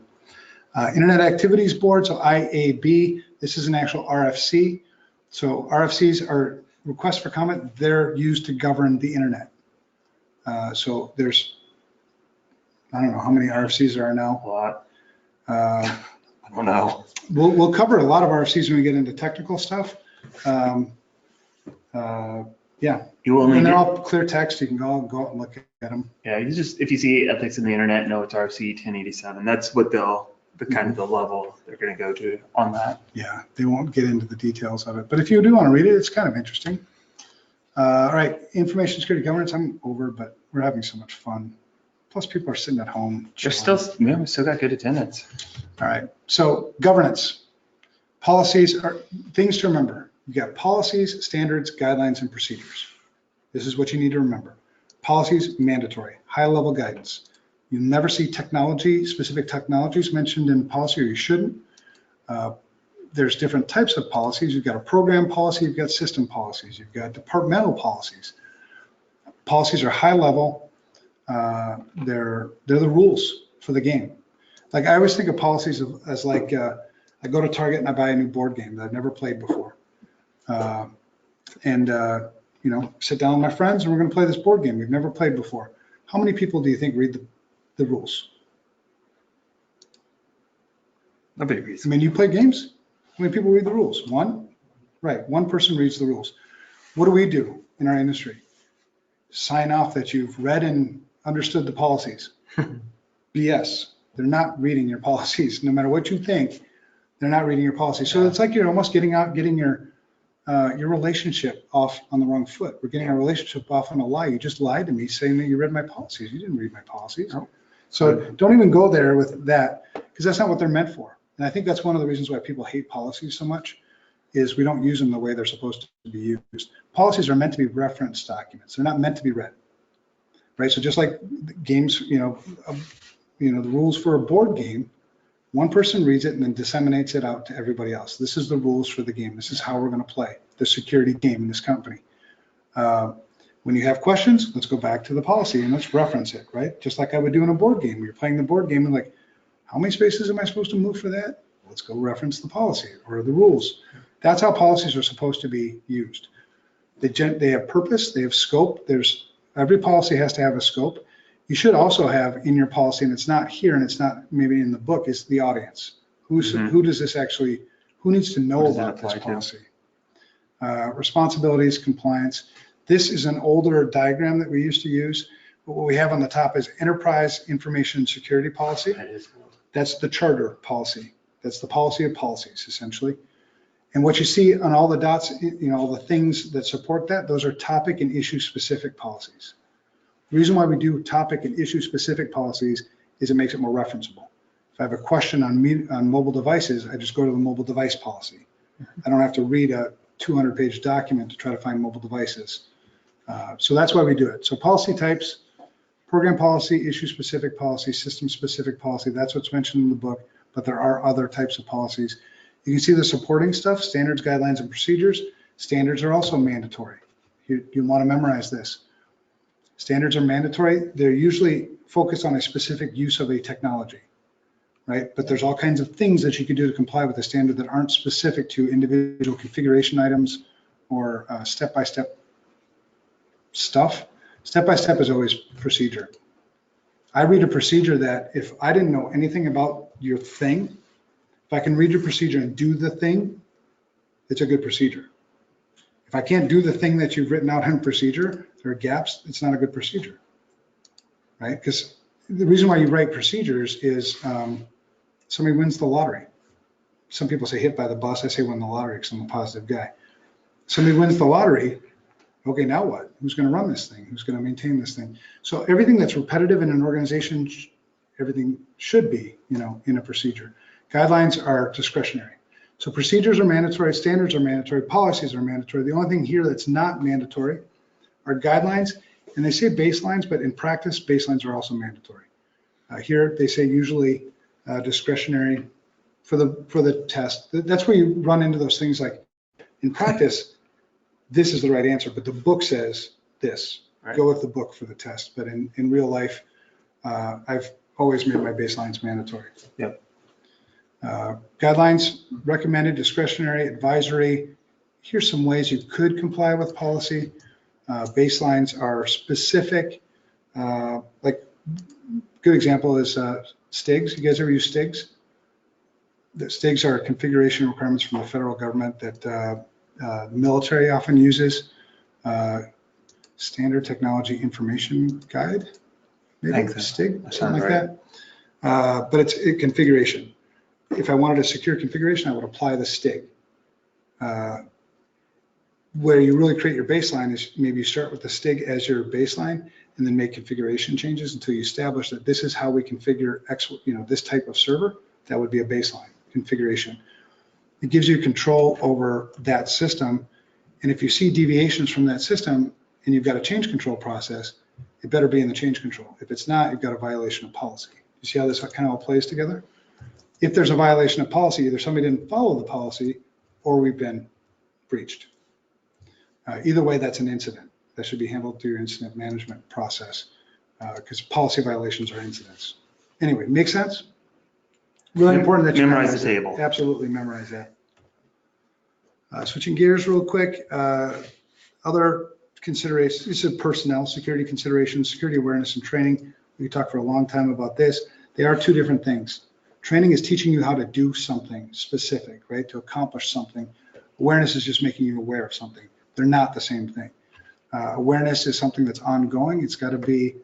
Internet Activities Board, so IAB. This is an actual RFC. So RFCs are requests for comment. They're used to govern the internet. So there's, I don't know how many RFCs there are now. A lot. I don't know. We'll cover a lot of RFCs when we get into technical stuff. Yeah, You only and they're get, all clear text. You can go out and look at them. yeah, you just, if you see ethics in the internet, know it's RC 1087. That's what the kind of the level they're going to go to on that. Yeah, they won't get into the details of it, but if you do want to read it, it's kind of interesting. All right, information security governance. I'm over, but we're having so much fun. Plus, people are sitting at home. There's chilling. still, yeah, we still got good attendance. All right, so governance. Policies are things to remember. You got policies, standards, guidelines, and procedures. This is what you need to remember. Policies, mandatory, high-level guidance. You'll never see technology, specific technologies mentioned in policy, or you shouldn't. There's different types of policies. You've got a program policy, you've got system policies, you've got departmental policies. Policies are high-level. They're the rules for the game. Like I always think of policies as like I go to Target and I buy a new board game that I've never played before, you know, sit down with my friends and we're going to play this board game we've never played before. How many people do you think read the rules? Nobody I reads. mean, you play games? How many people read the rules? One? Right, one person reads the rules. What do we do in our industry? Sign off that you've read and understood the policies. BS. They're not reading your policies. No matter what you think, they're not reading your policies. So it's like you're almost getting your relationship off on the wrong foot. We're getting our relationship off on a lie. You just lied to me saying that you read my policies. You didn't read my policies. No. So don't even go there with that, because that's not what they're meant for. And I think that's one of the reasons why people hate policies so much, is we don't use them the way they're supposed to be used. Policies are meant to be reference documents. They're not meant to be read, right? So just like games, the rules for a board game, one person reads it and then disseminates it out to everybody else. This is the rules for the game. This is how we're going to play the security game in this company. When you have questions, let's go back to the policy and let's reference it, right? Just like I would do in a board game. You're playing the board game and like, how many spaces am I supposed to move for that? Let's go reference the policy or the rules. That's how policies are supposed to be used. They have purpose, they have scope. Every policy has to have a scope. You should also have in your policy, and it's not here and it's not maybe in the book, is the audience. Who does this actually, who needs to know about this policy? Responsibilities, compliance. This is an older diagram that we used to use, but what we have on the top is enterprise information security policy. That is cool. That's the charter policy. That's the policy of policies, essentially. And what you see on all the dots, all the things that support that, those are topic and issue specific policies. The reason why we do topic and issue specific policies is it makes it more referenceable. If I have a question on mobile devices, I just go to the mobile device policy. I don't have to read a 200-page document to try to find mobile devices. So that's why we do it. So policy types, program policy, issue specific policy, system specific policy, that's what's mentioned in the book, but there are other types of policies. You can see the supporting stuff, standards, guidelines, and procedures. Standards are also mandatory. You want to memorize this. Standards are mandatory. They're usually focused on a specific use of a technology, right? But there's all kinds of things that you can do to comply with the standard that aren't specific to individual configuration items or step-by-step stuff. Step-by-step is always procedure. I read a procedure that if I didn't know anything about your thing, if I can read your procedure and do the thing, it's a good procedure. If I can't do the thing that you've written out in procedure, there are gaps, it's not a good procedure, right? Because the reason why you write procedures is somebody wins the lottery. Some people say hit by the bus, I say win the lottery because I'm a positive guy. Somebody wins the lottery, okay, now what? Who's going to run this thing? Who's going to maintain this thing? So everything that's repetitive in an organization, everything should be, in a procedure. Guidelines are discretionary. So procedures are mandatory, standards are mandatory, policies are mandatory. The only thing here that's not mandatory are guidelines, and they say baselines, but in practice, baselines are also mandatory. Here they say usually discretionary for the test. That's where you run into those things like in practice, this is the right answer, but the book says this. Right. Go with the book for the test. But in real life, I've always made my baselines mandatory. Yep. Guidelines, recommended, discretionary, advisory. Here's some ways you could comply with policy. Baselines are specific. Like good example is STIGs. You guys ever use STIGs? The STIGs are configuration requirements from the federal government that the military often uses. Standard Technology Information Guide, maybe STIG, something like that. But it's a configuration. If I wanted a secure configuration, I would apply the STIG. Where you really create your baseline is maybe you start with the STIG as your baseline and then make configuration changes until you establish that this is how we configure this type of server. That would be a baseline configuration. It gives you control over that system. And if you see deviations from that system and you've got a change control process, it better be in the change control. If it's not, you've got a violation of policy. You see how this kind of all plays together? If there's a violation of policy, either somebody didn't follow the policy or we've been breached. Either way, that's an incident. That should be handled through your incident management process because policy violations are incidents. Anyway, make sense? Really important that you memorize the table. Absolutely memorize that. Switching gears real quick, other considerations, this is personnel security considerations, security awareness and training. We talked for a long time about this. They are two different things. Training is teaching you how to do something specific, right? To accomplish something. Awareness is just making you aware of something. They're not the same thing. Awareness is something that's ongoing. It's got to be,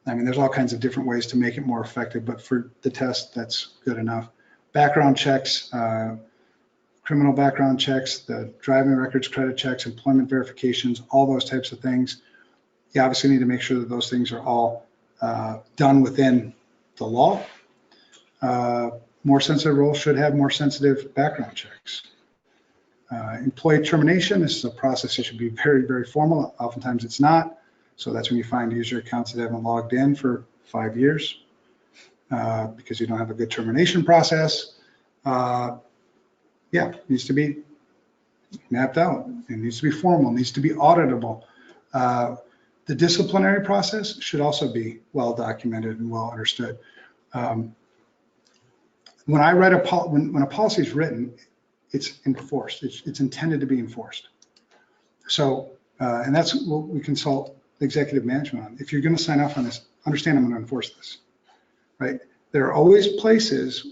I mean, there's all kinds of different ways to make it more effective, but for the test, that's good enough. Background checks, criminal background checks, the driving records, credit checks, employment verifications, all those types of things. You obviously need to make sure that those things are all done within the law. More sensitive roles should have more sensitive background checks. Employee termination, this is a process that should be very, very formal. Oftentimes it's not. So that's when you find user accounts that haven't logged in for 5 years because you don't have a good termination process. Yeah, it needs to be mapped out. It needs to be formal, it needs to be auditable. The disciplinary process should also be well documented and well understood. When I write when a policy is written, it's enforced. It's intended to be enforced. So, and that's what we consult executive management on. If you're going to sign off on this, understand I'm going to enforce this, right? There are always places,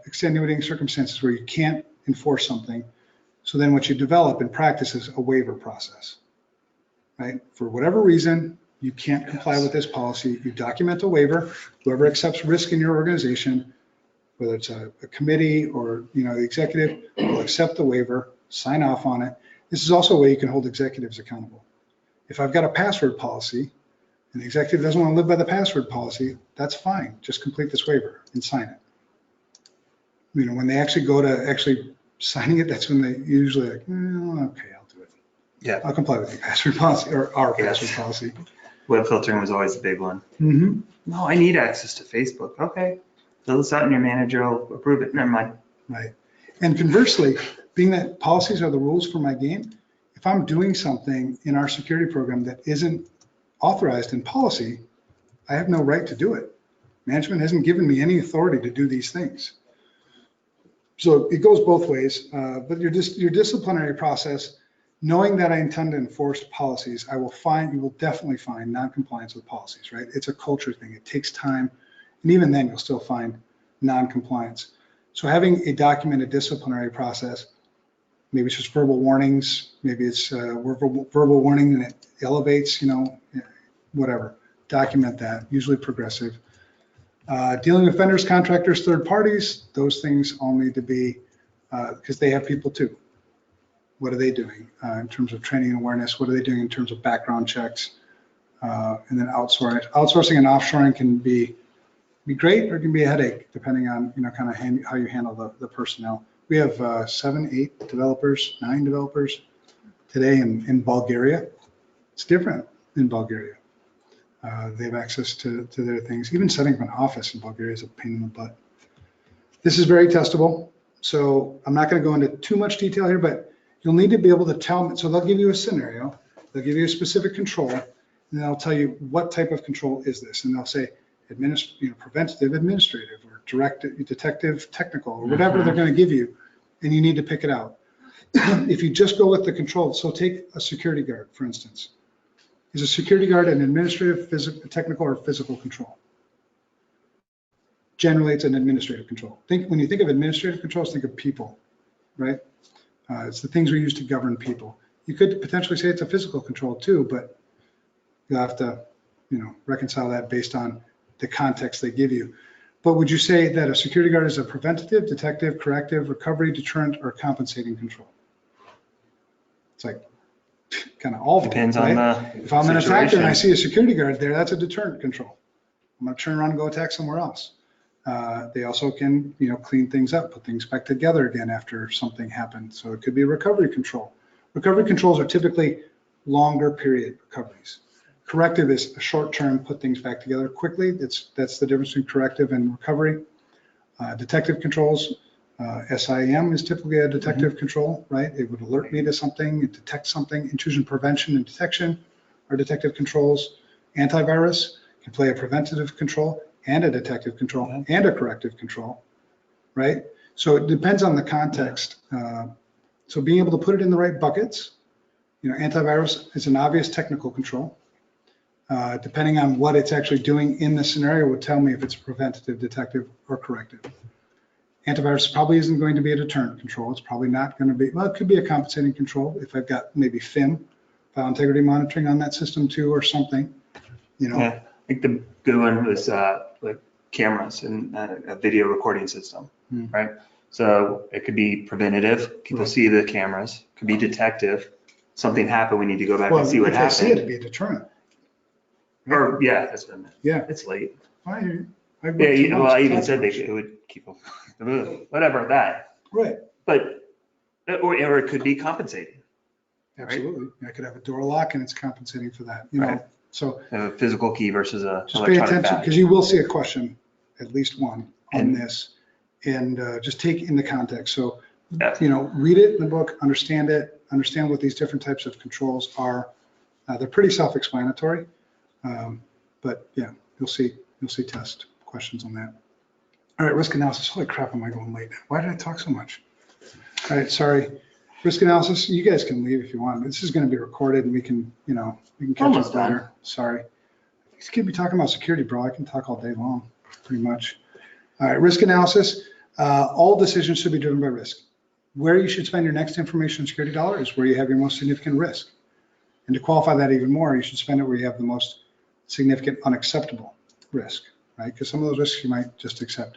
extenuating circumstances where you can't enforce something. So then what you develop in practice is a waiver process, right? For whatever reason, you can't comply with this policy. You document a waiver. Whoever accepts risk in your organization, whether it's a committee or the executive, will accept the waiver, sign off on it. This is also a way you can hold executives accountable. If I've got a password policy and the executive doesn't want to live by the password policy, that's fine. Just complete this waiver and sign it. When they actually go to actually signing it, that's when they usually like, okay, I'll do it. Yeah, I'll comply with your password policy or our password policy. Web filtering was always the big one. Mm-hmm. No, I need access to Facebook. Okay. Fill this out and your manager will approve it. Never mind. Right. And conversely, being that policies are the rules for my game, if I'm doing something in our security program that isn't authorized in policy, I have no right to do it. Management hasn't given me any authority to do these things. So it goes both ways, but your disciplinary process, knowing that I intend to enforce policies, you will definitely find non-compliance with policies, right? It's a culture thing. It takes time. And even then, you'll still find non-compliance. So having a documented disciplinary process, maybe it's just verbal warnings, maybe it's verbal warning and it elevates, whatever. Document that, usually progressive. Dealing with vendors, contractors, third parties, those things all need to be, because they have people too. What are they doing in terms of training and awareness? What are they doing in terms of background checks? And then outsourcing. Outsourcing and offshoring can be great or it can be a headache depending on kind of how you handle the personnel. We have 9 developers today in Bulgaria. It's different in Bulgaria. They have access to their things. Even setting up an office in Bulgaria is a pain in the butt. This is very testable. So I'm not going to go into too much detail here, but you'll need to be able to tell them. So they'll give you a scenario, they'll give you a specific control, and they'll tell you what type of control is this. And they'll say, preventative, administrative, or detective, technical, or whatever they're going to give you, and you need to pick it out. If you just go with the control, so take a security guard, for instance. Is a security guard an administrative, technical, or physical control? generally it's an administrative control. When you think of administrative controls, think of people, right? It's the things we use to govern people. You could potentially say it's a physical control too, but you'll have to, reconcile that based on the context they give you. But would you say that a security guard is a preventative, detective, corrective, recovery, deterrent, or compensating control? It's like kind of all of them, Depends right? on the If I'm an attacker and I situation. see a security guard there, that's a deterrent control. I'm going to turn around and go attack somewhere else. They also can, clean things up, put things back together again after something happened. So it could be a recovery control. Recovery controls are typically longer period recoveries. Corrective is a short term, put things back together quickly. That's the difference between corrective and recovery. Detective controls, SIM is typically a detective control, right? It would alert me to something, it detects something. Intrusion prevention and detection are detective controls. Antivirus can play a preventative control and a detective control and a corrective control, right? So it depends on the context. So being able to put it in the right buckets, antivirus is an obvious technical control. Depending on what it's actually doing in the scenario would tell me if it's preventative, detective, or corrective. Antivirus probably isn't going to be a deterrent control. It's probably not going to be, well, it could be a compensating control if I've got maybe FIM, file integrity monitoring on that system too, or something, Yeah, I think the good one was like cameras and a video recording system, right? So it could be preventative. People see the cameras. Could be detective. Something happened. We need to go back and see what if I see it, happened. it'd be a deterrent. Or yeah, that's what I meant. Yeah. It's late. I hear you. Yeah, well, I even said it would keep them, whatever that. Right. But or it could be compensating. Absolutely. I could have a door lock and it's compensating for that. Right. So A physical key versus a just pay electronic attention badge. because you will see a question, at least one, on this, and just take it into context. So read it in the book, understand what these different types of controls are. They're pretty self-explanatory, but yeah, you'll see test questions on that. All right, risk analysis. Holy crap, am I going late? Why did I talk so much? All right, sorry. Risk analysis. You guys can leave if you want. This is going to be recorded, and we can catch up later. Sorry. These kids be talking about security, bro. I can talk all day long, pretty much. All right, risk analysis. All decisions should be driven by risk. Where you should spend your next information security dollar is where you have your most significant risk. And to qualify that even more, you should spend it where you have the most significant unacceptable risk, right? Because some of those risks you might just accept.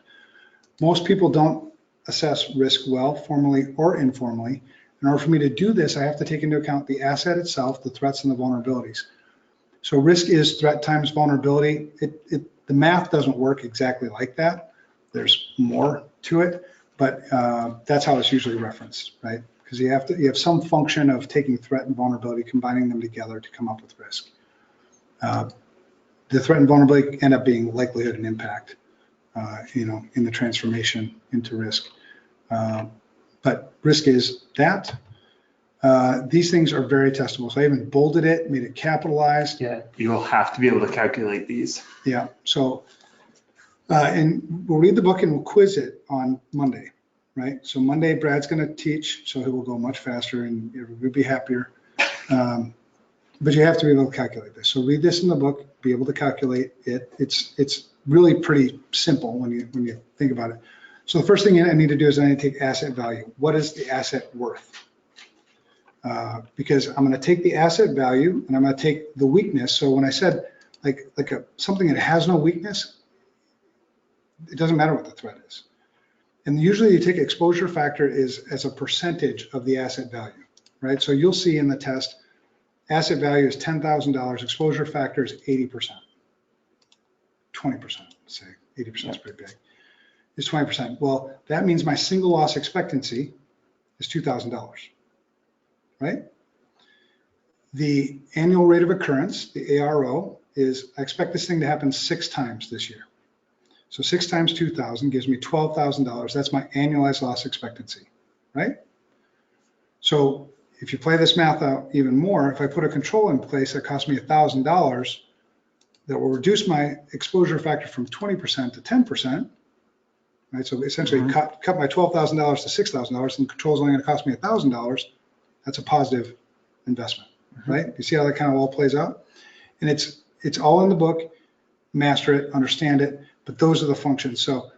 Most people don't assess risk well, formally or informally. In order for me to do this, I have to take into account the asset itself, the threats and the vulnerabilities. So risk is threat times vulnerability. The math doesn't work exactly like that. There's more to it, but that's how it's usually referenced, right? Because you have some function of taking threat and vulnerability, combining them together to come up with risk. The threat and vulnerability end up being likelihood and impact, in the transformation into risk. But risk is that. These things are very testable. So I even bolded it, made it capitalized. Yeah, you will have to be able to calculate these. Yeah. So, and we'll read the book and we'll quiz it on Monday, right? So Monday, Brad's going to teach, so he will go much faster and we'll be happier. But you have to be able to calculate this. So read this in the book, be able to calculate it. It's really pretty simple when you think about it. So the first thing I need to do is I need to take asset value. What is the asset worth? Because I'm going to take the asset value and I'm going to take the weakness. So when I said something that has no weakness, it doesn't matter what the threat is. And usually you take exposure factor as a percentage of the asset value, right? So you'll see in the test, asset value is $10,000, exposure factor is 80%, 20%, say 80% is pretty big. It's 20%. Well, that means my single loss expectancy is $2,000, right? The annual rate of occurrence, the ARO, is I expect this thing to happen 6 times this year. So 6 times 2,000 gives me $12,000. That's my annualized loss expectancy, right? So if you play this math out even more, if I put a control in place that costs me $1,000, that will reduce my exposure factor from 20% to 10%, right? So essentially cut my $12,000 to $6,000, and the control is only going to cost me $1,000. That's a positive investment, right? You see how that kind of all plays out? And it's all in the book. Master it, understand it. but those are the functions. So,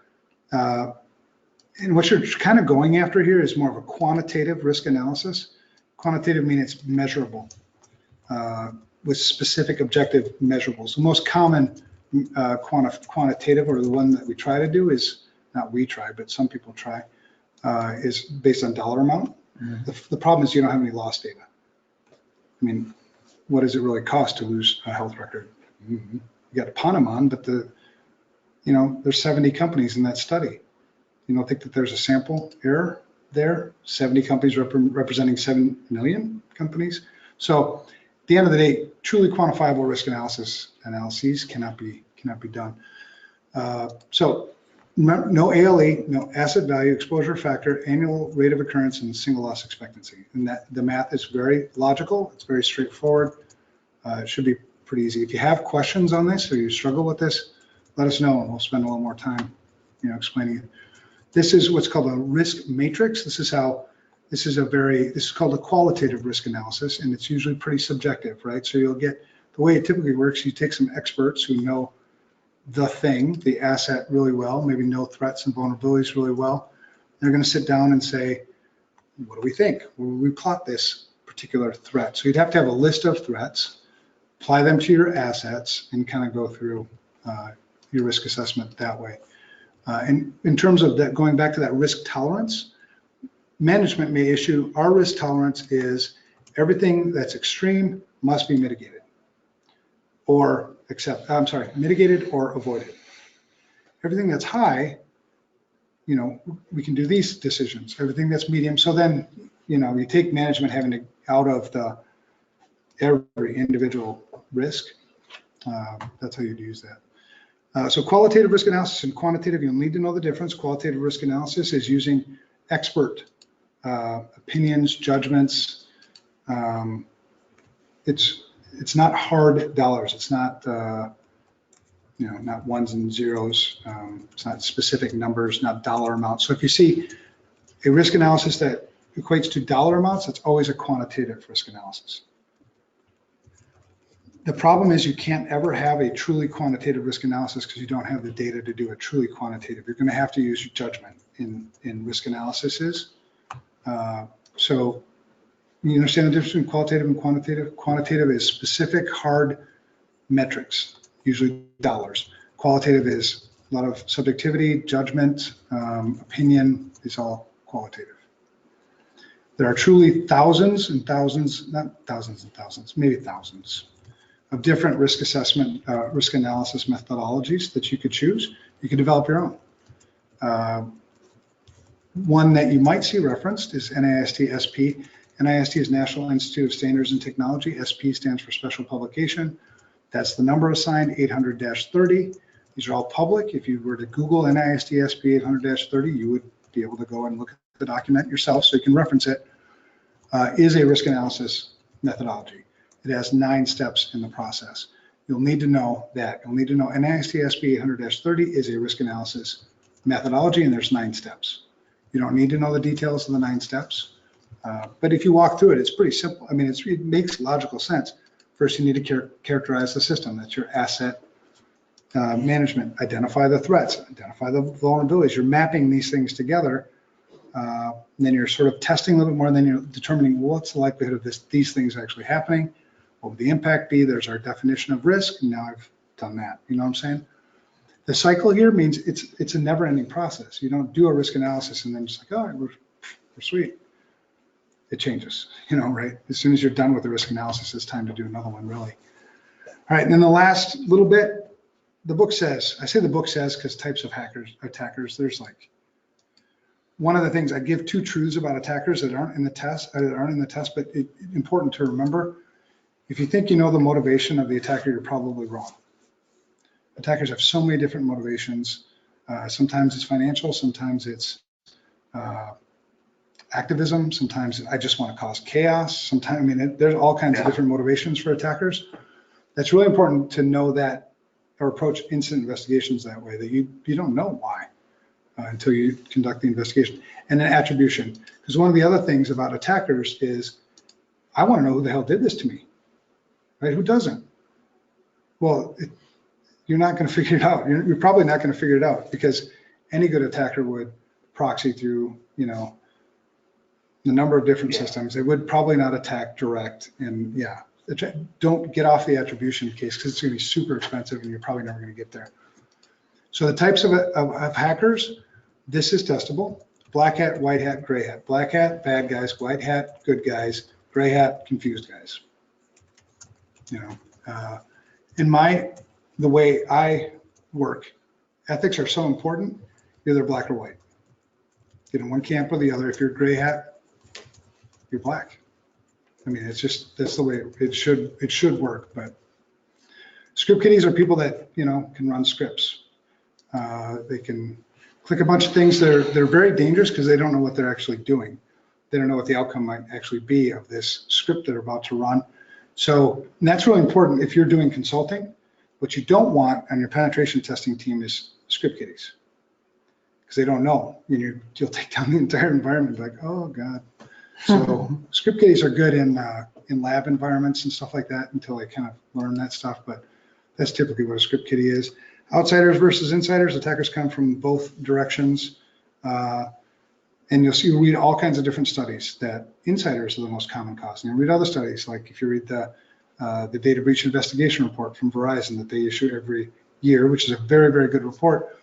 and what you're kind of going after here is more of a quantitative risk analysis. Quantitative means it's measurable with specific objective measurables. The most common quantitative, or the one that we try to do, is not we try, but some people try, is based on dollar amount. The problem is you don't have any loss data. I mean, what does it really cost to lose a health record? You got Panama, but there's 70 companies in that study. You don't think that there's a sample error there? 70 companies representing 7 million companies. So at the end of the day, truly quantifiable risk analyses cannot be done. So no ALE, no asset value, exposure factor, annual rate of occurrence, and single loss expectancy. And that the math is very logical. It's very straightforward. It should be pretty easy. If you have questions on this or you struggle with this, let us know and we'll spend a little more time, explaining it. This is what's called a risk matrix. This is called a qualitative risk analysis, and it's usually pretty subjective, right? So you'll get, the way it typically works, you take some experts who know the thing, the asset really well, maybe know threats and vulnerabilities really well. They're going to sit down and say, what do we think? Will we plot this particular threat? So you'd have to have a list of threats, apply them to your assets, and kind of go through your risk assessment that way. And in terms of that, going back to that risk tolerance, management may issue, our risk tolerance is everything that's extreme must be mitigated or mitigated or avoided. Everything that's high, we can do these decisions. Everything that's medium. So then, you take management having to out of every individual risk. That's how you'd use that. So qualitative risk analysis and quantitative, you'll need to know the difference. Qualitative risk analysis is using expert opinions, judgments. It's not hard dollars. It's not not ones and zeros. It's not specific numbers, not dollar amounts. So if you see a risk analysis that equates to dollar amounts, it's always a quantitative risk analysis. The problem is you can't ever have a truly quantitative risk analysis because you don't have the data to do a truly quantitative. You're going to have to use your judgment in risk analyses. So you understand the difference between qualitative and quantitative? Quantitative is specific hard metrics, usually dollars. Qualitative is a lot of subjectivity, judgment, opinion is all qualitative. There are truly thousands and thousands, not thousands and thousands, maybe thousands of different risk assessment, risk analysis methodologies that you could choose. You could develop your own. One that you might see referenced is NIST SP. NIST is National Institute of Standards and Technology. SP stands for Special Publication. That's the number assigned, 800-30. These are all public. If you were to Google NIST SP 800-30, you would be able to go and look at the document yourself so you can reference it. Is a risk analysis methodology. It has 9 steps in the process. You'll need to know that. You'll need to know NIST SP 800-30 is a risk analysis methodology, and there's 9 steps. You don't need to know the details of the 9 steps, but if you walk through it, it's pretty simple. I mean, it makes logical sense. First, you need to characterize the system. That's your asset management. Identify the threats, identify the vulnerabilities. You're mapping these things together. Then you're sort of testing a little bit more, and then you're determining what's the likelihood of these things actually happening. What would the impact be? There's our definition of risk, and now I've done that. You know what I'm saying? The cycle here means it's a never-ending process. You don't do a risk analysis and then just like, all right, we're sweet. It changes, right? As soon as you're done with the risk analysis, it's time to do another one, really. All right, and then the last little bit, the book says, I say the book says because types of attackers, there's like, one of the things I give 2 truths about attackers that aren't in the test, but it's important to remember. If you think you know the motivation of the attacker, you're probably wrong. Attackers have so many different motivations. Sometimes it's financial, sometimes it's activism, sometimes I just want to cause chaos. Sometimes, there's all kinds of different motivations for attackers. That's really important to know that, or approach incident investigations that way, that you don't know why until you conduct the investigation. And then attribution, because one of the other things about attackers is, I want to know who the hell did this to me, right? Who doesn't? Well, you're not going to figure it out. You're probably not going to figure it out because any good attacker would proxy through, you know, the number of different systems. They would probably not attack direct. And yeah, don't get off the attribution case because it's going to be super expensive and you're probably never going to get there. So the types of hackers, this is testable. Black hat, white hat, gray hat. Black hat, bad guys. White hat, good guys. Gray hat, confused guys. You know, the way I work, ethics are so important. You're either black or white. Get in one camp or the other. If you're gray hat, you're black. I mean, it's just, that's the way it should work. But script kiddies are people that, you know, can run scripts. They can click a bunch of things. They're very dangerous because they don't know what they're actually doing. They don't know what the outcome might actually be of this script they're about to run. So that's really important if you're doing consulting. What you don't want on your penetration testing team is script kiddies because they don't know. You'll take down the entire environment like, oh God. So script kiddies are good in lab environments and stuff like that until they kind of learn that stuff. But that's typically what a script kiddie is. Outsiders versus insiders. Attackers come from both directions. And you'll read all kinds of different studies that insiders are the most common cause. And you read other studies, like if you read the data breach investigation report from Verizon that they issue every year, which is a very, very good report,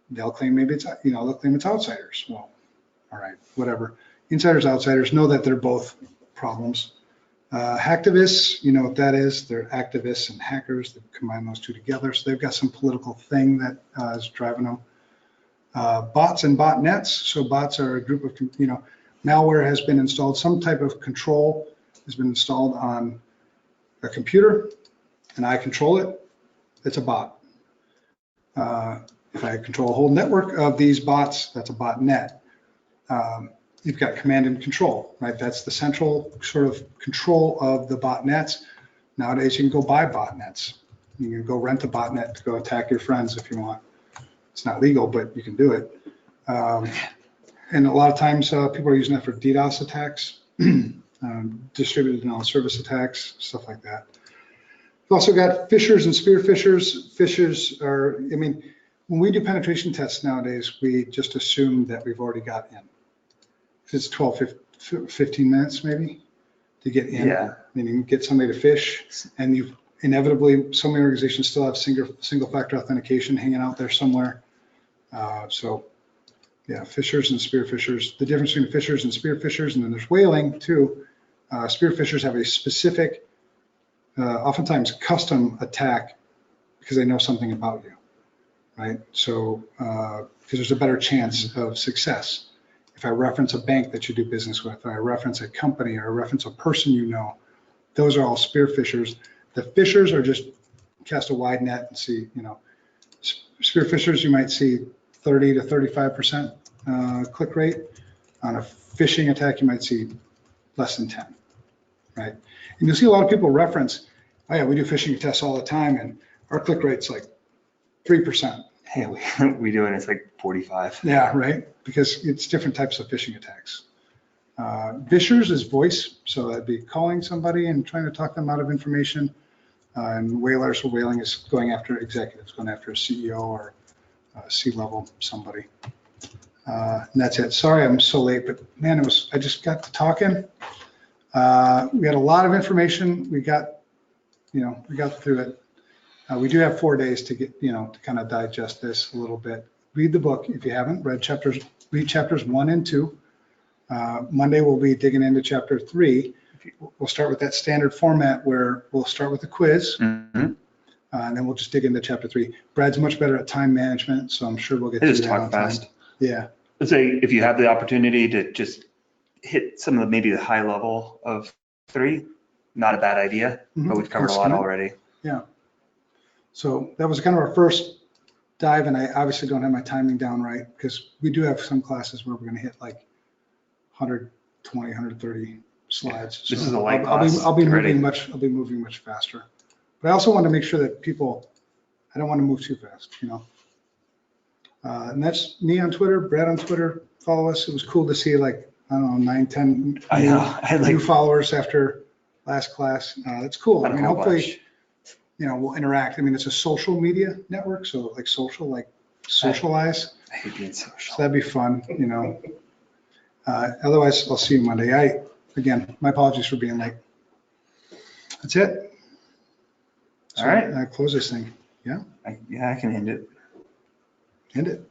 they'll claim maybe it's, you know, they'll claim it's outsiders. Well, all right, whatever. Insiders, outsiders, know that they're both problems. Hacktivists, you know what that is. They're activists and hackers. They combine those two together. So they've got some political thing that is driving them. Bots and botnets. So bots are a group of, you know, malware has been installed. Some type of control has been installed on a computer and I control it. It's a bot. If I control a whole network of these bots, that's a botnet. You've got command and control, right? That's the central sort of control of the botnets. Nowadays, you can go buy botnets. You can go rent a botnet to go attack your friends if you want. It's not legal, but you can do it. And a lot of times, people are using that for DDoS attacks, distributed denial of service attacks, stuff like that. We've also got phishers and spear phishers. Phishers are, I mean, when we do penetration tests nowadays, we just assume that we've already got in. It's 12, 15 minutes maybe to get in. Yeah. Meaning get somebody to phish, and you inevitably, so many organizations still have single factor authentication hanging out there somewhere. So yeah, phishers and spear phishers. The difference between phishers and spear phishers, and then there's whaling too. Spear phishers have a specific, oftentimes custom attack because they know something about you, right? So because there's a better chance of success. If I reference a bank that you do business with, or I reference a company, or I reference a person you know, those are all spear phishers. The phishers are just cast a wide net and see, you know, spear phishers, you might see 30 to 35% click rate. On a phishing attack, you might see less than 10, right? And you'll see a lot of people reference, oh yeah, we do phishing tests all the time, and our click rate's like 3%. Hey, we do it, it's like 45. Yeah, right, because it's different types of phishing attacks. Vishers is voice, so that'd be calling somebody and trying to talk them out of information. And whalers, or whaling, is going after executives, going after a CEO or C-level somebody. And that's it. Sorry I'm so late, but man, I just got to talking. We had a lot of information. We got through it. We do have 4 days to get, you know, to kind of digest this a little bit. Read the book if you haven't read chapters. Read chapters 1 and 2. Monday we'll be digging into chapter 3. We'll start with that standard format where we'll start with the quiz, and then we'll just dig into chapter 3. Brad's much better at time management, so I'm sure we'll get through that on time. Fast. Yeah. Let's say if you have the opportunity to just hit some of maybe the high level of 3, not a bad idea, but we've covered a lot already. Yeah. So that was kind of our first dive, and I obviously don't have my timing down right because we do have some classes where we're going to hit like 120, 130 slides. This so is a light class. I'll be moving much faster. But I also want to make sure that I don't want to move too fast, you know. And that's me on Twitter, Brad on Twitter. Follow us. It was cool to see like, I don't know, 9, 10 new followers after last class. It's cool. I mean, hopefully, we'll interact. I mean, it's a social media network, so like social, like socialize. I hate being So social. that'd be fun, Otherwise, I'll see you Monday. Again, my apologies for being late. That's it. So All right. I close this thing. Yeah, I can end it. End it.